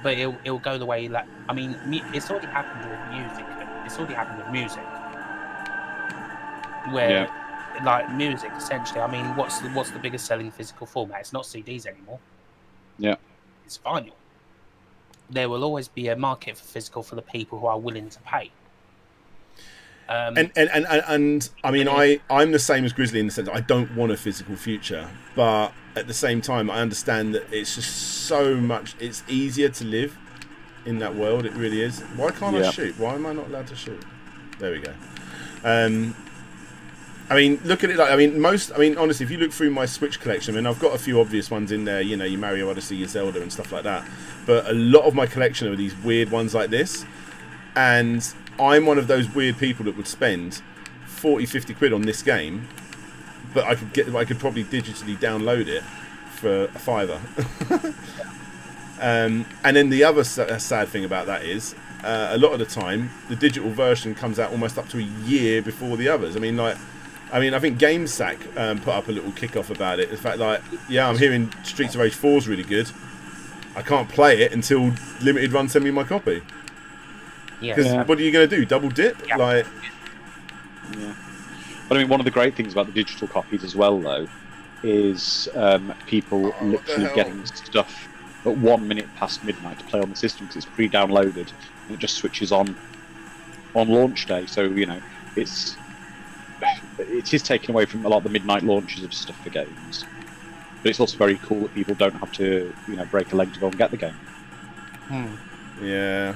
but it'll go the way that it's already happened with music. It's already happened with music, where like music essentially. I mean, what's the biggest selling physical format? It's not CDs anymore. Yeah, it's vinyl. There will always be a market for physical for the people who are willing to pay. And I mean, I'm the same as Grizzly in the sense that I don't want a physical future, but at the same time, I understand that it's just so much. It's easier to live in that world. It really is. Why can't I shoot? Why am I not allowed to shoot? There we go. I mean, look at it. Like, I mean, honestly, if you look through my Switch collection, I mean, I've got a few obvious ones in there. You know, your Mario Odyssey, your Zelda, and stuff like that. But a lot of my collection are these weird ones like this, and I'm one of those weird people that would spend 40, 50 quid on this game, but I could probably digitally download it for a fiver. And then the other sad thing about that is, a lot of the time, the digital version comes out almost up to a year before the others. I mean, I think GameSack put up a little kickoff about it. The fact, like, yeah, I'm hearing Streets of Rage 4 is really good. I can't play it until Limited Run send me my copy. Because what are you going to do? Double dip? Yeah. Like, yeah. But I mean, one of the great things about the digital copies as well, though, is people literally getting stuff at 1 minute past midnight to play on the system because it's pre-downloaded and it just switches on launch day. So you know, it is taking away from a lot of the midnight launches of stuff for games. But it's also very cool that people don't have to, you know, break a leg to go and get the game. Yeah.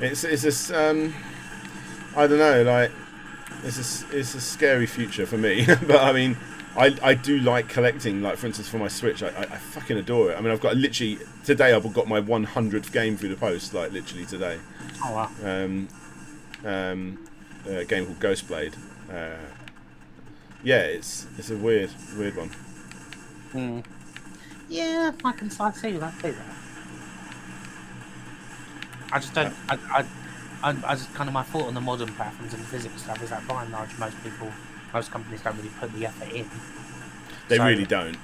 It's this I don't know, like it's a scary future for me. But I mean, I do like collecting. Like for instance, for my Switch, I fucking adore it. I mean, I've got literally today I've got my 100th game through the post. Like literally today. Oh wow. A game called Ghostblade. Yeah, it's a weird one. Yeah, I can see that. I just don't. I just kind of my thought on the modern platforms and the physics stuff is that by and large, most companies don't really put the effort in. They really don't.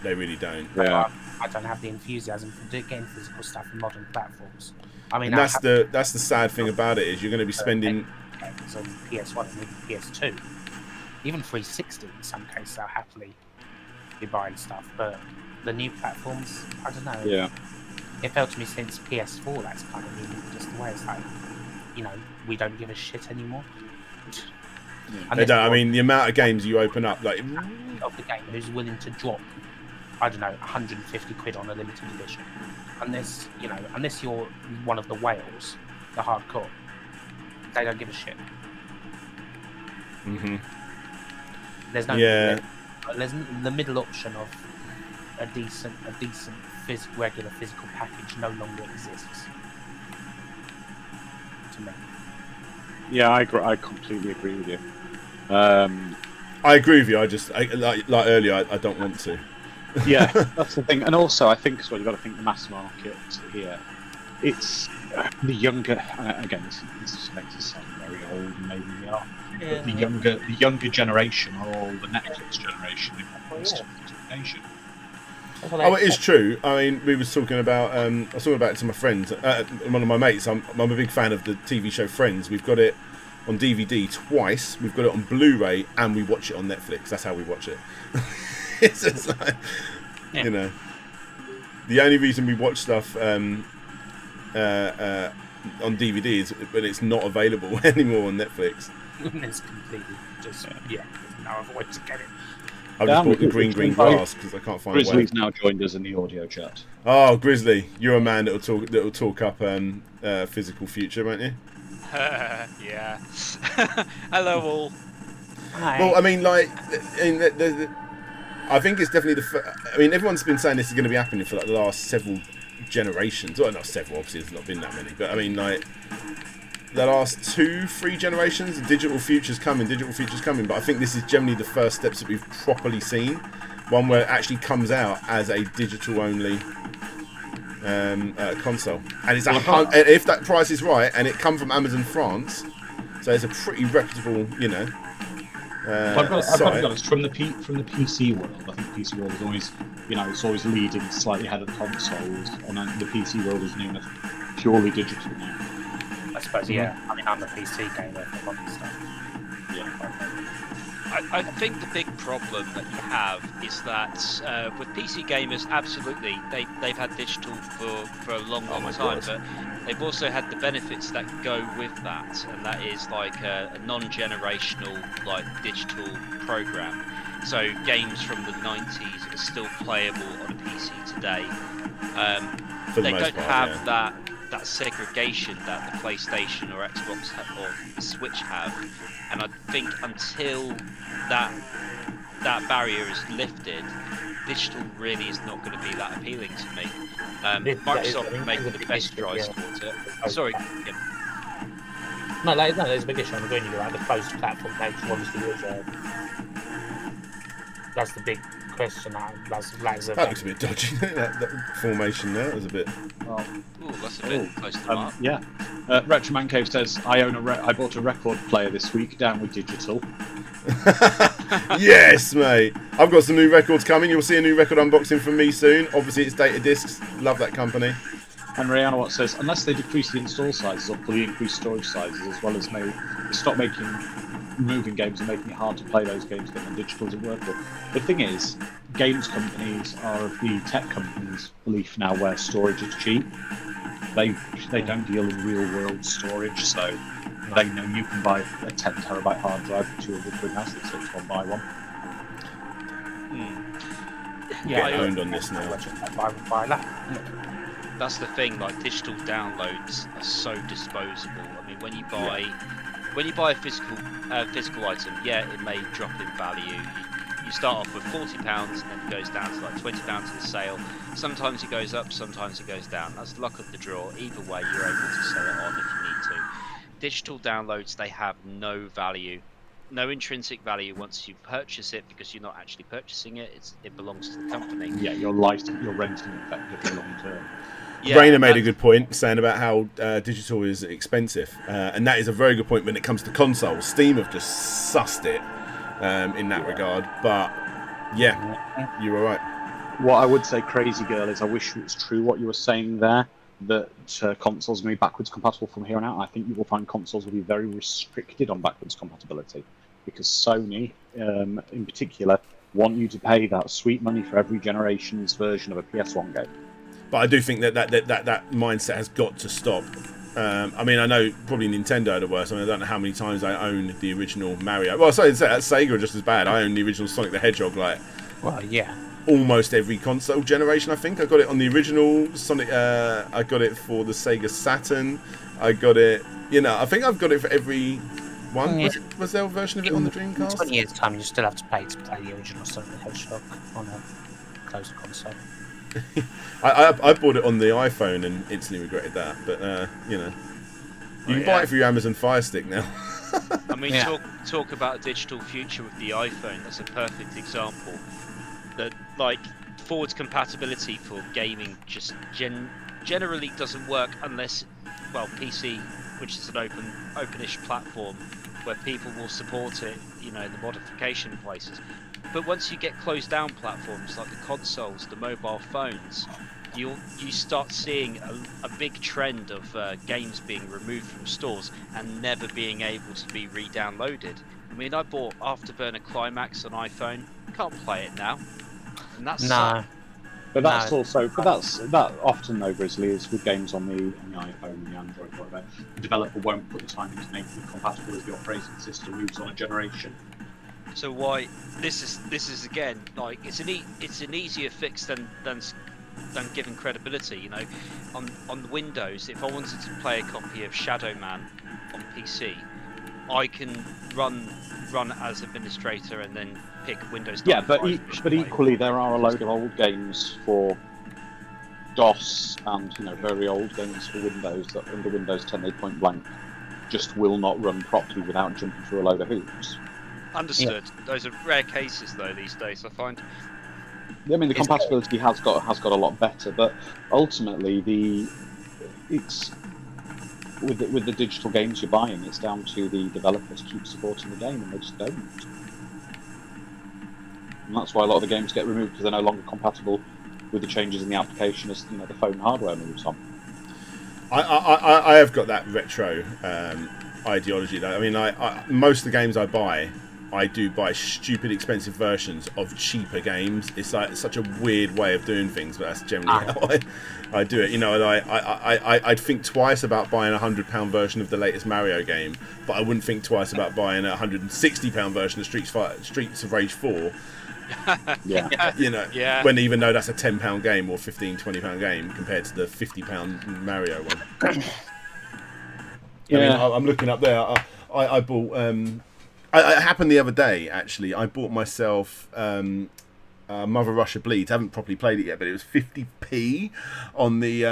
Yeah. I don't have the enthusiasm for getting physical stuff in modern platforms. I mean, and that's the sad thing about it is you're going to be spending games on PS1 and even PS2, even 360 in some cases. I'll happily be buying stuff, but the new platforms, I don't know. Yeah. It felt to me since PS4 that's kind of been just the way it's like, you know, we don't give a shit anymore. They don't. I mean, the amount of games you open up, like of the game, who's willing to drop, I don't know, 150 quid on a limited edition, unless you're one of the whales, the hardcore, they don't give a shit. There's no. Yeah. There's the middle option of a decent regular physical package no longer exists to me. Yeah, I completely agree with you. I agree with you. I just like earlier. I don't want to. Yeah, that's the thing. And also, I think as well, you've got to think the mass market here. It's the younger. Again, this makes us sound very old, and maybe we are. Yeah. But the younger generation are all the Netflix generation in that justification. Oh, it is true. I mean, we was talking about. I was talking about it to my friends, one of my mates. I'm a big fan of the TV show Friends. We've got it on DVD twice. We've got it on Blu-ray, and we watch it on Netflix. That's how we watch it. It's just like, you know, the only reason we watch stuff on DVD is when it's not available anymore on Netflix. It's completely just there's no other way to get it. I've just bought the green glass because I can't find a way. Grizzly's now joined us in the audio chat. Oh, Grizzly, you're a man that'll talk up physical future, won't you? Yeah. Hello all. Hi. Well, I mean, like, I think it's definitely I mean, everyone's been saying this is going to be happening for like the last several generations. Well, not several, obviously, there's not been that many, but I mean, like, the last 2-3 generations, digital future's coming. But I think this is generally the first steps that we've properly seen. One where it actually comes out as a digital-only console, and it's if that price is right, and it come from Amazon France, so it's a pretty reputable, you know. I've got to be honest, from the PC world, I think the PC world is always, you know, it's always leading slightly ahead of the consoles, and the PC world is known as purely digital now. I suppose, yeah. I mean, I'm a PC gamer for modern stuff. Yeah. I think the big problem that you have is that with PC gamers, absolutely, they've had digital for a long time, but they've also had the benefits that go with that, and that is like a non-generational like digital program. So games from the 90s are still playable on a PC today. They don't have that segregation that the PlayStation or Xbox or the Switch have, and I think until that barrier is lifted, digital really is not going to be that appealing to me. Microsoft are making the best strides towards it. Sorry. No, there's a big issue on the green. Like the closed platform nature obviously is. That's the big question. That looks a bit dodgy. that formation there was a bit. That's a bit close to the mark. Yeah. Retro Man Cave says, I bought a record player this week. Down with digital. Yes, mate. I've got some new records coming. You'll see a new record unboxing from me soon. Obviously, it's Data Discs. Love that company. And Rihanna Watt says, unless they decrease the install sizes or fully increase storage sizes, as well as stop moving games and making it hard to play those games again, and digital isn't worth it. The thing is, games companies are of the tech companies' belief now where storage is cheap. They don't deal in real world storage, so they know you can buy a 10 terabyte hard drive for 200 quid now, so it's one buy one. Yeah, getting owned on this now. That's the thing. Like digital downloads are so disposable. I mean, when you buy a physical item, yeah, it may drop in value. You start off with £40 and then it goes down to like £20 in the sale. Sometimes it goes up, sometimes it goes down. That's the luck of the draw. Either way, you're able to sell it on if you need to. Digital downloads, they have no value, no intrinsic value once you purchase it, because you're not actually purchasing it. It belongs to the company. Yeah, you're renting effectively long term. Yeah, Rainer made a good point saying about how digital is expensive, and that is a very good point when it comes to consoles. Steam have just sussed it in that regard, but yeah, you were right. What I would say, Crazy Girl, is I wish it was true what you were saying there, that consoles will be backwards compatible from here on out. I think you will find consoles will be very restricted on backwards compatibility, because Sony, in particular, want you to pay that sweet money for every generation's version of a PS1 game. But I do think that mindset has got to stop. I mean, I know probably Nintendo are the worst. I mean, I don't know how many times I own the original Mario. Well, sorry, that's Sega are just as bad. I own the original Sonic the Hedgehog, almost every console generation. I think I got it on the original Sonic. I got it for the Sega Saturn. I got it. I think I've got it for every one. Yeah. Was there a version of it on the Dreamcast? In 20 years' time, you still have to play the original Sonic the Hedgehog on a closed console. I bought it on the iPhone and instantly regretted that, but you can buy it for your Amazon Fire Stick now. I mean, talk about a digital future with the iPhone. That's a perfect example. That like forwards compatibility for gaming just generally doesn't work unless, PC, which is an openish platform where people will support it. The modification places. But once you get closed down platforms like the consoles, the mobile phones, you start seeing a big trend of games being removed from stores and never being able to be re-downloaded. I mean, I bought Afterburner Climax on iPhone, can't play it now, and that's But that's that often though, Grizzly, is with games on the iPhone and the Android, whatever. The developer won't put the time into making it compatible as the operating system moves on a generation. So why this is again like it's an easier fix than giving credibility. On the Windows, if I wanted to play a copy of Shadow Man on PC, I can run as administrator and then pick Windows. Yeah, but equally there are a load of old games for DOS and very old games for Windows that under Windows 10 they point blank just will not run properly without jumping through a load of hoops. Understood. Yeah. Those are rare cases, though, these days, I find. I mean, the compatibility has got a lot better, but ultimately, it's with the digital games you're buying, it's down to the developers to keep supporting the game, and they just don't. And that's why a lot of the games get removed, because they're no longer compatible with the changes in the application as the phone hardware moves on. I have got that retro ideology though. I mean, most of the games I buy I do buy stupid expensive versions of cheaper games. It's like such a weird way of doing things, but that's generally how I do it. You know, and I'd think twice about buying a £100 version of the latest Mario game, but I wouldn't think twice about buying a £160 version of Streets of Rage 4. Yeah. You know, when even though that's a £10 game or £15-20 game compared to the £50 Mario one. I mean, I'm looking up there. I bought. It happened the other day. Actually, I bought myself Mother Russia Bleeds. I haven't properly played it yet, but it was 50p on the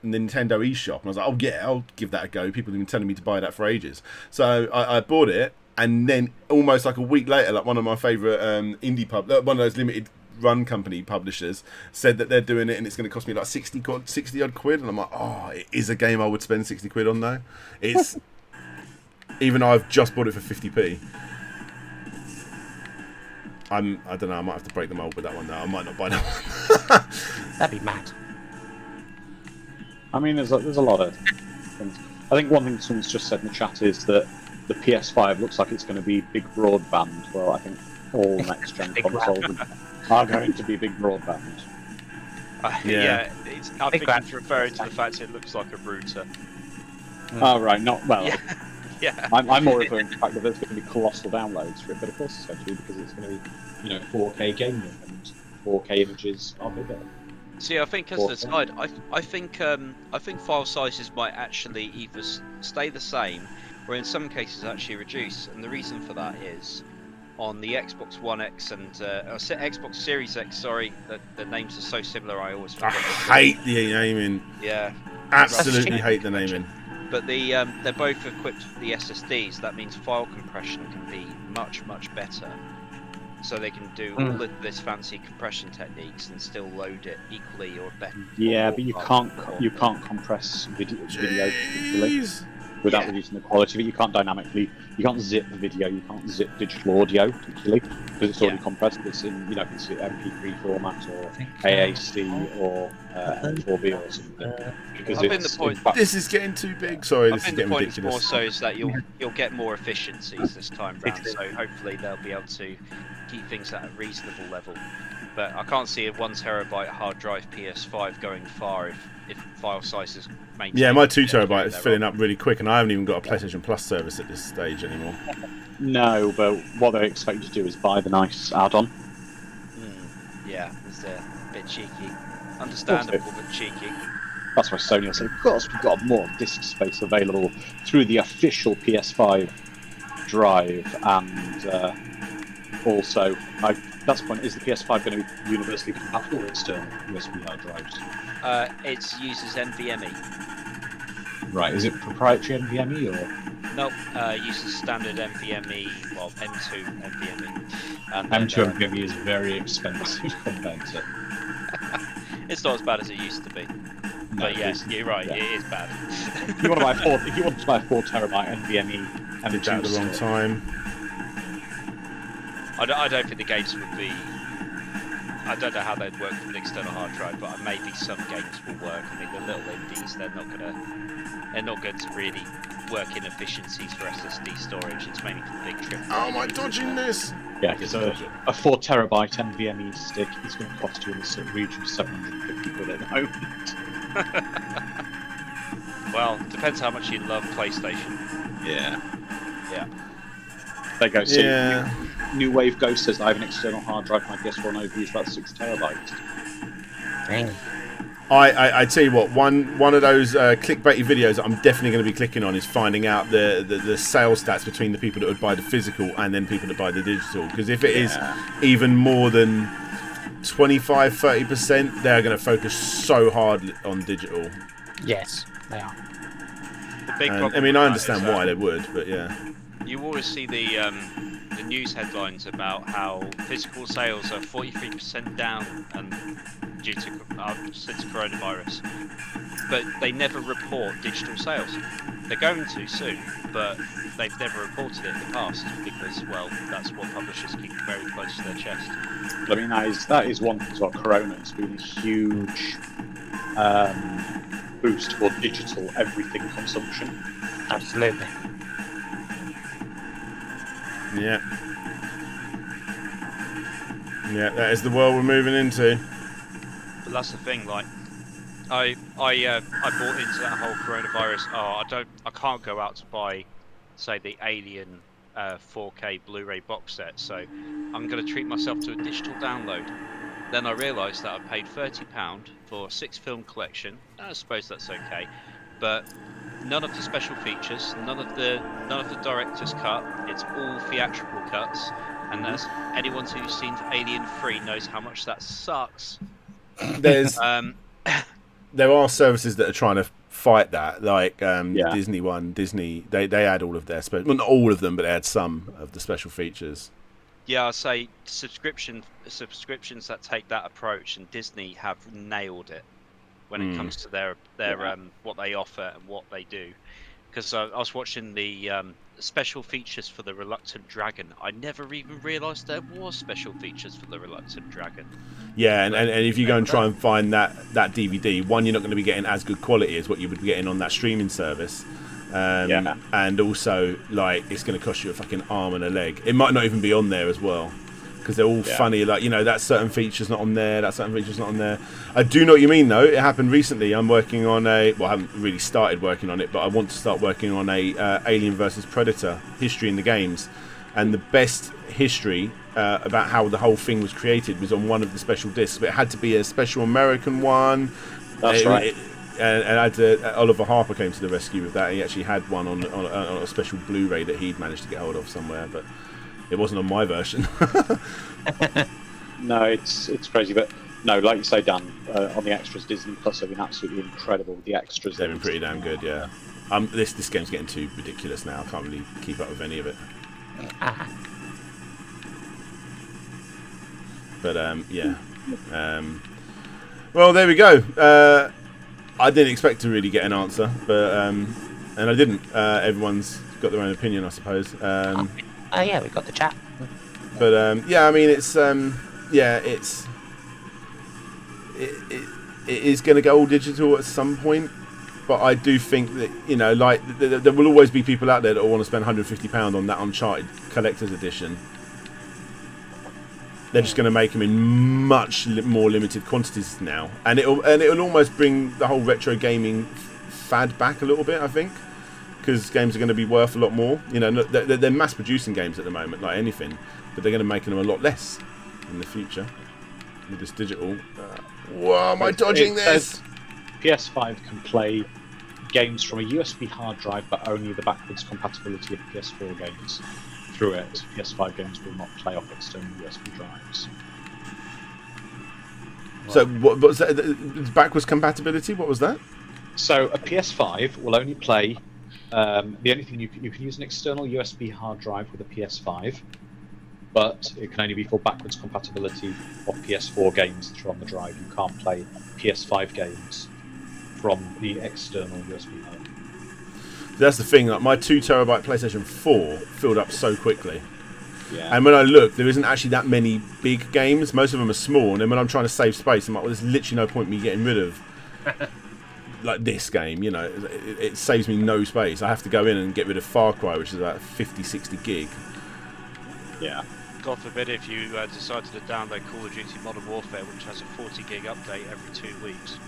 Nintendo eShop, and I was like, oh yeah, I'll give that a go. People have been telling me to buy that for ages, so I bought it. And then almost like a week later, like one of my favourite indie one of those limited run company publishers said that they're doing it and it's going to cost me like 60 odd quid. And I'm like, oh, it is a game I would spend 60 quid on though. It's even though I've just bought it for 50p. I don't know. I might have to break the mold with that one though. I might not buy that one. That'd be mad. I mean, there's a lot of things. I think one thing someone's just said in the chat is that the PS5 looks like it's going to be big broadband. Well, I think all next-gen consoles are going to be big broadband. I think it's referring to the fact it looks like a router. Oh, right, not well. Yeah. I'm more referring to the fact that there's going to be colossal downloads for it, but of course it's going to be because it's going to be, 4K gaming and 4K images are bigger. See, I think as an aside, I think file sizes might actually either stay the same, or in some cases actually reduce, and the reason for that is on the Xbox One X and Xbox Series X. Sorry, the names are so similar. I always forget. I hate the naming. Yeah, absolutely hate the naming. But they're both equipped with the SSDs. That means file compression can be much better. So they can do all of this fancy compression techniques and still load it equally or better. Yeah, but you can't compress video particularly without reducing the quality of it. You can't zip the video, you can't zip digital audio particularly because it's already compressed. It's in it's MP3 format or AAC or M4B or something. Because this is getting too big. Sorry, this is getting ridiculous. More so is that you'll get more efficiencies this time round. So hopefully they'll be able to keep things at a reasonable level. But I can't see a 1 terabyte hard drive PS5 going far if file sizes maintain. Yeah, my 2 terabyte is filling up really quick, and I haven't even got a PlayStation Plus service at this stage anymore. No, but what they expect you to do is buy the nice add-on. Yeah, it's a bit cheeky. Understandable, but cheeky. That's why Sony will say, of course, we've got more disk space available through the official PS5 drive, and also, that's the point, is the PS5 going to be universally compatible with external USB hard drives? It uses NVMe. Right, is it proprietary NVMe or? Nope, uses standard NVMe, well, M2 NVMe. And M2 NVMe is very expensive compared to... It's not as bad as it used to be. No, but yes, you're right, it is bad. If you want to buy a 4 terabyte NVMe and it's at the wrong time. I don't think the games would be. I don't know how they'd work with an external hard drive, but maybe some games will work. I mean, the little indies, they're not going to really work in efficiencies for SSD storage. It's mainly for the big trip. Oh, am I dodging this? Yeah, so a 4 terabyte NVMe stick is going to cost you in the region of 750 quid at the moment. Well, depends how much you love PlayStation. Yeah. Yeah. There you go. So New Wave Ghost says I have an external hard drive. My PS1 overview is about 6 terabytes. Dang. I tell you what, one of those clickbaity videos that I'm definitely going to be clicking on is finding out the sales stats between the people that would buy the physical and then people that buy the digital. Because if it is even more than 25-30%, they're going to focus so hard on digital. Yes, they are. The big I mean, I understand why they would, but yeah. You always see the news headlines about how physical sales are 43% down and due to since coronavirus, but they never report digital sales. They're going to soon, but they've never reported it in the past because, well, that's what publishers keep very close to their chest. I mean, that is one thing as well. Corona has been a huge boost for digital everything consumption. Absolutely. Yeah. Yeah, that is the world we're moving into. But that's the thing, like, I bought into that whole coronavirus. I can't go out to buy, say, the Alien 4K Blu-ray box set, so I'm going to treat myself to a digital download. Then I realised that I paid £30 for a 6-film collection. I suppose that's okay, but none of the special features, none of the director's cut. It's all theatrical cuts, and as anyone who's seen Alien 3 knows how much that sucks. There's there are services that are trying to fight that, like Disney they had all of their well, not all of them, but they had some of the special features. Yeah, I'd say subscriptions that take that approach, and Disney have nailed it when it comes to their what they offer and what they do. Because I was watching the special features for the Reluctant Dragon. I never even realised there was special features for the Reluctant Dragon. Yeah, and if you go and try and find that DVD, one, you're not going to be getting as good quality as what you would be getting on that streaming service. And also, like, it's going to cost you a fucking arm and a leg. It might not even be on there as well, because they're all funny. Like, you know, that certain feature's not on there, that certain feature's not on there. I do know what you mean, though. It happened recently. I'm working on I haven't really started working on it, but I want to start working on a Alien vs Predator history in the games. And the best history about how the whole thing was created was on one of the special discs, but it had to be a special American one. That's right. And I had Oliver Harper came to the rescue with that. He actually had one on a special Blu-ray that he'd managed to get hold of somewhere, but it wasn't on my version. No, it's crazy, but no, like you say, Dan, on the extras, Disney Plus have been absolutely incredible with the extras. They've been pretty damn good, yeah. This game's getting too ridiculous now. I can't really keep up with any of it. But yeah. Well, there we go. I didn't expect to really get an answer, but and I didn't. Everyone's got their own opinion, I suppose. Yeah, we got the chat. But yeah, I mean, it's it is going to go all digital at some point. But I do think that, you know, like there will always be people out there that will want to spend £150 on that Uncharted Collector's Edition. They're just going to make them in much more limited quantities now, and it'll almost bring the whole retro gaming fad back a little bit, I think, because games are going to be worth a lot more. You know, they're mass producing games at the moment, like anything, but they're going to make them a lot less in the future with this digital. Whoa, am I dodging this? PS5 can play games from a USB hard drive, but only the backwards compatibility of PS4 games. Through it, PS5 games will not play off external USB drives. So what was that? Backwards compatibility? What was that? So a PS5 will only play. The only thing you can use an external USB hard drive with a PS5, but it can only be for backwards compatibility of PS4 games that are on the drive. You can't play PS5 games from the external USB hard. That's the thing, like my 2 terabyte PlayStation 4 filled up so quickly. Yeah. And when I look, there isn't actually that many big games. Most of them are small, and then when I'm trying to save space, I'm like, well, there's literally no point in me getting rid of like this game, you know. It saves me no space. I have to go in and get rid of Far Cry, which is about 50-60 gig. Yeah. God forbid if you decided to download Call of Duty Modern Warfare, which has a 40 gig update every 2 weeks.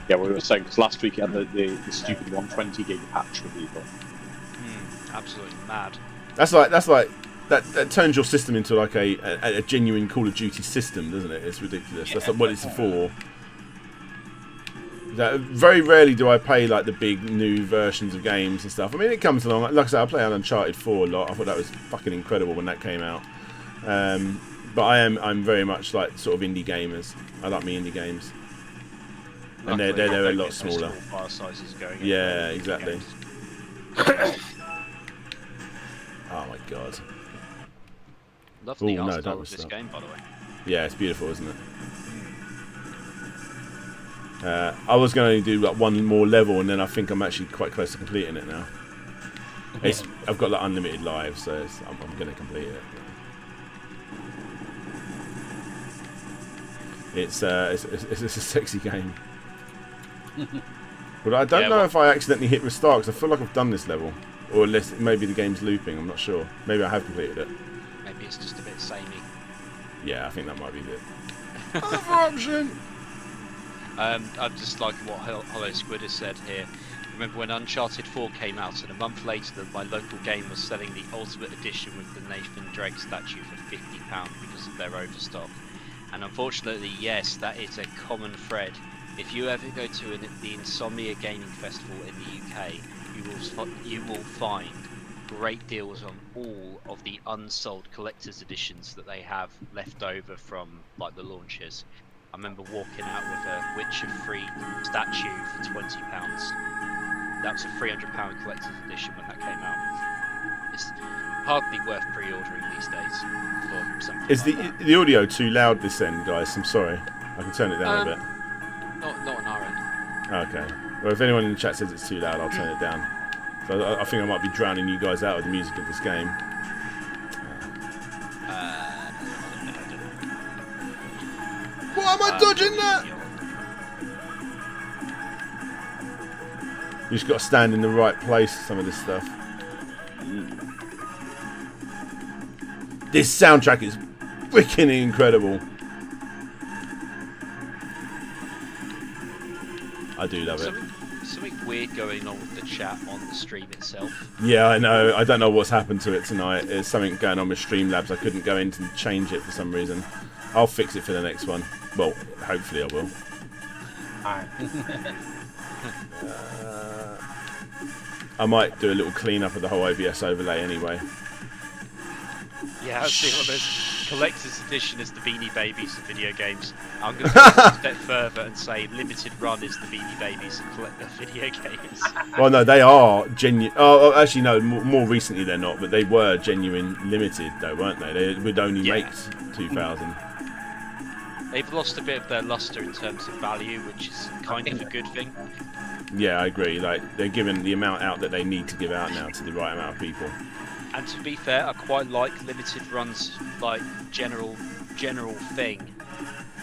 Yeah, we were saying, because last week you had the stupid 120 gig patch with people. Absolutely mad. That's like that turns your system into like a genuine Call of Duty system, doesn't it? It's ridiculous. Yeah. That's like what it's for. Very rarely do I play like the big new versions of games and stuff. I mean, it comes along. Like I said, I play Uncharted 4 a lot. I thought that was fucking incredible when that came out. But I'm very much like sort of indie gamers. I like me indie games. And they're a lot smaller. File sizes going yeah, exactly. Oh my god. Love the art style of this game, by the way. Yeah, it's beautiful, isn't it? I was going to do like one more level, and then I think I'm actually quite close to completing it now. I've got like unlimited lives, so I'm going to complete it. It's a sexy game. But I don't know if I accidentally hit restart, because I feel like I've done this level. Or unless maybe the game's looping, I'm not sure. Maybe I have completed it. Maybe it's just a bit samey. Yeah, I think that might be it. Other option! I'm just like what Hollow Squid has said here. Remember when Uncharted 4 came out, and a month later my local game was selling the Ultimate Edition with the Nathan Drake statue for £50 because of their overstock. And unfortunately, yes, that is a common thread. If you ever go to the Insomnia Gaming Festival in the UK, you will find great deals on all of the unsold collector's editions that they have left over from like the launches. I remember walking out with a Witcher 3 statue for £20. That was a £300 collector's edition when that came out. It's hardly worth pre-ordering these days. For something Is like the audio too loud this end, guys? I'm sorry. I can turn it down a bit. Not on our end. Okay. Well, if anyone in the chat says it's too loud, I'll turn it down. So I think I might be drowning you guys out with the music of this game. Why am I dodging that? You just got to stand in the right place for some of this stuff. This soundtrack is freaking incredible. I do love it. Something weird going on with the chat on the stream itself. Yeah, I know. I don't know what's happened to it tonight. There's something going on with Streamlabs. I couldn't go in to change it for some reason. I'll fix it for the next one. Well, hopefully I will. I might do a little clean-up of the whole OBS overlay anyway. Yeah, I've seen one of those collector's edition is the Beanie Babies of video games. I'm going to go a step further and say limited run is the Beanie Babies of video games. Well, no, they are genuine. Oh, actually, no. More recently, they're not, but they were genuine limited, though, weren't they? They would only make 2,000. They've lost a bit of their luster in terms of value, which is kind of a good thing. Yeah, I agree. Like they're giving the amount out that they need to give out now to the right amount of people. And to be fair, I quite like limited runs, like general thing,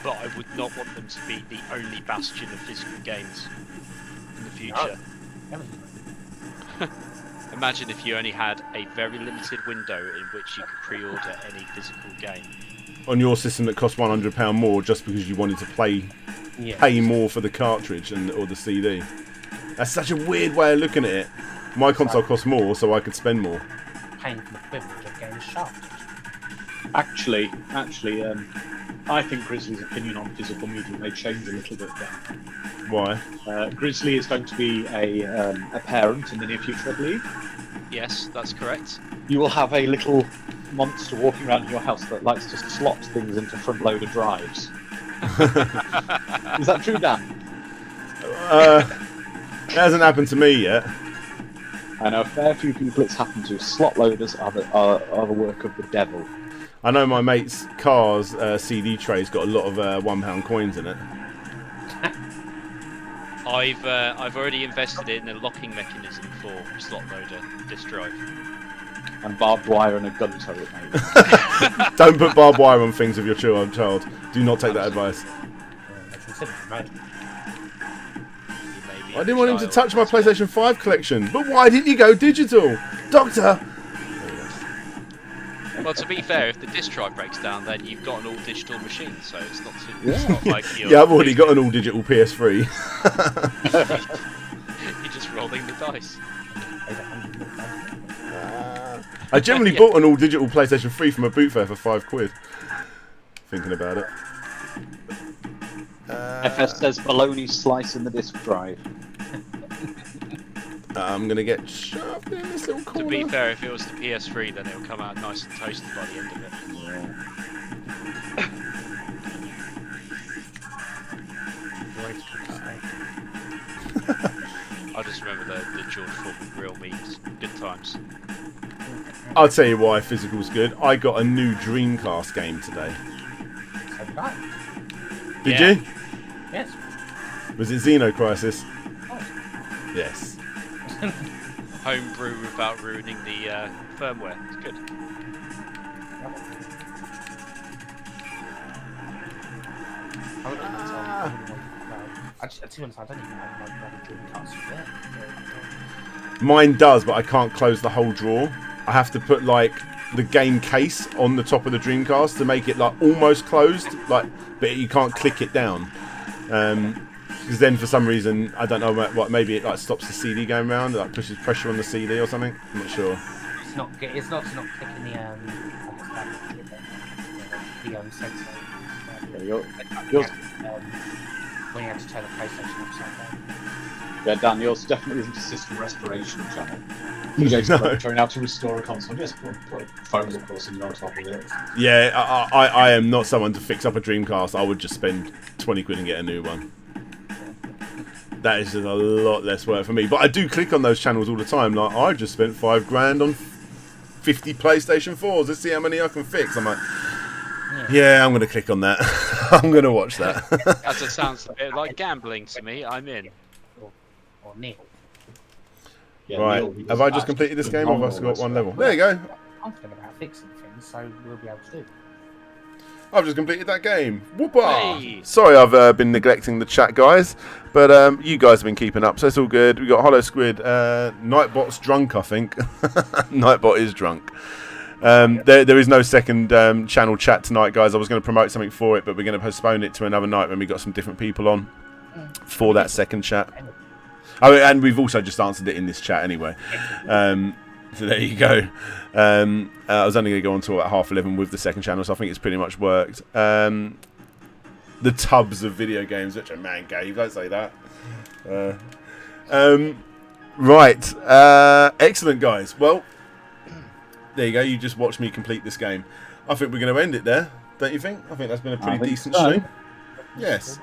but I would not want them to be the only bastion of physical games in the future. Imagine if you only had a very limited window in which you could pre-order any physical game. On your system that cost £100 more just because you wanted to pay more for the cartridge or the CD. That's such a weird way of looking at it. My console costs more, so I could spend more. Paying for the privilege of getting shafted. Actually, I think Grizzly's opinion on physical media may change a little bit there. Why? Grizzly is going to be a parent in the near future, I believe. Yes, that's correct. You will have a little monster walking around your house that likes to slot things into front-loader drives. Is that true, Dan? It hasn't happened to me yet. I know a fair few people it's happened to. Slot loaders are the work of the devil. I know my mate's car's CD tray's got a lot of £1 coins in it. I've already invested in a locking mechanism for slot loader disk drive. And barbed wire and a gun turret, mate. Don't put barbed wire on things with your child. Do not take that advice. I didn't want him to touch my PlayStation 5 collection, but why didn't you go digital? Doctor! Well, to be fair, if the disk drive breaks down, then you've got an all-digital machine, so it's not, it's not like you're... Yeah, I've already got an all-digital PS3. You're just rolling the dice. I generally bought an all-digital PlayStation 3 from a boot fair for £5. Thinking about it. FS says bologna slice in the disk drive. I'm gonna get shoved in this little corner. To be fair, if it was the PS3, then it'll come out nice and toasted by the end of it. I just remember the George Foreman grill memes. Good times. I'll tell you why physical's good. I got a new Dreamcast game today. Did you? Yes. Was it Xenocrisis? Oh. Yes. Homebrew without ruining the firmware. It's good. I don't even know my Dreamcast yet. Mine does, but I can't close the whole drawer. I have to put like the game case on the top of the Dreamcast to make it like almost closed, like, but you can't click it down. Because then for some reason, I don't know what, maybe it like stops the CD going round, like pushes pressure on the CD or something. I'm not sure. It's not clicking the sensor. When you have to turn the PlayStation upside down. Yeah, Dan, yours definitely isn't a system restoration channel. DJ's trying out to restore a console. Just put phones, of course, and you're on top of it. Yeah, I am not someone to fix up a Dreamcast. I would just spend 20 quid and get a new one. That is just a lot less work for me. But I do click on those channels all the time. Like, I just spent £5 on 50 PlayStation 4s. Let's see how many I can fix. I'm like, yeah, I'm going to click on that. I'm going to watch that. That sounds a bit like gambling to me. I'm in. Or Neil. Yeah, right, Neil, have I just completed this game or have I still got one level? There you go. I'm confident about fixing things, so we'll be able to do. I've just completed that game. Whoopah! Hey. Sorry I've been neglecting the chat, guys. But you guys have been keeping up, so it's all good. We got Hollow Squid. Nightbot's drunk, I think. Nightbot is drunk. There is no second channel chat tonight, guys. I was going to promote something for it, but we're going to postpone it to another night when we got some different people on for that second chat. Oh, and we've also just answered it in this chat anyway. So there you go. I was only going to go on to at 11:30 with the second channel, so I think it's pretty much worked. The tubs of video games, which a man gave. Don't say that. Right. Excellent, guys. Well, there you go. You just watched me complete this game. I think we're going to end it there, don't you think? I think that's been a pretty decent stream. Yes.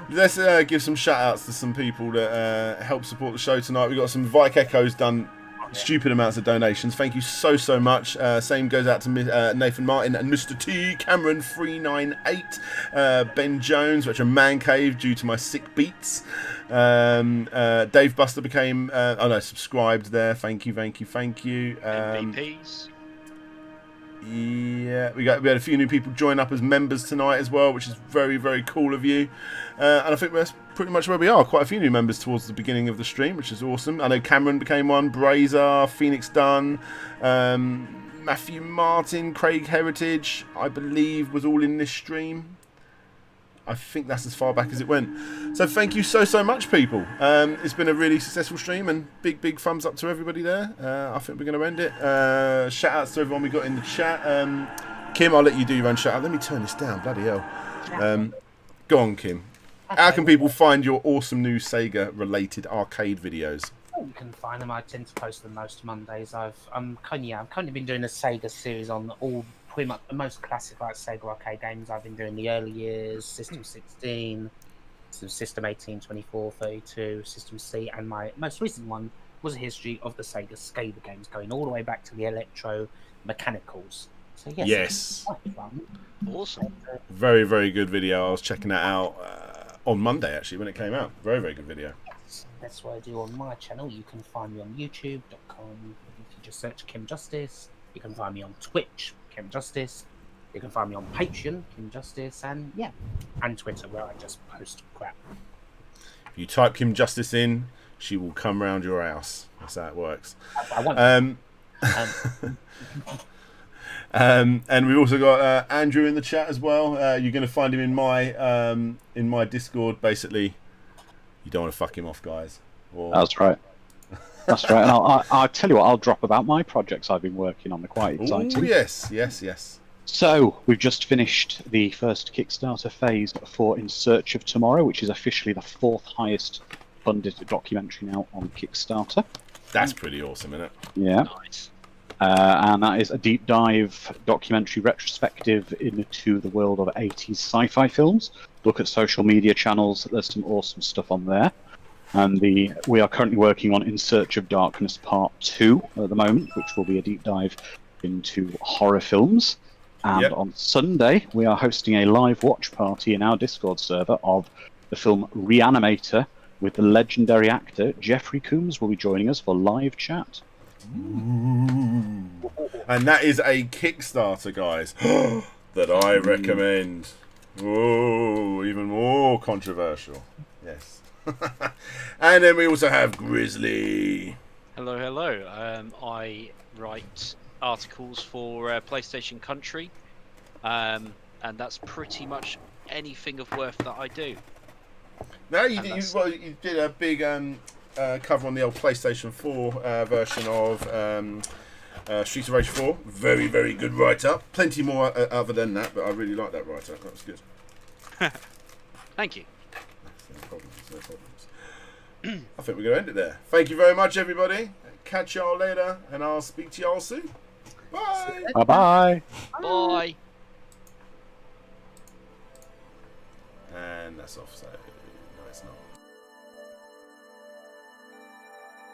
Let's give some shout-outs to some people that help support the show tonight. We've got some Vike Echoes done stupid amounts of donations. Thank you so much. Same goes out to Nathan Martin and Mr. T, Cameron 398, Ben Jones, which are Man Cave due to my sick beats. Dave Buster became subscribed there. Thank you. MVPs. Yeah, we had a few new people join up as members tonight as well, which is very cool of you. And I think that's pretty much where we are. Quite a few new members towards the beginning of the stream, which is awesome. I know Cameron became one, Brazer, Phoenix Dunn, Matthew Martin, Craig Heritage, I believe was all in this stream. I think that's as far back as it went. So thank you so much, people. It's been a really successful stream, and big thumbs up to everybody there. I think we're going to end it. Shout outs to everyone we got in the chat. Kim, I'll let you do your own shout out. Let me turn this down, bloody hell. Go on, Kim. How can people find your awesome new Sega related arcade videos? You can find them. I tend to post them most Mondays. I've currently been doing a Sega series on all pretty much the most classic like Sega arcade games. I've been doing the early years, System 16, System 18, 24, 32, System C, and my most recent one was a history of the Sega SCADA games, going all the way back to the electro mechanicals. So yes. Quite fun. Awesome. Very good video. I was checking that out on Monday actually when it came out. Very good video. That's what I do on my channel. You can find me on youtube.com. If you just search Kim Justice. You can find me on Twitch, Kim Justice. You can find me on Patreon, Kim Justice, and Twitter, where I just post crap. If you type Kim Justice in, she will come round your house. That's how it works. I want and we've also got Andrew in the chat as well. You're going to find him in my Discord. Basically, you don't want to fuck him off, guys. That's right. That's right. And I'll tell you what, I'll drop about my projects I've been working on. They're quite exciting. Oh, yes. So, we've just finished the first Kickstarter phase for In Search of Tomorrow, which is officially the 4th highest funded documentary now on Kickstarter. That's pretty awesome, isn't it? Yeah. Nice. And that is a deep dive documentary retrospective into the world of 80s sci-fi films. Look at social media channels. There's some awesome stuff on there. And we are currently working on In Search of Darkness Part 2 at the moment, which will be a deep dive into horror films. And on Sunday, we are hosting a live watch party in our Discord server of the film Reanimator, with the legendary actor Jeffrey Combs will be joining us for live chat. Ooh. And that is a Kickstarter, guys, that I recommend. Whoa, even more controversial. Yes. And then we also have Grizzly. Hello, hello. I write articles for PlayStation Country, and that's pretty much anything of worth that I do. No, you did a big cover on the old PlayStation 4 version of Streets of Rage 4. Very, very good write-up. Plenty more other than that, but I really like that write-up. That was good. Thank you. No problems, no problems. I think we're going to end it there. Thank you very much, everybody. Catch y'all later, and I'll speak to y'all soon. Bye. Bye-bye. Bye. And that's off, so...